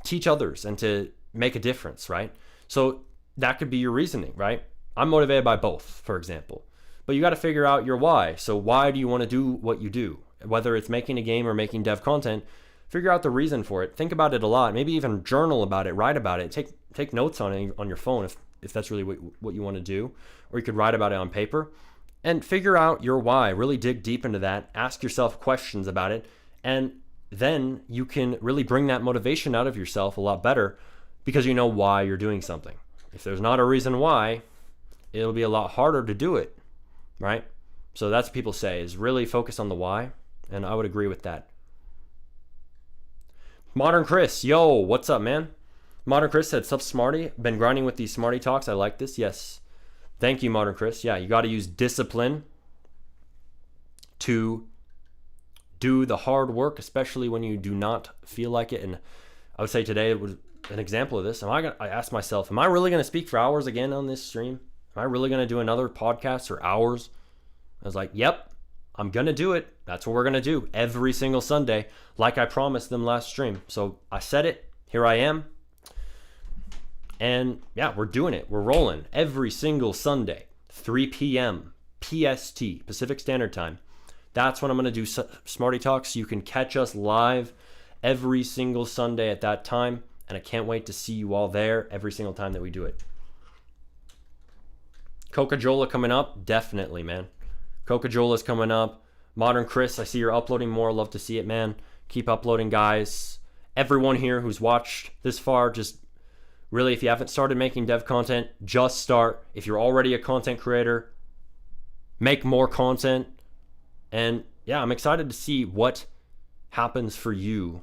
teach others and to make a difference, right? So that could be your reasoning, right? I'm motivated by both, for example. But you got to figure out your why. So why do you want to do what you do? Whether it's making a game or making dev content, Figure out the reason for it. Think about it a lot. Maybe even journal about it, write about it. Take notes on it on your phone if that's really what you want to do. Or you could write about it on paper. And figure out your why. Really dig deep into that. Ask yourself questions about it. And then you can really bring that motivation out of yourself a lot better because you know why you're doing something. If there's not a reason why, it'll be a lot harder to do it, right? So that's what people say, is really focus on the why. And I would agree with that. Modern Chris, yo, what's up, man? Modern Chris said, sup, Smarty? Been grinding with these Smarty Talks. I like this. Yes. Thank you, Modern Chris. Yeah, you got to use discipline to do the hard work, especially when you do not feel like it. And I would say today was an example of this. I asked myself, am I really going to speak for hours again on this stream? Am I really going to do another podcast for hours? I was like, yep, I'm going to do it. That's what we're going to do every single Sunday, like I promised them last stream. So I said it. Here I am. And yeah, we're doing it. We're rolling every single Sunday, 3 p.m. PST, Pacific Standard Time. That's when I'm going to do Smarty Talks. You can catch us live every single Sunday at that time. And I can't wait to see you all there every single time that we do it. Coca-Cola coming up? Definitely, man. Coca-Cola's coming up. Modern Chris, I see you're uploading more. Love to see it, man. Keep uploading, guys. Everyone here who's watched this far, just really, if you haven't started making dev content, just start. If you're already a content creator, make more content. And yeah, I'm excited to see what happens for you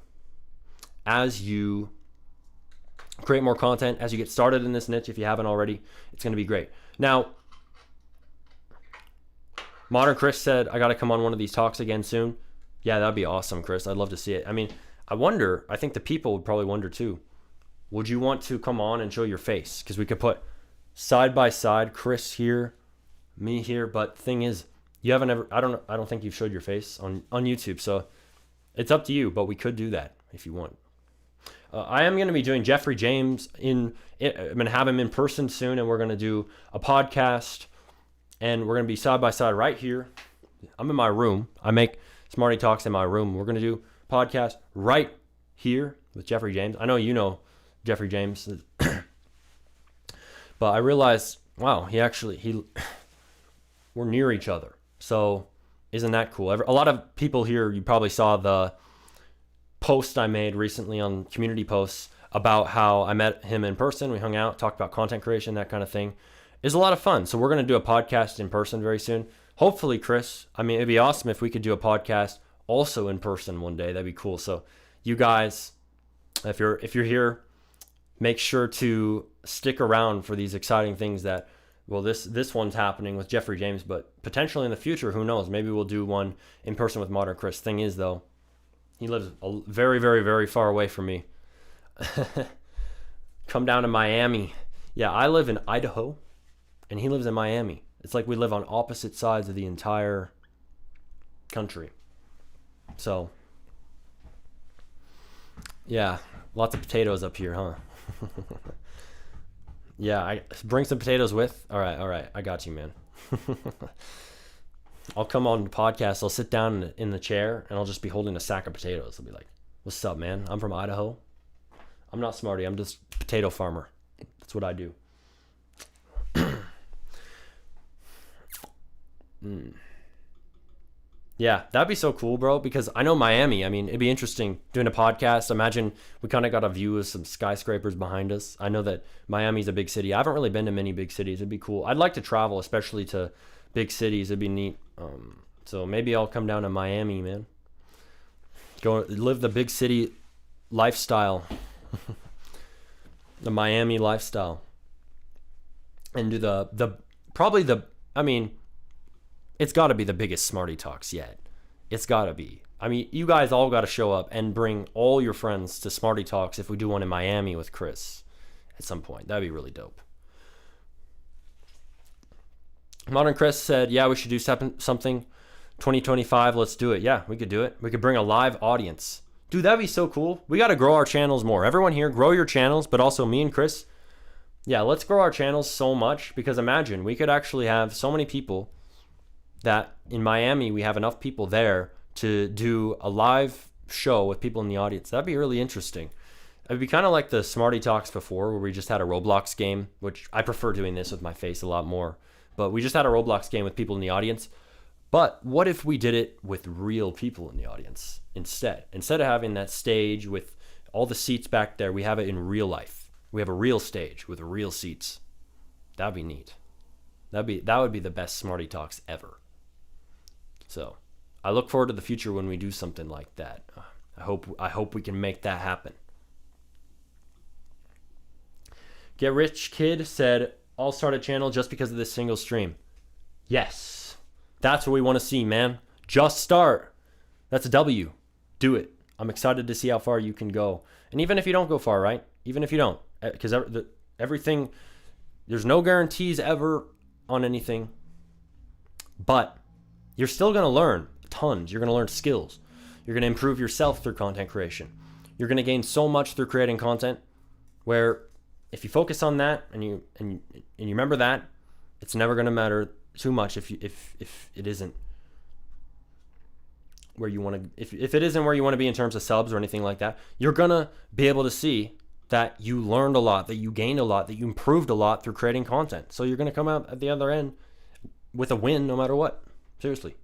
as you create more content, as you get started in this niche. If you haven't already, it's going to be great. Now, Modern Chris said, I got to come on one of these talks again soon. Yeah, that'd be awesome, Chris. I'd love to see it. I mean, I think the people would probably wonder too. Would you want to come on and show your face? Because we could put side by side, Chris here, me here. But thing is, you haven't ever, I don't think you've showed your face on YouTube. So it's up to you, but we could do that if you want. I am going to be doing Jeffrey James I'm going to have him in person soon, and we're going to do a podcast, and we're going to be side by side right here. I'm in my room. I make Smarty Talks in my room. We're going to do a podcast right here with Jeffrey James. I know you know Jeffrey James, but I realized, wow, we're near each other. So isn't that cool? A lot of people here, you probably saw the post I made recently on community posts about how I met him in person. We hung out, talked about content creation, that kind of thing. It's a lot of fun. So we're going to do a podcast in person very soon. Hopefully, Chris, I mean, it'd be awesome if we could do a podcast also in person one day. That'd be cool. So you guys, if you're here, make sure to stick around for these exciting things that, well, this one's happening with Jeffrey James, but potentially in the future, who knows? Maybe we'll do one in person with Modern Chris. Thing is, though, he lives very, very, very far away from me. Come down to Miami. Yeah, I live in Idaho, and he lives in Miami. It's like we live on opposite sides of the entire country. So, yeah, lots of potatoes up here, huh? Yeah, I bring some potatoes with. All right, I got you, man. I'll come on the podcast. I'll sit down in the chair, and I'll just be holding a sack of potatoes. I'll be like, "What's up, man? I'm from Idaho. I'm not Smarty. I'm just a potato farmer. That's what I do." Yeah, that'd be so cool, bro, because I know Miami. I mean, it'd be interesting doing a podcast. Imagine we kind of got a view of some skyscrapers behind us. I know that Miami's a big city. I haven't really been to many big cities. It'd be cool. I'd like to travel, especially to big cities. It'd be neat. So maybe I'll come down to Miami, man. Go live the big city lifestyle. The Miami lifestyle. And do I mean, it's got to be the biggest Smarty Talks yet. It's got to be. I mean, you guys all got to show up and bring all your friends to Smarty Talks if we do one in Miami with Chris at some point. That'd be really dope. Modern Chris said, yeah, we should do something 2025. Let's do it. Yeah, we could do it. We could bring a live audience. Dude, that'd be so cool. We got to grow our channels more. Everyone here, grow your channels, but also me and Chris. Yeah, let's grow our channels so much, because imagine we could actually have so many people that in Miami, we have enough people there to do a live show with people in the audience. That'd be really interesting. It'd be kind of like the SmartyTalks before, where we just had a Roblox game, which I prefer doing this with my face a lot more. But we just had a Roblox game with people in the audience. But what if we did it with real people in the audience instead? Instead of having that stage with all the seats back there, we have it in real life. We have a real stage with real seats. That'd be neat. That would be the best SmartyTalks ever. So I look forward to the future when we do something like that. I hope we can make that happen. Get Rich Kid said, I'll start a channel just because of this single stream. Yes. That's what we want to see, man. Just start. That's a W. Do it. I'm excited to see how far you can go. And even if you don't go far, right? Even if you don't. Because everything, there's no guarantees ever on anything. But you're still going to learn tons. You're going to learn skills. You're going to improve yourself through content creation. You're going to gain so much through creating content where if you focus on that and you remember that, it's never going to matter too much if it isn't where you want to, if it isn't where you want to be in terms of subs or anything like that. You're going to be able to see that you learned a lot, that you gained a lot, that you improved a lot through creating content. So you're going to come out at the other end with a win no matter what. Seriously.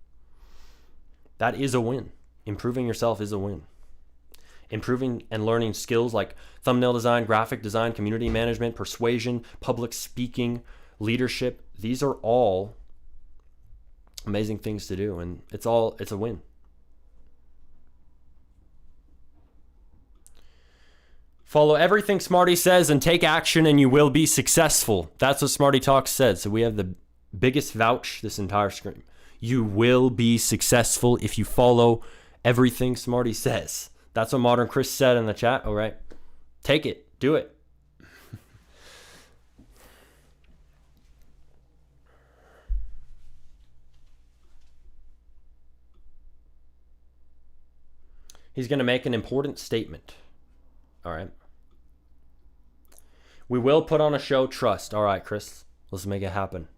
That is a win. Improving yourself is a win. Improving and learning skills like thumbnail design, graphic design, community management, persuasion, public speaking, leadership. These are all amazing things to do, and it's a win. Follow everything Smarty says and take action and you will be successful. That's what SmartyTalks said. So we have the biggest vouch this entire stream. You will be successful if you follow everything Smarty says. That's what Modern Chris said in the chat. All right. Take it. Do it. He's going to make an important statement. All right. We will put on a show, trust. All right, Chris. Let's make it happen.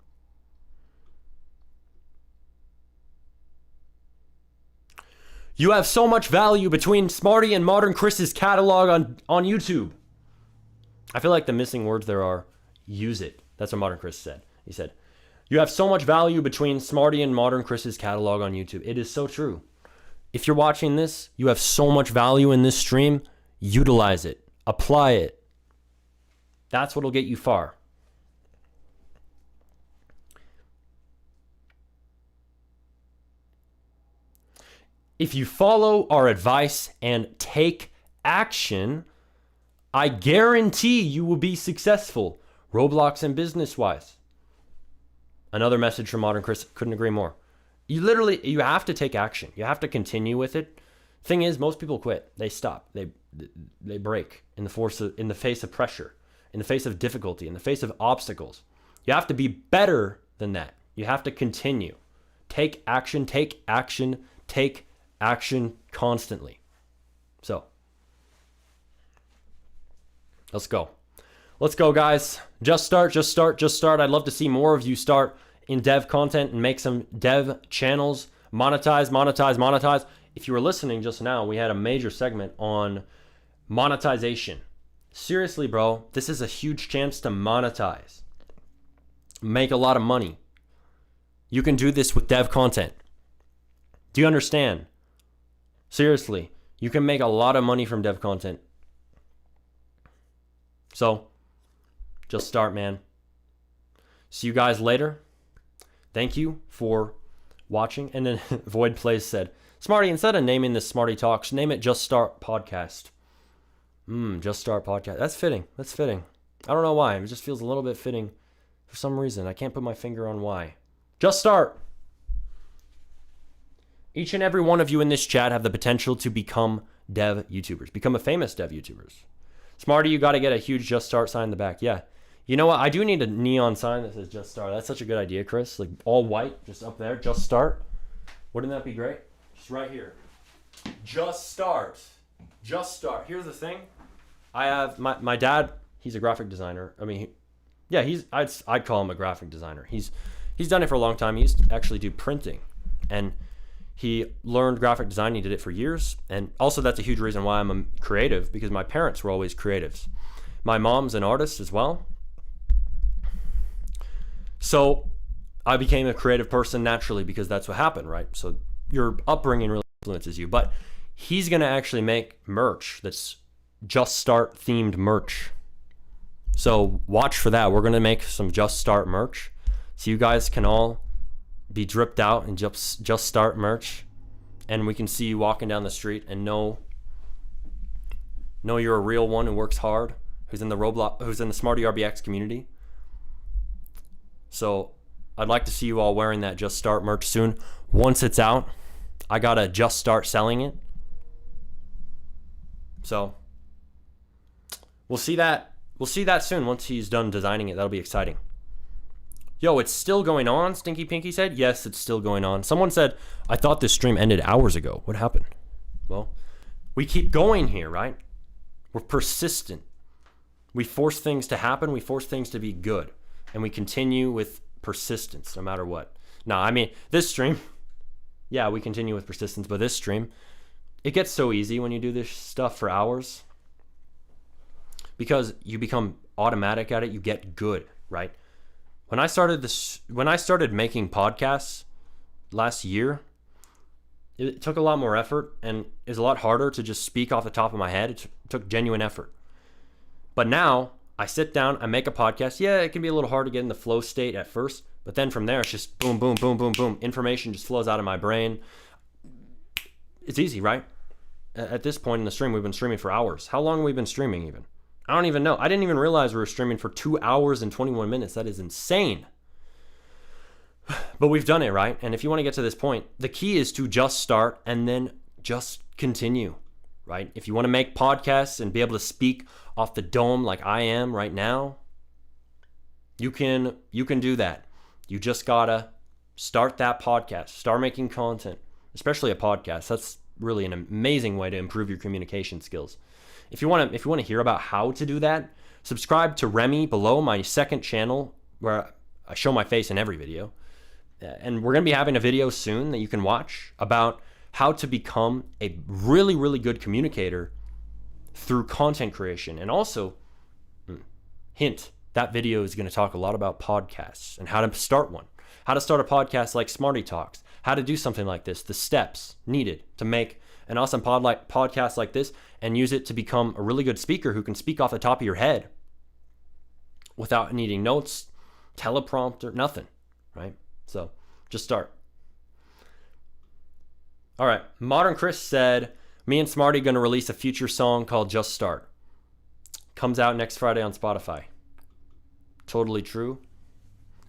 You have so much value between Smarty and Modern Chris's catalog on YouTube. I feel like the missing words there are use it. That's what Modern Chris said. He said, you have so much value between Smarty and Modern Chris's catalog on YouTube. It is so true. If you're watching this, you have so much value in this stream. Utilize it. Apply it. That's what'll get you far. If you follow our advice and take action, I guarantee you will be successful, Roblox and business-wise. Another message from Modern Chris, couldn't agree more. You have to take action. You have to continue with it. Thing is, most people quit. They stop. They break in the face of pressure, in the face of difficulty, in the face of obstacles. You have to be better than that. You have to continue. Take action, take action, take action constantly. So, let's go. Let's go, guys. Just start, just start, just start. I'd love to see more of you start in dev content and make some dev channels. Monetize, monetize, monetize. If you were listening just now, we had a major segment on monetization. Seriously, bro, this is a huge chance to monetize. Make a lot of money. You can do this with dev content. Do you understand? Seriously, you can make a lot of money from dev content. So, just start, man. See you guys later. Thank you for watching. And then Void Plays said, Smarty, instead of naming this SmartyTalks, name it Just Start Podcast. Just Start Podcast. That's fitting. That's fitting. I don't know why. It just feels a little bit fitting for some reason. I can't put my finger on why. Just start. Each and every one of you in this chat have the potential to become dev YouTubers. Become a famous dev YouTubers. Smarty, you got to get a huge Just Start sign in the back. Yeah. You know what? I do need a neon sign that says Just Start. That's such a good idea, Chris. Like all white, just up there. Just Start. Wouldn't that be great? Just right here. Just Start. Just Start. Here's the thing. I have my dad. He's a graphic designer. I mean, I'd call him a graphic designer. He's done it for a long time. He used to actually do printing, and He learned graphic design. He did it for years. And also that's a huge reason why I'm a creative, because my parents were always creatives. My mom's an artist as well. So I became a creative person naturally because that's what happened, right? So your upbringing really influences you. But he's going to actually make merch that's Just Start themed merch. So watch for that. We're going to make some Just Start merch. So you guys can all be dripped out in Just Start merch. And we can see you walking down the street and know you're a real one who works hard, who's in the Roblox, who's in the Smarty RBX community. So I'd like to see you all wearing that Just Start merch soon. Once it's out, I gotta just start selling it. So we'll see that soon once he's done designing it. That'll be exciting. Yo, it's still going on, Stinky Pinky said. Yes, it's still going on. Someone said, I thought this stream ended hours ago. What happened? Well, we keep going here, right? We're persistent. We force things to happen. We force things to be good. And we continue with persistence no matter what. No, I mean, this stream, yeah, we continue with persistence, but this stream, it gets so easy when you do this stuff for hours because you become automatic at it. You get good, right? When I started making podcasts last year, it took a lot more effort and is a lot harder to just speak off the top of my head. It took genuine effort. But now I sit down, I make a podcast. Yeah, it can be a little hard to get in the flow state at first, but then from there, it's just boom, boom, boom, boom, boom. Information just flows out of my brain. It's easy, right? At this point in the stream, we've been streaming for hours. How long have we been streaming even? I don't even know. I didn't even realize we were streaming for 2 hours and 21 minutes. That is insane. But we've done it, right? And if you want to get to this point, the key is to just start and then just continue, right? If you want to make podcasts and be able to speak off the dome like I am right now, you can do that. You just gotta start that podcast, start making content, especially a podcast. That's really an amazing way to improve your communication skills. If you want to hear about how to do that, subscribe to Remy below, my second channel where I show my face in every video. And we're going to be having a video soon that you can watch about how to become a really, really good communicator through content creation. And also, hint, that video is going to talk a lot about podcasts and how to start one, how to start a podcast like SmartyTalks, how to do something like this, the steps needed to make an awesome podcast like this and use it to become a really good speaker who can speak off the top of your head without needing notes, teleprompter, nothing, right? So just start. All right. Modern Chris said, me and Smarty going to release a future song called Just Start. Comes out next Friday on Spotify. Totally true.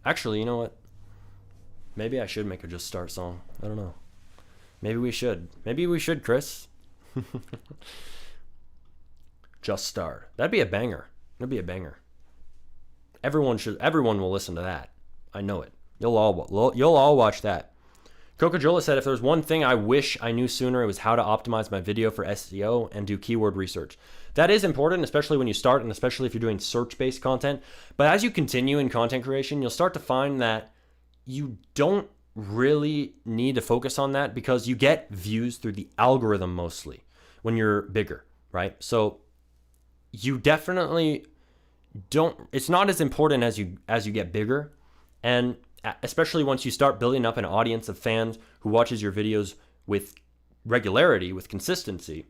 Actually, you know what? Maybe I should make a Just Start song. I don't know. Maybe we should. Maybe we should, Chris. Just Start. That'd be a banger. That'd be a banger. Everyone will listen to that. I know it. You'll all watch that. Coca-Cola said, if there's one thing I wish I knew sooner, it was how to optimize my video for SEO and do keyword research. That is important, especially when you start and especially if you're doing search-based content. But as you continue in content creation, you'll start to find that you don't really need to focus on that because you get views through the algorithm mostly when you're bigger, right? So you definitely don't, it's not as important as you get bigger. And especially once you start building up an audience of fans who watches your videos with regularity, with consistency,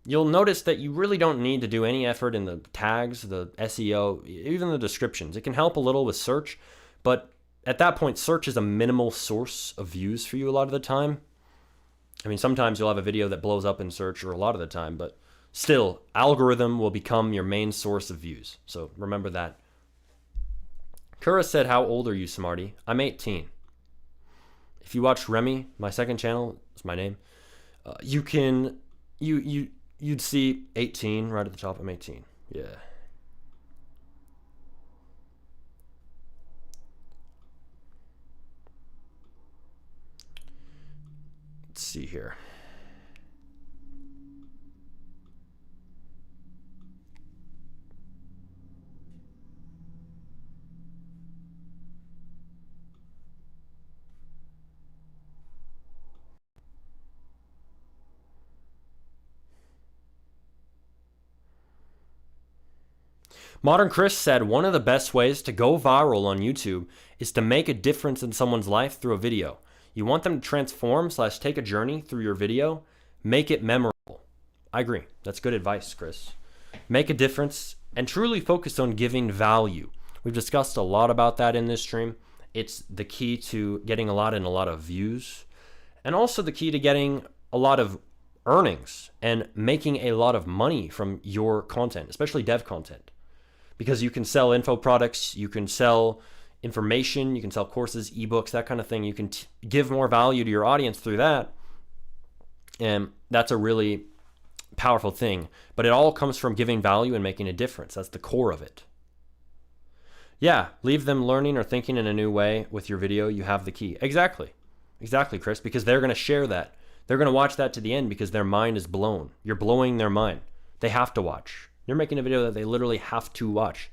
you'll notice that you really don't need to do any effort in the tags, the SEO, even the descriptions. It can help a little with search, but at that point, search is a minimal source of views for you a lot of the time. I mean, sometimes you'll have a video that blows up in search, or a lot of the time, but still, algorithm will become your main source of views. So remember that. Kura said, how old are you, Smarty? I'm 18. If you watch Remy, my second channel, it's my name, you'd see 18 right at the top. I'm 18. Yeah. Let's see here. Modern Chris said one of the best ways to go viral on YouTube is to make a difference in someone's life through a video. You want them to transform / take a journey through your video, make it memorable. I agree. That's good advice, Chris. Make a difference and truly focus on giving value. We've discussed a lot about that in this stream. It's the key to getting a lot of views, and also the key to getting a lot of earnings and making a lot of money from your content, especially dev content. Because you can sell info products, you can sell information, you can sell courses, ebooks, that kind of thing. You can give more value to your audience through that. And that's a really powerful thing. But it all comes from giving value and making a difference. That's the core of it. Yeah, leave them learning or thinking in a new way with your video. You have the key. Exactly, Chris, because they're going to share that. They're going to watch that to the end because their mind is blown. You're blowing their mind. They have to watch. You're making a video that they literally have to watch,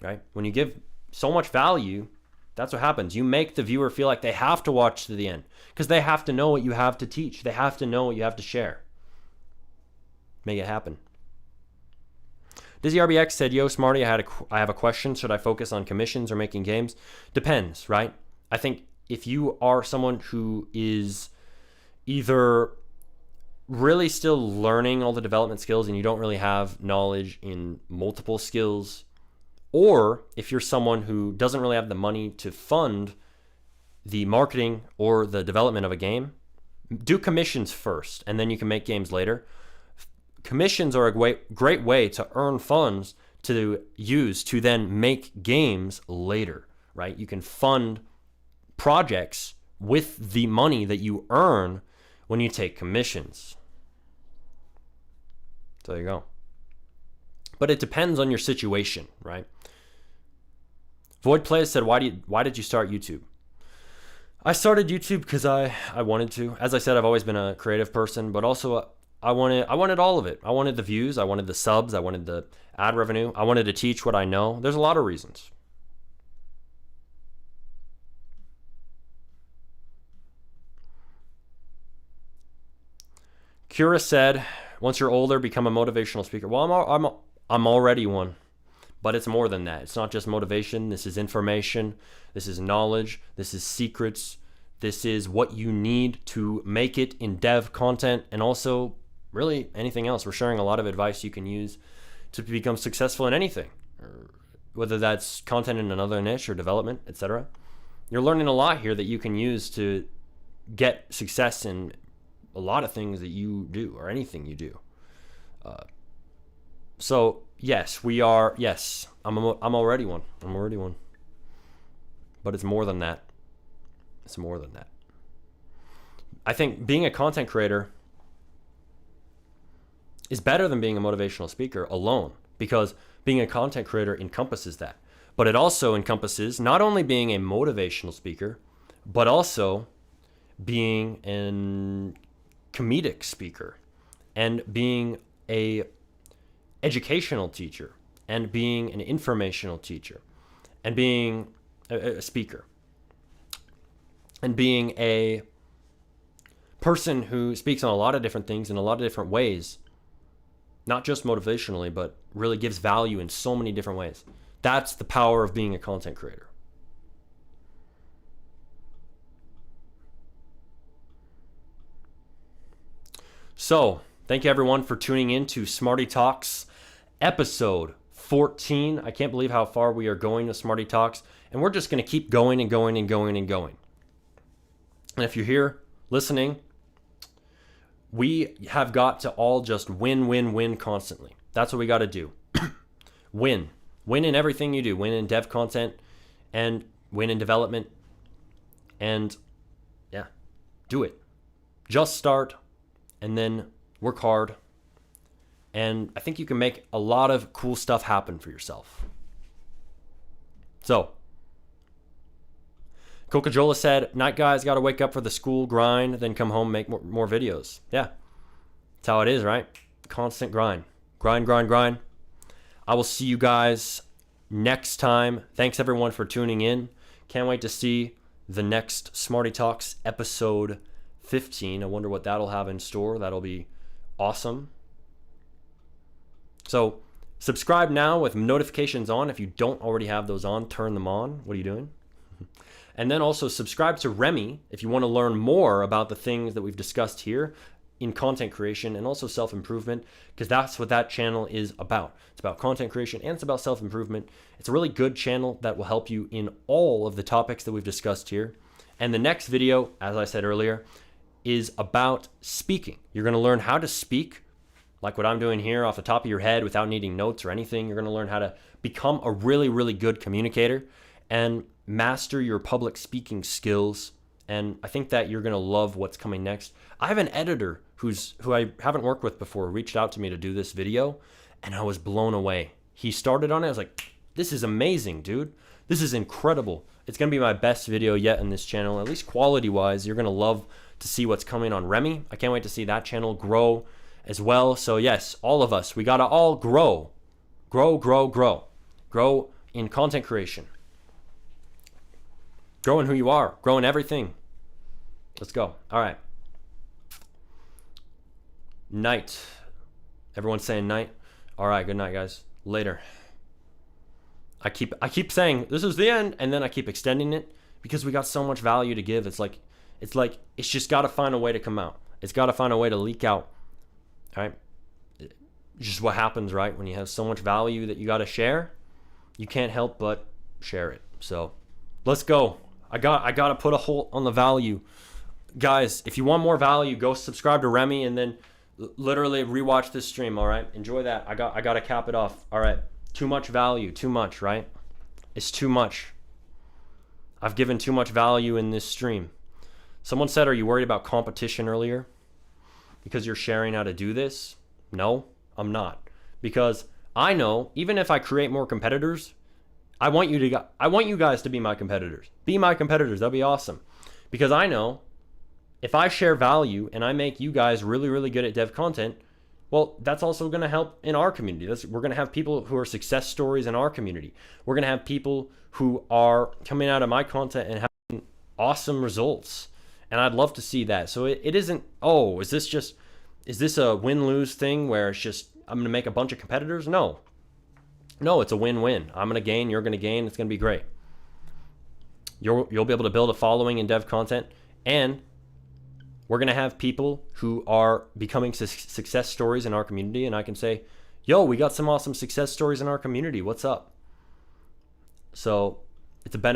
right? When you give so much value, that's what happens. You make the viewer feel like they have to watch to the end because they have to know what you have to teach. They have to know what you have to share. Make it happen. Dizzy RBX said, yo, Smarty, I have a question. Should I focus on commissions or making games? Depends, right? I think if you are someone who is either really still learning all the development skills and you don't really have knowledge in multiple skills, or if you're someone who doesn't really have the money to fund the marketing or the development of a game, do commissions first and then you can make games later. Commissions are a great way to earn funds to use to then make games later, right? You can fund projects with the money that you earn when you take commissions. So there you go. But it depends on your situation, right? Void Plays said, why did you start YouTube? I started YouTube because I wanted to. As I said, I've always been a creative person, but also I wanted all of it. I wanted the views, I wanted the subs, I wanted the ad revenue, I wanted to teach what I know. There's a lot of reasons. Kira said, once you're older, become a motivational speaker. Well, I'm already one, but it's more than that. It's not just motivation. This is information. This is knowledge. This is secrets. This is what you need to make it in dev content and also really anything else. We're sharing a lot of advice you can use to become successful in anything, whether that's content in another niche or development, etc. You're learning a lot here that you can use to get success in a lot of things that you do or anything you do. So yes, we are. Yes, I'm already one. I'm already one. But it's more than that. It's more than that. I think being a content creator is better than being a motivational speaker alone, because being a content creator encompasses that. But it also encompasses not only being a motivational speaker, but also being an comedic speaker and being a educational teacher and being an informational teacher and being a speaker and being a person who speaks on a lot of different things in a lot of different ways, not just motivationally, but really gives value in so many different ways. That's the power of being a content creator. So, thank you everyone for tuning in to Smarty Talks episode 14. I can't believe how far we are going with Smarty Talks, and we're just going to keep going and going and going and going. And if you're here listening, we have got to all just win, win, win constantly. That's what we got to do. Win. Win in everything you do. Win in dev content and win in development. And yeah, do it. Just start and then work hard. And I think you can make a lot of cool stuff happen for yourself. So, Coca-Cola said, night guys got to wake up for the school grind, then come home, make more videos. Yeah, that's how it is, right? Constant grind. Grind, grind, grind. I will see you guys next time. Thanks everyone for tuning in. Can't wait to see the next Smarty Talks episode 15. I wonder what that'll have in store. That'll be awesome. So Subscribe now with notifications on. If you don't already have those on, turn them on. What are you doing? And then also subscribe to Remy if you want to learn more about the things that we've discussed here in content creation and also self-improvement, because that's what that channel is about. It's about content creation and it's about self-improvement. It's a really good channel that will help you in all of the topics that we've discussed here. And the next video, as I said earlier, is about speaking. You're going to learn how to speak like what I'm doing here off the top of your head without needing notes or anything. You're going to learn how to become a really, really good communicator and master your public speaking skills. And I think that you're going to love what's coming next. I have an editor who I haven't worked with before reached out to me to do this video, and I was blown away. He started on it. I was like, this is amazing, dude. This is incredible. It's going to be my best video yet in this channel, at least quality wise. You're going to love to see what's coming on Remy. I can't wait to see that channel grow as well. So yes, all of us, we got to all grow in content creation. Grow in who you are, grow in everything. Let's go. All right. Night. Everyone's saying night. All right, good night, guys. Later. I keep saying this is the end, and then I keep extending it because we got so much value to give. It's like it's just got to find a way to come out. It's got to find a way to leak out. All right. Just what happens, right? When you have so much value that you got to share, you can't help but share it. So let's go. I got to put a halt on the value. Guys, if you want more value, go subscribe to Remy and then literally rewatch this stream, all right? Enjoy that. I got to cap it off. All right. Too much value, too much, right? It's too much. I've given too much value in this stream. Someone said, are you worried about competition earlier? Because you're sharing how to do this? No, I'm not. Because I know, even if I create more competitors, I want you guys to be my competitors. Be my competitors. That'd be awesome. Because I know if I share value and I make you guys really, really good at dev content, well, that's also going to help in our community. We're going to have people who are success stories in our community. We're going to have people who are coming out of my content and having awesome results. And I'd love to see that. So it isn't, oh, is this a win-lose thing where it's just, I'm going to make a bunch of competitors? No, it's a win-win. I'm going to gain, you're going to gain. It's going to be great. You'll be able to build a following in dev content, and we're going to have people who are becoming success stories in our community, and I can say, yo, we got some awesome success stories in our community. What's up? So it's a benefit.